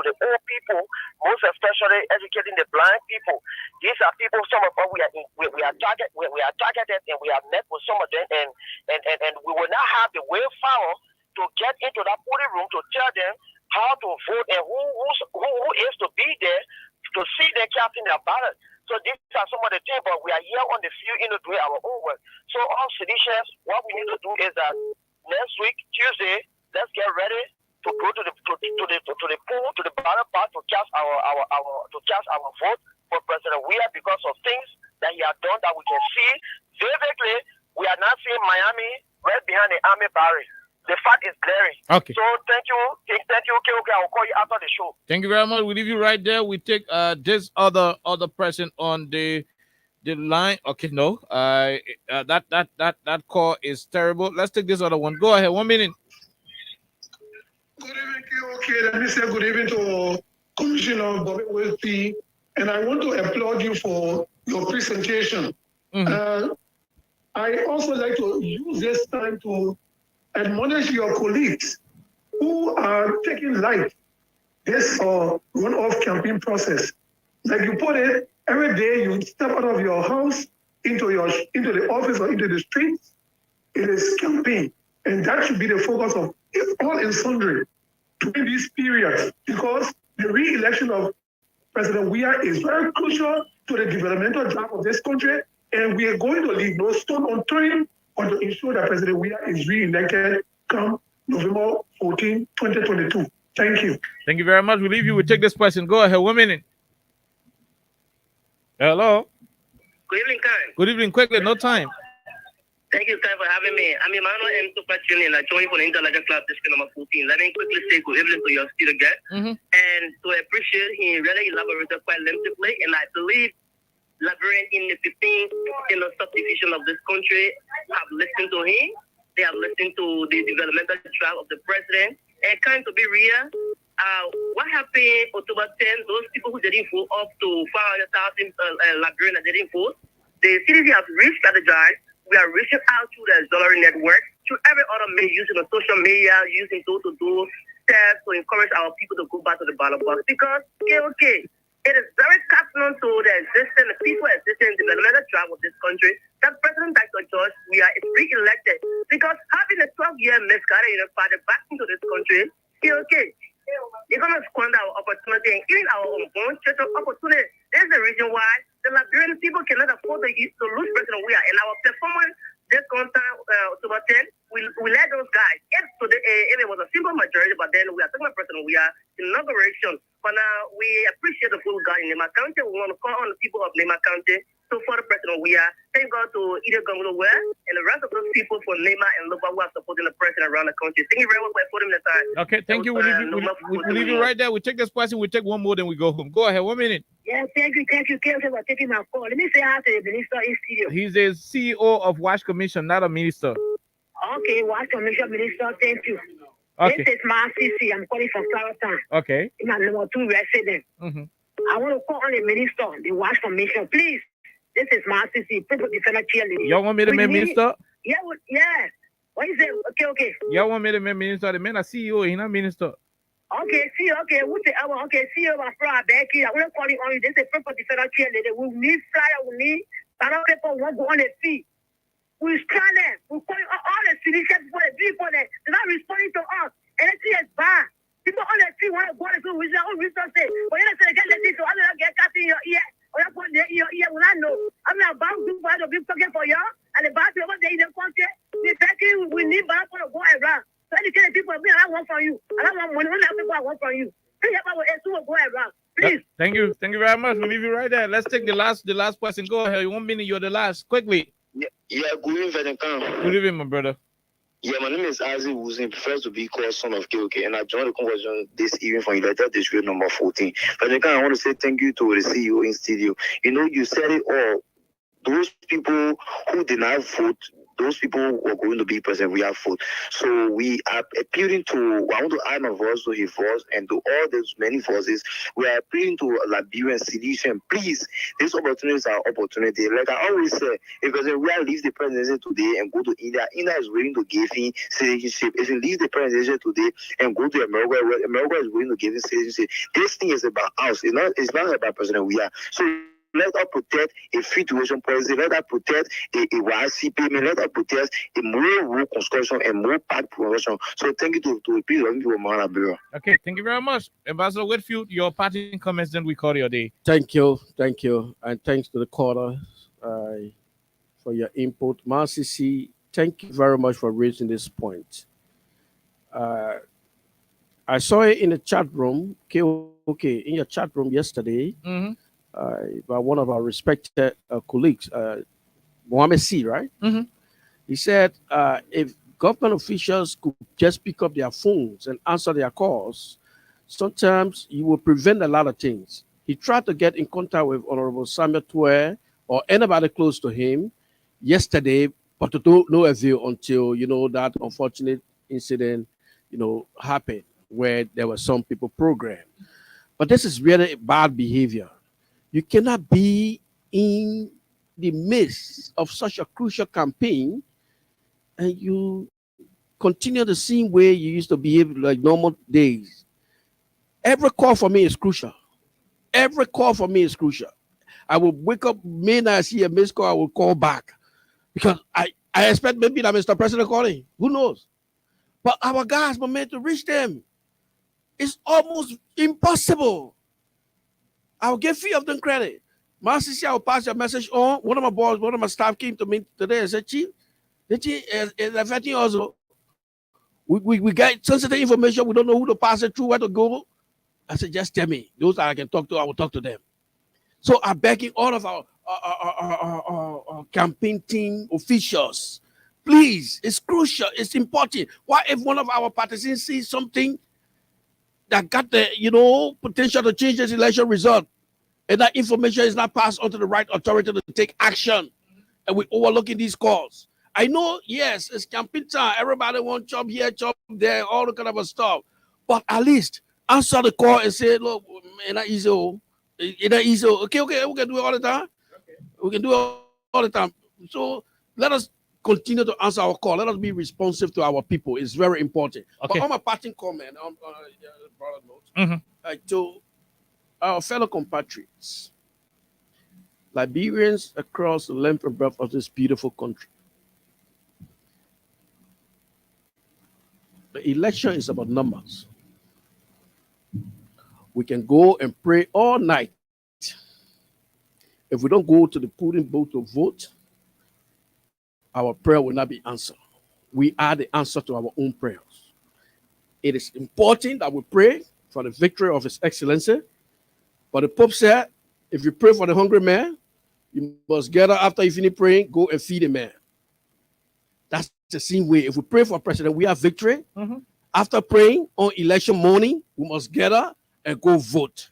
the old people, most especially educating the blind people. These are people, some of us we are targeted, and we are met with some of them, and we will not have the way forward to get into that voting room to tell them how to vote and who is to be there to see them casting their ballot. So these are some of the things, but we are here on the field doing our own work. So all citizens, what we need to do is that next week, Tuesday, let's get ready to go to the pool, to the ballot box to cast our vote for President Weah because of things that he has done that we can see vividly. We are not seeing Miami right behind the army barracks. The fact is glaring. Okay. So thank you. Okay, I'll call you after the show. Thank you very much. We leave you right there. We take this other person on the line. Okay, no. That call is terrible. Let's take this other one. Go ahead. 1 minute. Good evening, okay. Let me say good evening to Commissioner Bobby Wilkie, and I want to applaud you for your presentation. I also like to use this time to admonish your colleagues who are taking light this runoff campaign process. Like you put it, every day you step out of your house into the office or into the streets, it is campaign. And that should be the focus of all and sundry during these periods, because the re-election of President Weah is very crucial to the developmental drive of this country, and we are going to leave no stone unturned or to ensure that President Weah is re-elected come November 14, 2022. Thank you. Thank you very much. We leave you. We take this question. Go ahead. 1 minute. Hello. Good evening, Karen. Good evening. Quickly. No time. Thank you, Karen, for having me. I'm Emmanuel M. Super Tuning. I joined for the Intelligent Club District number 14. Let me quickly say good evening to your student guest. And to appreciate, he really elaborated quite lengthily. And I believe Liberian in the 15th subdivision of this country have listened to him. They have listened to the developmental drive of the president. And kind to be real, what happened October 10, those people who didn't vote up to 500,000 Liberians that didn't vote, the CDC has re-strategized. We are reaching out to the Auxiliary Network, to every other media, using the social media, using door-to-door steps to encourage our people to go back to the ballot box. Because, okay, it is very cardinal to the people existing in the developmental drive of this country that President Dr. George Weah is re-elected. Because having a 12-year misguided father back into this country, okay, you're going to squander our opportunity and even our own church opportunity. There's the reason why the Liberian people cannot afford to lose President Weah. And our performance this time, October 10, we let those guys. If it was a simple majority, but then we are talking about President Weah inauguration. But now we appreciate the full guy in Nema County. We want to call on the people of Nema County to support President Weah. Thank God to Ida Gongolo Weah and the rest of those people for Nema and Loba who are supporting the president around the country. Thank you very much for putting the time. Okay, thank you. We'll leave you right there. We take this question. We take one more, then we go home. Go ahead. 1 minute. Yeah, thank you, Kelvin, for taking my call. Let me say hi to the minister in studio. He's a CEO of Wash Commission, not a minister. Okay, Wash Commission minister, thank you. Okay. This is my CC. I'm calling from Clarendon. Okay. I'm number 2 resident. I want to call on the minister, the Wash Commission, please. This is my CC, People Defender Cheerleader. Y'all want me to make minister? Yeah, yeah. What is it? Okay. Y'all want me to make minister? The man a CEO, he's not minister. Okay, see, okay, see you, my friend, Becky. I want to call you on you. This is People Defender Cheerleader. We need flyer, we need other people who want to go on the feet. We stand there. We call all the citizens for the people there. They're not responding to us. And it's bad. People on the street want to go on the street with their own resources. But you don't say, get the thing, so I'm going to get cut in your ear. Or you put in your ear when I know. I'm not bound to be talking for y'all. And the bad people there in the country, we need bad people to go around. So any kind of people, I want from you. I don't want money. Only people I want from you. Please help us to go around. Please. Thank you very much. We'll leave you right there. Let's take the last question. Go ahead. 1 minute. You're the last. Quickly. Yeah, good evening, Good evening, my brother. Yeah, my name is Isaac Wuzin, prefers to be called son of KOK, and I joined the conversation this evening from United District number 14. But again, I want to say thank you to the CEO in studio. You know, you said it all. Those people who did not vote, those people who are going to be president, we have vote. So we are appealing to, I want to add my voice to his voice and to all those many voices. We are appealing to Liberian citizens. Please, these opportunities are opportunity. Like I always say, if President Weah leaves the presidency today and go to India, India is willing to give him citizenship. If he leaves the presidency today and go to America, America is willing to give him citizenship. This thing is about us. It's not about President Weah. So let us protect a free tuition policy. Let us protect a YC payment. Let us protect a more rural construction and more park production. So thank you to the people of Malabuera. Okay, thank you very much. Ambassador Whitfield, your parting comments, then we call your day. Thank you. And thanks to the caller for your input. Marcy, thank you very much for raising this point. I saw it in the chat room, in your chat room yesterday. By one of our respected colleagues, Mohammed C, right? He said, if government officials could just pick up their phones and answer their calls, sometimes you will prevent a lot of things. He tried to get in contact with Honorable Samuel Tuer or anybody close to him yesterday, but to no avail until, that unfortunate incident, happened where there were some people programmed. But this is really bad behavior. You cannot be in the midst of such a crucial campaign and you continue the same way you used to behave like normal days. Every call for me is crucial. Every call for me is crucial. I will wake up, may I see a missed call, I will call back. Because I expect maybe that Mr. President calling. Who knows? But our guys were meant to reach them. It's almost impossible. I'll give few of them credit. Master, I will pass your message on. One of my boys, one of my staff came to me today and said, Chief, is affecting us. We get sensitive information. We don't know who to pass it through, where to go. I said, just tell me. Those that I can talk to, I will talk to them. So I'm begging all of our campaign team officials, please, it's crucial, it's important. Why if one of our participants sees something that got the potential to change this election result, and that information is not passed on to the right authority to take action, and we're overlooking these calls? I know, yes, it's campaign time. Everybody wants job here, job there, all the kind of stuff. But at least answer the call and say, look, it's not easy. It's not easy. Okay, we can do it all the time. Okay. We can do it all the time. So let us continue to answer our call. Let us be responsive to our people. It's very important. Okay. But on my parting comment, to our fellow compatriots, Liberians across the length and breadth of this beautiful country, the election is about numbers. We can go and pray all night. If we don't go to the polling booth to vote, our prayer will not be answered. We are the answer to our own prayers. It is important that we pray for the victory of His Excellency. But the Pope said, if you pray for the hungry man, you must get up after you finish praying, go and feed the man. That's the same way. If we pray for President, we have victory. Mm-hmm. After praying on election morning, we must get up and go vote.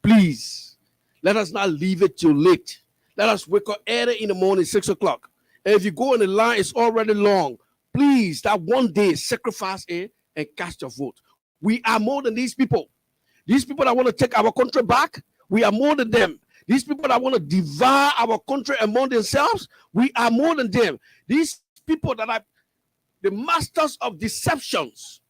Please, let us not leave it too late. Let us wake up early in the morning, 6 o'clock. And if you go in the line, it's already long. Please, that one day, sacrifice it and cast your vote. We are more than these people. These people that want to take our country back, we are more than them. These people that want to devour our country among themselves, we are more than them. These people that are the masters of deceptions,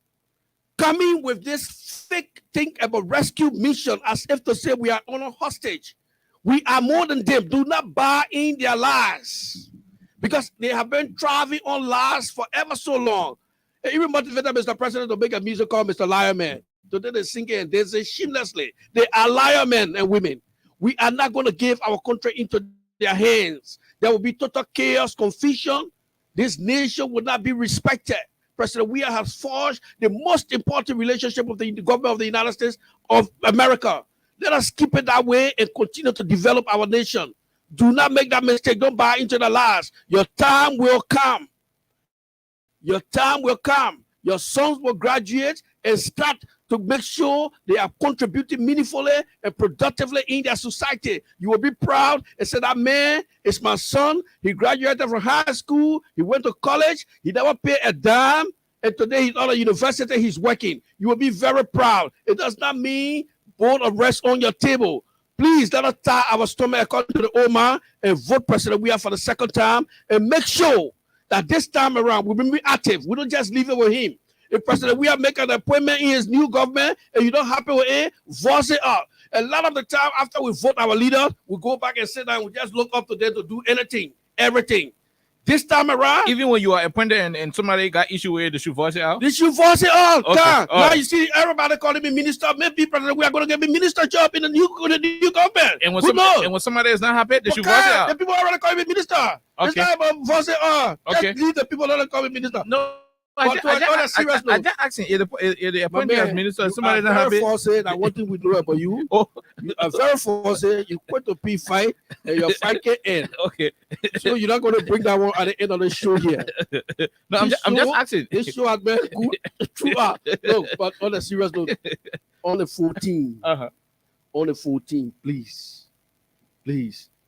coming with this fake thing about rescue mission as if to say we are on a hostage. We are more than them. Do not buy in their lies, because they have been traveling on lies for ever so long. They even motivated Mr. President to make a music called Mr. Liar Man. Today they sing it and they say shamelessly, they are liar men and women. We are not going to give our country into their hands. There will be total chaos, confusion. This nation will not be respected. President Weah has forged the most important relationship with the government of the United States of America. Let us keep it that way and continue to develop our nation. Do not make that mistake. Don't buy into the lies. Your time will come. Your time will come. Your sons will graduate and start to make sure they are contributing meaningfully and productively in their society. You will be proud and say, that man is my son. He graduated from high school. He went to college. He never paid a dime. And today he's on a university. He's working. You will be very proud. It does not mean board of rest on your table. Please let us tie our stomach according to the old man and vote President Weah for the second time, and make sure that this time around we will be active. We don't just leave it with him. If President Weah make an appointment in his new government and you don't happy with it, voice it out. A lot of the time after we vote our leaders, we go back and sit down and we just look up to them to do anything, everything. This time around, even when you are appointed and somebody got issue with it, they should voice it out. They should voice it out. Okay. Now you see everybody calling me minister. Maybe President Weah going to give me minister job in the new government. And when somebody is not happy, they should voice it out. The people already calling me minister. Okay. It's not about voice it out. Okay. Just leave the people that call me minister. No. I just asking if the appointment as minister, somebody not happy. That one thing we know about you. You are very forced. You quit the P fight and your fight can end. Okay. So you're not going to bring that one at the end of the show here. No, I'm just asking. This show has been good throughout. No, but on a serious note, on the 14th, on the 14th, please.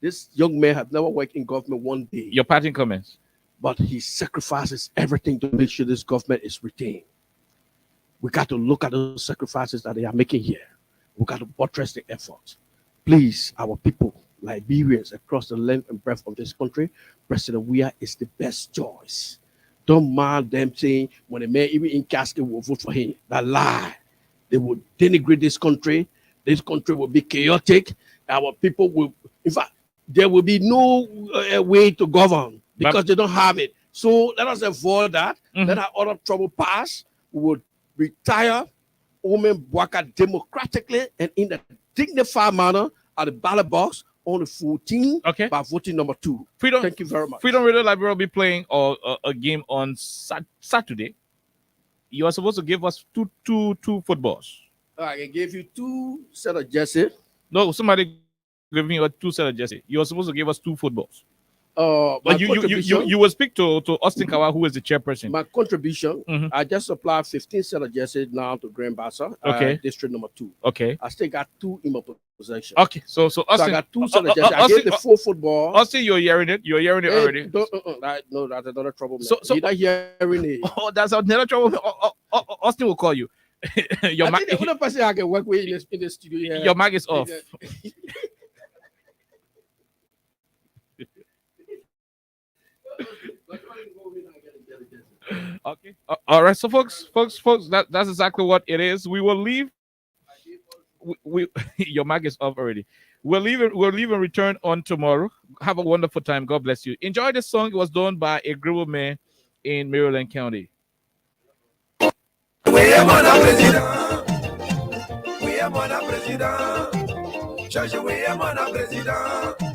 This young man has never worked in government one day. Your parting comments. But he sacrifices everything to make sure this government is retained. We got to look at those sacrifices that they are making here. We got to buttress the effort. Please, our people, Liberians across the length and breadth of this country, President Weah is the best choice. Don't mind them saying when a man even in casket will vote for him. That lie. They will denigrate this country. This country will be chaotic. Our people will, in fact, there will be no way to govern because they don't have it. So let us avoid that. Let our other trouble pass. We will retire Omen Bwaka democratically and in a dignified manner at the ballot box on the 14th by voting number 2. Thank you very much. Freedom Radio Library will be playing a game on Saturday. You are supposed to give us two footballs. I gave you 2 set of jerseys. No, somebody gave me 2 set of jerseys. You are supposed to give us 2 footballs. But you will speak to Austin Kawa, who is the chairperson. My contribution, I just supplied 15 set of jerseys now to Grand Bassa, district number 2. Okay. I still got 2 in my possession. Okay, so Austin, I got 2 set of jerseys. I gave the 4 football. Austin, you're hearing it. You're hearing it already. No, that's another trouble. Man. So you're not hearing it. Oh, that's another trouble. Austin will call you. Your I think the only person I can work with in the studio here. Your mic is off. Okay. All right. So, folks, that's exactly what it is. We will leave. Your mic is off already. We'll leave and return on tomorrow. Have a wonderful time. God bless you. Enjoy this song. It was done by a group of men in Maryland County. We are president. Church, we are president.